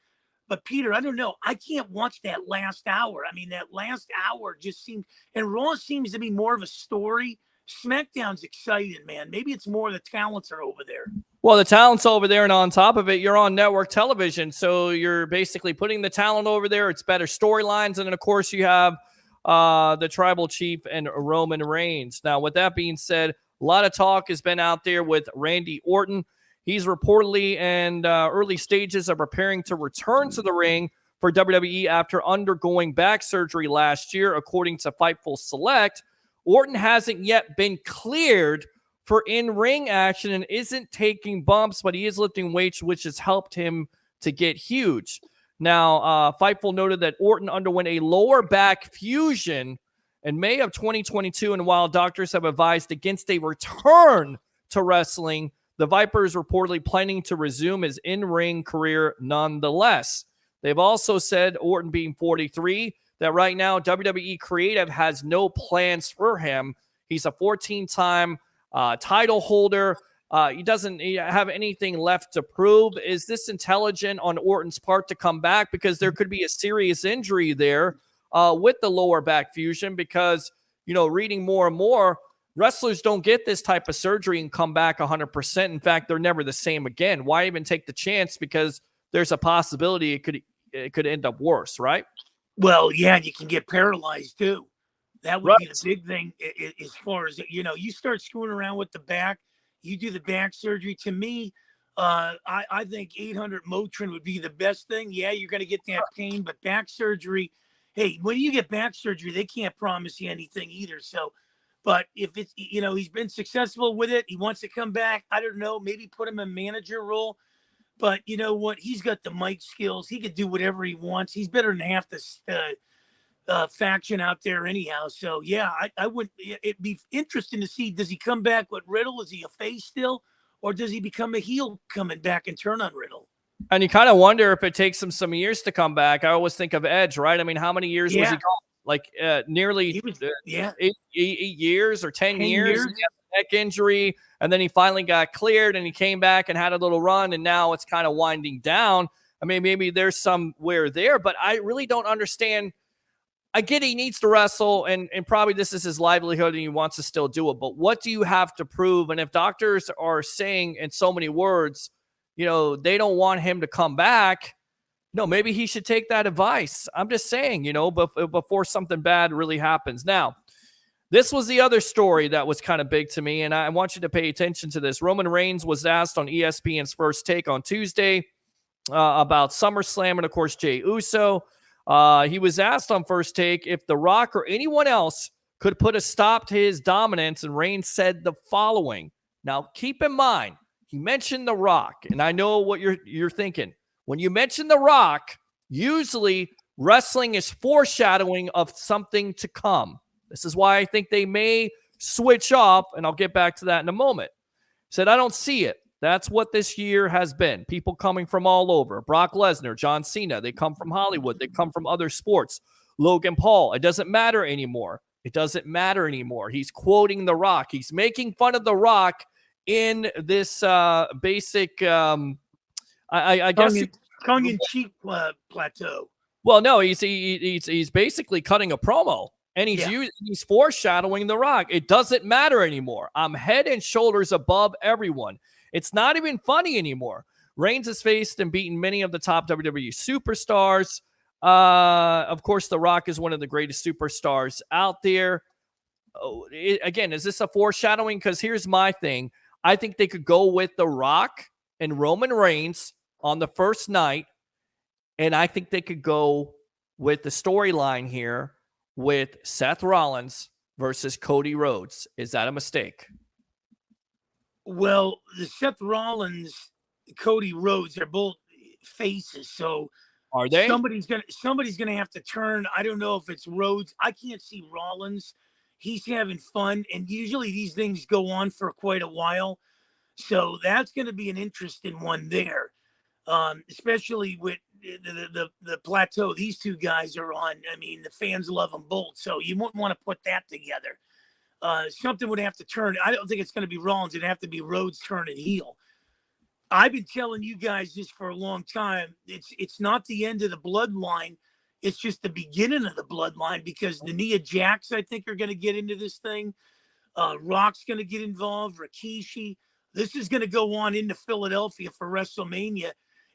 But Peter, I don't know. I can't watch that last hour. I mean, that last hour just seems, and Raw seems to be more of a story. SmackDown's exciting, man. Maybe it's more the talents are over there. Well, the talent's over there, and on top of it, you're on network television. So you're basically putting the talent over there. It's better storylines. And then, of course, you have the Tribal Chief and Roman Reigns. Now, with that being said, a lot of talk has been out there with Randy Orton. He's reportedly in early stages of preparing to return to the ring for WWE after undergoing back surgery last year. According to Fightful Select, Orton hasn't yet been cleared for in-ring action and isn't taking bumps, but he is lifting weights, which has helped him to get huge. Now, Fightful noted that Orton underwent a lower back fusion in May of 2022, and while doctors have advised against a return to wrestling, the Viper is reportedly planning to resume his in-ring career nonetheless. They've also said, Orton being 43, that right now WWE Creative has no plans for him. He's a 14-time title holder. He doesn't have anything left to prove. Is this intelligent on Orton's part to come back? Because there could be a serious injury there with the lower back fusion, because, reading more and more, wrestlers don't get this type of surgery and come back 100%. In fact, they're never the same again. Why even take the chance? Because there's a possibility it could end up worse, right? Well, yeah, you can get paralyzed too. That would be the big thing as far as, you start screwing around with the back, you do the back surgery. To me, I think 800 Motrin would be the best thing. Yeah, you're going to get that pain, but back surgery, hey, when you get back surgery, they can't promise you anything either. So, but if it's, he's been successful with it, he wants to come back. I don't know, maybe put him in manager role. But you know what? He's got the mic skills. He could do whatever he wants. He's better than half the faction out there anyhow. So, yeah, I would. It'd be interesting to see, does he come back with Riddle? Is he a face still? Or does he become a heel coming back and turn on Riddle? And you kind of wonder if it takes him some years to come back. I always think of Edge, right? I mean, how many years was he gone? Like nearly 8 years or 10 years. He had a neck injury, and then he finally got cleared, and he came back and had a little run, and now it's kind of winding down. I mean, maybe there's somewhere there, but I really don't understand. I get he needs to wrestle, and probably this is his livelihood, and he wants to still do it. But what do you have to prove? And if doctors are saying in so many words, they don't want him to come back, no, maybe he should take that advice. I'm just saying, before something bad really happens. Now, this was the other story that was kind of big to me, and I want you to pay attention to this. Roman Reigns was asked on ESPN's First Take on Tuesday about SummerSlam, and of course, Jey Uso. He was asked on First Take if The Rock or anyone else could put a stop to his dominance, and Reigns said the following. Now, keep in mind, he mentioned The Rock, and I know what you're thinking. When you mention The Rock, usually wrestling is foreshadowing of something to come. This is why I think they may switch off, and I'll get back to that in a moment. Said, I don't see it. That's what this year has been. People coming from all over. Brock Lesnar, John Cena, they come from Hollywood. They come from other sports. Logan Paul, it doesn't matter anymore. It doesn't matter anymore. He's quoting The Rock. He's making fun of The Rock in this basic, I guess. Tongue-in-cheek plateau. Well, no, he's basically cutting a promo. And he's foreshadowing The Rock. It doesn't matter anymore. I'm head and shoulders above everyone. It's not even funny anymore. Reigns has faced and beaten many of the top WWE superstars. Of course, The Rock is one of the greatest superstars out there. Again, is this a foreshadowing? Because here's my thing. I think they could go with The Rock and Roman Reigns on the first night. And I think they could go with the storyline here with Seth Rollins versus Cody Rhodes. Is that a mistake? Well, the Seth Rollins, Cody Rhodes, they're both faces. So are they? Somebody's gonna have to turn. I don't know if it's Rhodes. I can't see Rollins. He's having fun, and usually these things go on for quite a while. So that's going to be an interesting one there, especially with the plateau these two guys are on. I mean, the fans love them both, so you wouldn't want to put that together. Something would have to turn. I don't think it's going to be Rollins. It'd have to be Rhodes turning heel. I've been telling you guys this for a long time. It's not the end of the bloodline. It's just the beginning of the bloodline, because the Nia Jax, I think, are going to get into this thing. Rock's going to get involved. Rikishi. This is going to go on into Philadelphia for WrestleMania.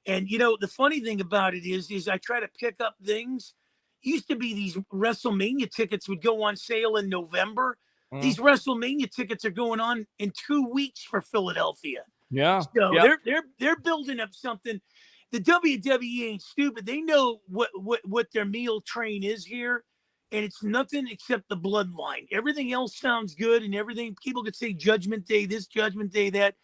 And, the funny thing about it is I try to pick up things. Used to be these WrestleMania tickets would go on sale in November. These WrestleMania tickets are going on in 2 weeks for Philadelphia. Yeah. So they're building up something. The WWE ain't stupid. They know what their meal train is here, and it's nothing except the bloodline. Everything else sounds good, and everything people could say Judgment Day, this Judgment Day, that.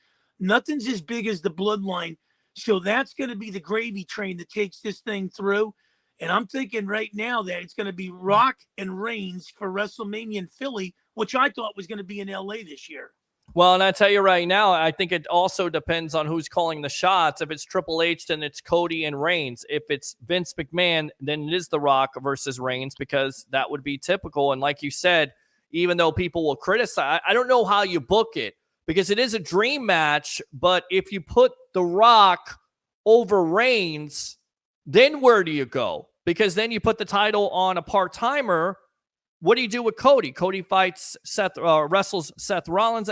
Nothing's as big as the bloodline. So that's going to be the gravy train that takes this thing through. And I'm thinking right now that it's going to be Rock and Reigns for WrestleMania in Philly, which I thought was going to be in LA this year. Well, and I tell you right now, I think it also depends on who's calling the shots. If it's Triple H, then it's Cody and Reigns. If it's Vince McMahon, then it is The Rock versus Reigns, because that would be typical. And like you said, even though people will criticize, I don't know how you book it, because it is a dream match. But if you put The Rock over Reigns, then where do you go? Because then you put the title on a part-timer. What do you do with Cody? Cody wrestles Seth Rollins.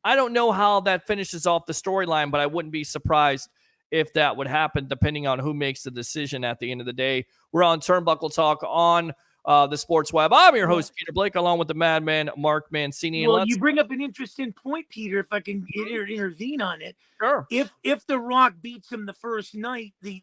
I don't know how that finishes off the storyline, but I wouldn't be surprised if that would happen, depending on who makes the decision at the end of the day. We're on Turnbuckle Talk on the Sports Web. I'm your host, Peter Blake, along with the madman, Mark Mancini. Well, you bring up an interesting point, Peter, if I can intervene on it. Sure. If The Rock beats him the first night, the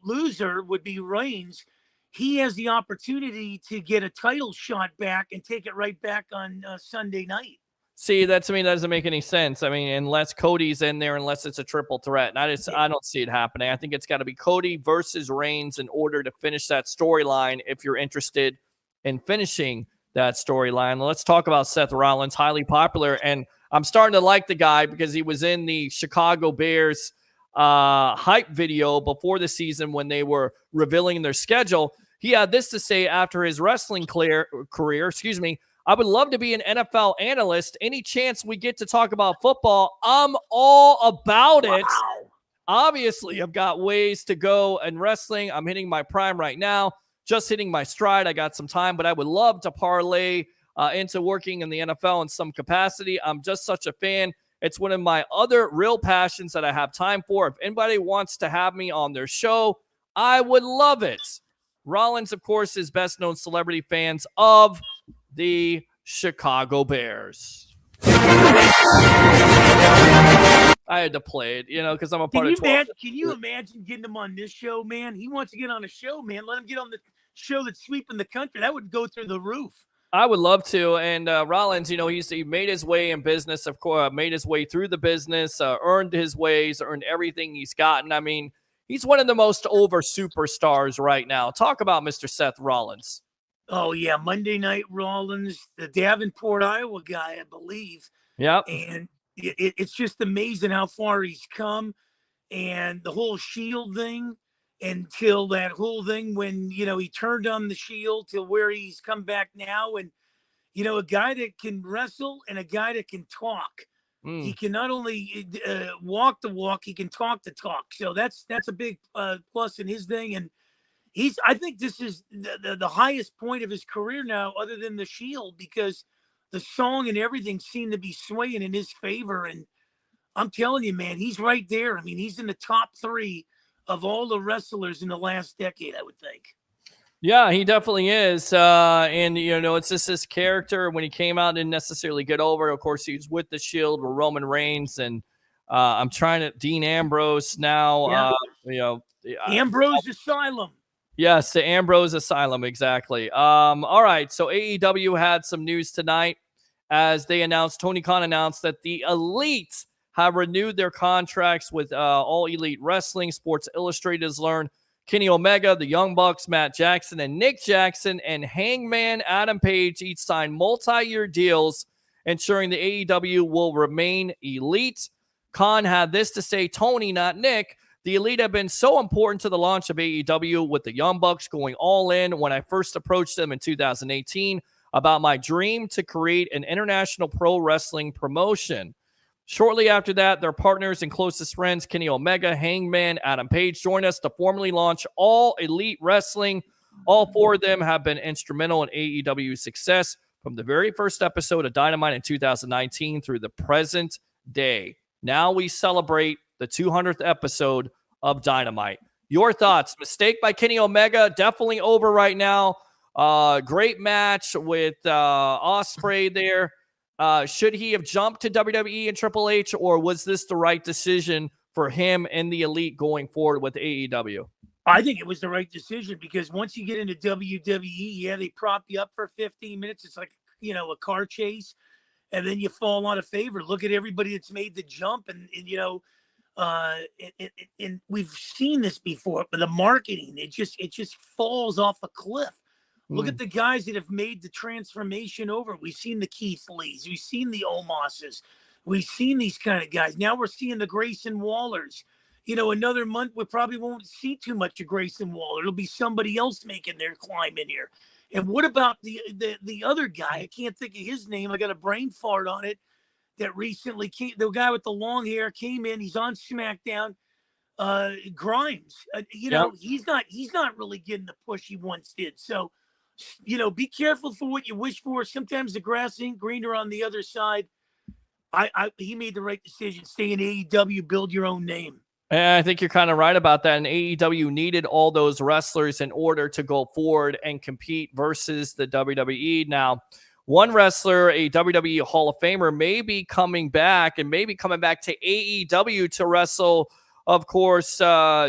loser would be Reigns. He has the opportunity to get a title shot back and take it right back on Sunday night. See, that to me doesn't make any sense. I mean, unless Cody's in there, unless it's a triple threat. And I don't see it happening. I think it's got to be Cody versus Reigns in order to finish that storyline, if you're interested in finishing that storyline. Let's talk about Seth Rollins, highly popular. And I'm starting to like the guy because he was in the Chicago Bears hype video before the season when they were revealing their schedule. He had this to say after his wrestling career, I would love to be an NFL analyst. Any chance we get to talk about football, I'm all about it. Obviously, I've got ways to go in wrestling. I'm hitting my prime right now, just hitting my stride. I got some time, but I would love to parlay into working in the NFL in some capacity. I'm just such a fan. It's one of my other real passions that I have time for. If anybody wants to have me on their show, I would love it. Rollins, of course, is best known celebrity fans of the Chicago Bears. I had to play it, because I'm a part of 12. Can you imagine getting him on this show, man? He wants to get on a show, man. Let him get on the show that's sweeping the country. That would go through the roof. I would love to. And Rollins, he made his way in business, of course, made his way through the business, earned his ways, earned everything he's gotten. I mean, he's one of the most over superstars right now. Talk about Mr. Seth Rollins. Oh, yeah. Monday Night Rollins, the Davenport, Iowa guy, I believe. Yep. And it's just amazing how far he's come. And the whole Shield thing, until that whole thing when, he turned on the Shield to where he's come back now. And, a guy that can wrestle and a guy that can talk. He can not only walk the walk, he can talk the talk. So that's a big plus in his thing. And I think this is the highest point of his career now, other than the Shield, because the song and everything seem to be swaying in his favor. And I'm telling you, man, he's right there. I mean, he's in the top 3 of all the wrestlers in the last decade, I would think. Yeah, he definitely is. And, it's just his character. When he came out, didn't necessarily get over. Of course, he was with the Shield with Roman Reigns. And I'm trying to Dean Ambrose now. Yeah. Ambrose Asylum. Yes, the Ambrose Asylum, exactly. All right, so AEW had some news tonight as Tony Khan announced that the Elite have renewed their contracts with All Elite Wrestling. Sports Illustrated has learned Kenny Omega, the Young Bucks, Matt Jackson, and Nick Jackson, and Hangman Adam Page each signed multi-year deals, ensuring the AEW will remain elite. Khan had this to say, Tony, not Nick. The Elite have been so important to the launch of AEW, with the Young Bucks going all in when I first approached them in 2018 about my dream to create an international pro wrestling promotion. Shortly after that, their partners and closest friends, Kenny Omega, Hangman, Adam Page, joined us to formally launch All Elite Wrestling. All 4 of them have been instrumental in AEW's success from the very first episode of Dynamite in 2019 through the present day. Now we celebrate the 200th episode of Dynamite. Your thoughts? Mistake by Kenny Omega, definitely over right now. Great match with Ospreay there. Should he have jumped to WWE and Triple H, or was this the right decision for him and the Elite going forward with AEW? I think it was the right decision, because once you get into WWE, they prop you up for 15 minutes. It's like, a car chase, and then you fall out of favor. Look at everybody that's made the jump, and we've seen this before, but the marketing, it just falls off a cliff. Look at the guys that have made the transformation over. We've seen the Keith Lees. We've seen the Omos's. We've seen these kind of guys. Now we're seeing the Grayson Wallers. Another month, we probably won't see too much of Grayson Waller. It'll be somebody else making their climb in here. And what about the other guy? I can't think of his name. I got a brain fart on it. That recently came, the guy with the long hair came in. He's on SmackDown. Grimes. He's not really getting the push he once did. So, be careful for what you wish for. Sometimes the grass ain't greener on the other side. He made the right decision. Stay in AEW, build your own name. And I think you're kind of right about that. And AEW needed all those wrestlers in order to go forward and compete versus the WWE. Now, one wrestler, a WWE Hall of Famer, may be coming back to AEW to wrestle, of course,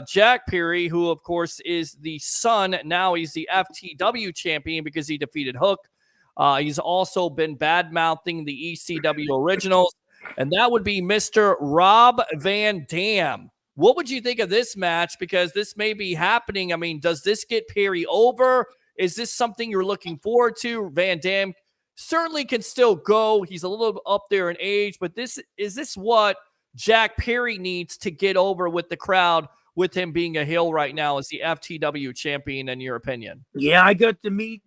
Jack Perry, who, of course, is the son. Now he's the FTW champion because he defeated Hook. He's also been bad-mouthing the ECW originals, and that would be Mr. Rob Van Dam. What would you think of this match? Because this may be happening. I mean, does this get Perry over? Is this something you're looking forward to? Van Dam certainly can still go. He's a little up there in age, but is this what Jack Perry needs to get over with the crowd, with him being a heel right now as the FTW champion, in your opinion? Yeah, I got to meet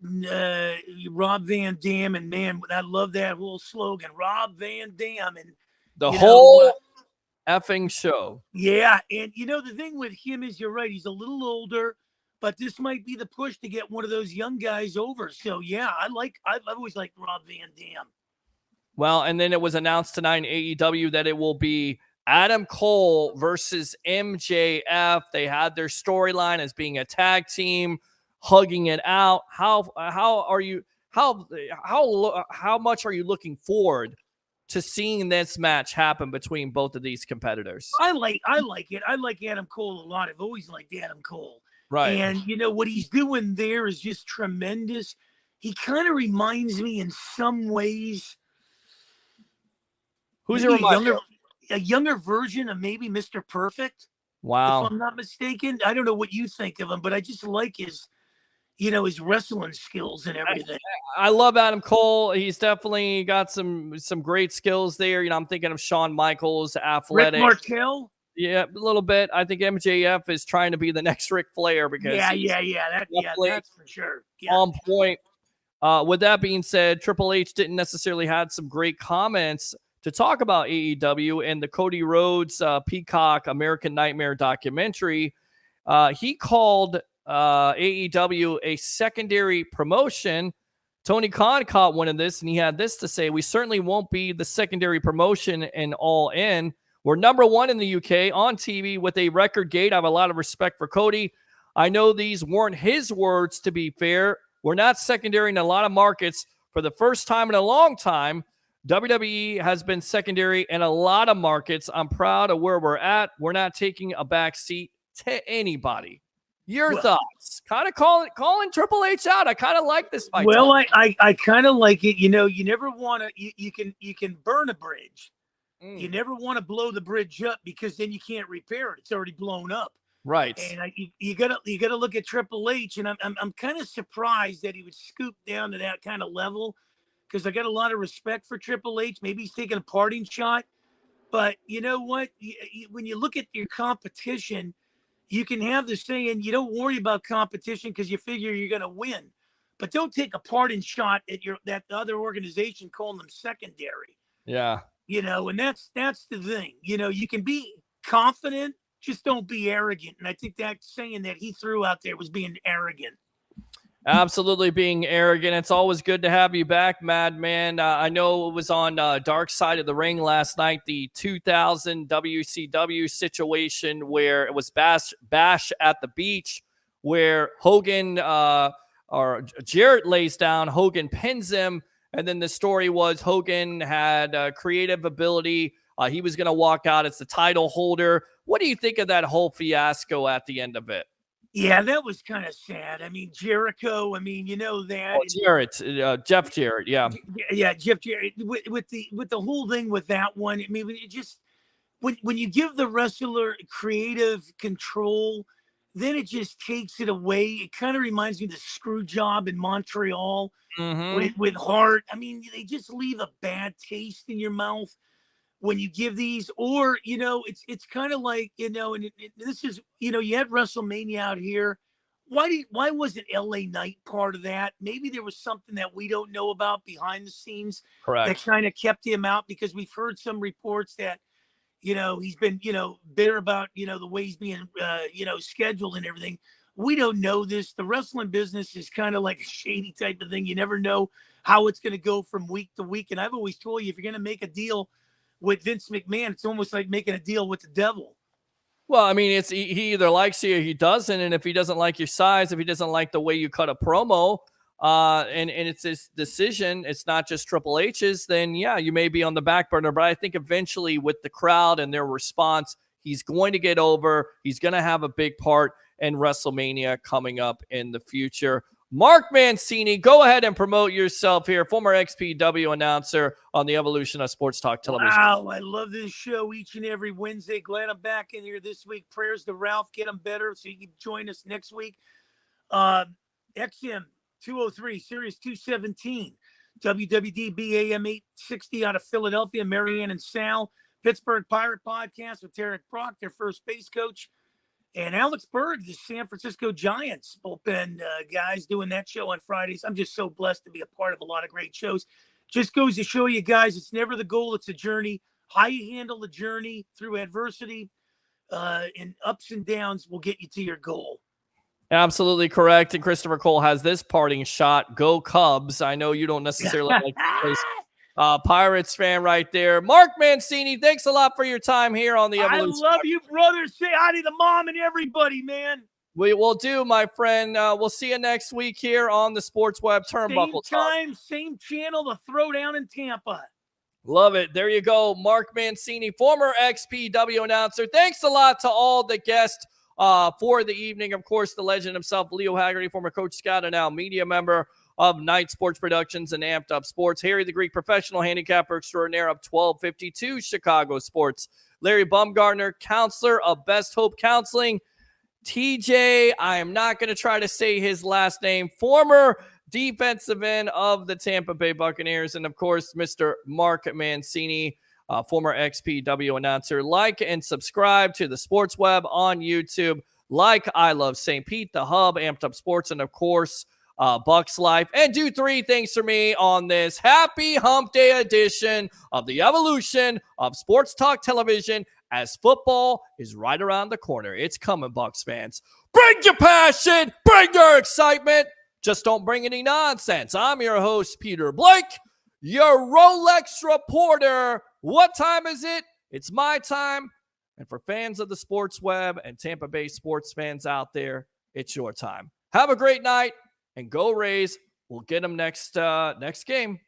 Rob Van Dam, and man, I love that whole slogan, Rob Van Dam. And effing show. Yeah, and the thing with him is, you're right, he's a little older, but this might be the push to get one of those young guys over. So yeah, I've always liked Rob Van Dam. Well, and then it was announced tonight in AEW that it will be Adam Cole versus MJF. They had their storyline as being a tag team, hugging it out. How much are you looking forward to seeing this match happen between both of these competitors? I like it. I like Adam Cole a lot. I've always liked Adam Cole. Right. And what he's doing there is just tremendous. He kind of reminds me in some ways. Who's your a younger version of maybe Mr. Perfect? Wow. If I'm not mistaken. I don't know what you think of him, but I just like his wrestling skills and everything. I love Adam Cole. He's definitely got some great skills there. I'm thinking of Shawn Michaels, athletic. Rick Martel? Yeah, a little bit. I think MJF is trying to be the next Ric Flair because that's for sure. Yeah. On point. With that being said, Triple H didn't necessarily had some great comments to talk about AEW and the Cody Rhodes Peacock American Nightmare documentary. He called AEW a secondary promotion. Tony Khan caught one of this, and he had this to say: "We certainly won't be the secondary promotion in All In. We're number one in the UK on TV with a record gate. I have a lot of respect for Cody. I know these weren't his words, to be fair. We're not secondary in a lot of markets. For the first time in a long time, WWE has been secondary in a lot of markets. I'm proud of where we're at. We're not taking a back seat to anybody." Your thoughts? Kind of calling Triple H out. I kind of like this fight. Well, I kind of like it. You never want to. You can burn a bridge. You never want to blow the bridge up because then you can't repair it. It's already blown up. Right. And you gotta look at Triple H, and I'm kind of surprised that he would scoop down to that kind of level, because I got a lot of respect for Triple H. Maybe he's taking a parting shot, but you know what? When you look at your competition, you can have the saying, you don't worry about competition because you figure you're going to win, but don't take a parting shot at that other organization calling them secondary. Yeah. And that's the thing. You can be confident, just don't be arrogant. And I think that saying that he threw out there was being arrogant. Absolutely being arrogant. It's always good to have you back, Madman. I know it was on Dark Side of the Ring last night, the 2000 WCW situation where it was Bash at the Beach, where Hogan or Jarrett lays down, Hogan pins him, and then the story was Hogan had creative ability. He was going to walk out as the title holder. What do you think of that whole fiasco at the end of it? Yeah, that was kind of sad. I mean, Jericho, you know that. Oh, Jarrett, Jeff Jarrett, yeah. Yeah, Jeff Jarrett. With the whole thing with that one, it just, when you give the wrestler creative control, then it just takes it away. It kind of reminds me of the screw job in Montreal with Hart. They just leave a bad taste in your mouth when you give these, or it's kind of like and this is you had WrestleMania out here. Why wasn't LA Knight part of that? Maybe there was something that we don't know about behind the scenes. Correct. That kind of kept him out, because we've heard some reports that he's been bitter about the way he's being scheduled and everything. We don't know this. The wrestling business is kind of like a shady type of thing. You never know how it's going to go from week to week. And I've always told you, if you're going to make a deal with Vince McMahon, it's almost like making a deal with the devil. Well, it's he either likes you or he doesn't, and if he doesn't like your size, if he doesn't like the way you cut a promo, and it's his decision, it's not just Triple H's, then yeah, you may be on the back burner. But I think eventually, with the crowd and their response, he's going to get over. He's going to have a big part in WrestleMania coming up in the future. Mark Mancini, go ahead and promote yourself here, former XPW announcer on the Evolution of Sports Talk Television. Wow, I love this show each and every Wednesday. Glad I'm back in here this week. Prayers to Ralph, get him better so you can join us next week. XM 203, Series 217, WWD BAM 860 out of Philadelphia, Marianne and Sal. Pittsburgh Pirate Podcast with Tarek Brock, their first base coach. And Alex Berg, the San Francisco Giants bullpen guys, doing that show on Fridays. I'm just so blessed to be a part of a lot of great shows. Just goes to show you guys, it's never the goal, it's a journey. how you handle the journey through adversity and ups and downs will get you to your goal. Absolutely correct. And Christopher Cole has this parting shot. Go Cubs. I know you don't necessarily like this Pirates fan right there. Mark Mancini, thanks a lot for your time here on the Evolution. I love you, brother. Say hi to the mom and everybody, man. We will do, my friend. We'll see you next week here on the Sports Web Turnbuckle Same time, same channel, the Throwdown in Tampa. Love it. There you go. Mark Mancini, former XPW announcer. Thanks a lot to all the guests for the evening. Of course, the legend himself, Leo Haggerty, former Coach Scout and now media member of Night Sports Productions and Amped Up Sports. Harry the Greek, professional handicapper extraordinaire of 1252 Chicago Sports. Larry Baumgartner, counselor of Best Hope Counseling. TJ, I am not going to try to say his last name, former defensive end of the Tampa Bay Buccaneers. And, of course, Mr. Mark Mancini, former XPW announcer. Like and subscribe to the Sports Web on YouTube. Like I Love St. Pete, The Hub, Amped Up Sports, and, of course, Bucs Life. And do 3 things for me on this happy hump day edition of the evolution of Sports Talk Television, as football is right around the corner. It's coming, Bucs fans. Bring your passion, bring your excitement. Just don't bring any nonsense. I'm your host, Peter Blake, your Rolex reporter. What time is it? It's my time. And for fans of the Sports Web and Tampa Bay sports fans out there, it's your time. Have a great night and go Rays. We'll get them next game.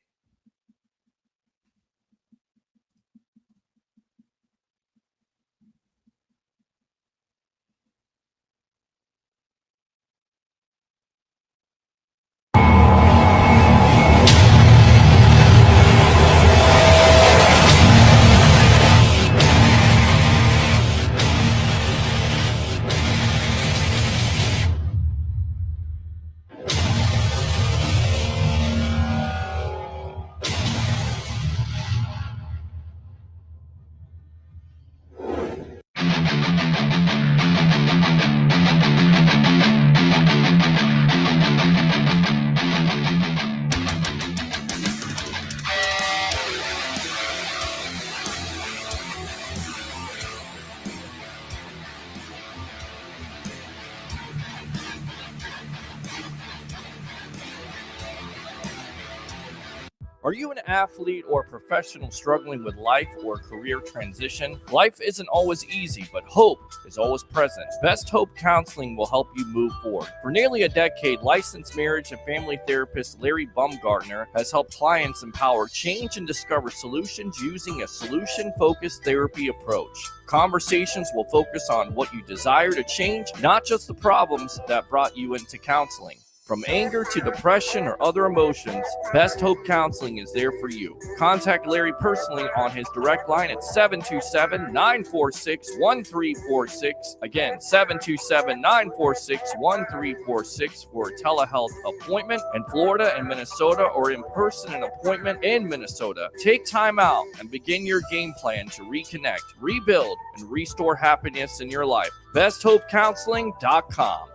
Are you an athlete or professional struggling with life or career transition? Life isn't always easy, but hope is always present. Best Hope Counseling will help you move forward. For nearly a decade, licensed marriage and family therapist Larry Baumgartner has helped clients empower change and discover solutions using a solution-focused therapy approach. Conversations will focus on what you desire to change, not just the problems that brought you into counseling. From anger to depression or other emotions, Best Hope Counseling is there for you. Contact Larry personally on his direct line at 727-946-1346. Again, 727-946-1346 for a telehealth appointment in Florida and Minnesota, or in person an appointment in Minnesota. Take time out and begin your game plan to reconnect, rebuild, and restore happiness in your life. BestHopeCounseling.com.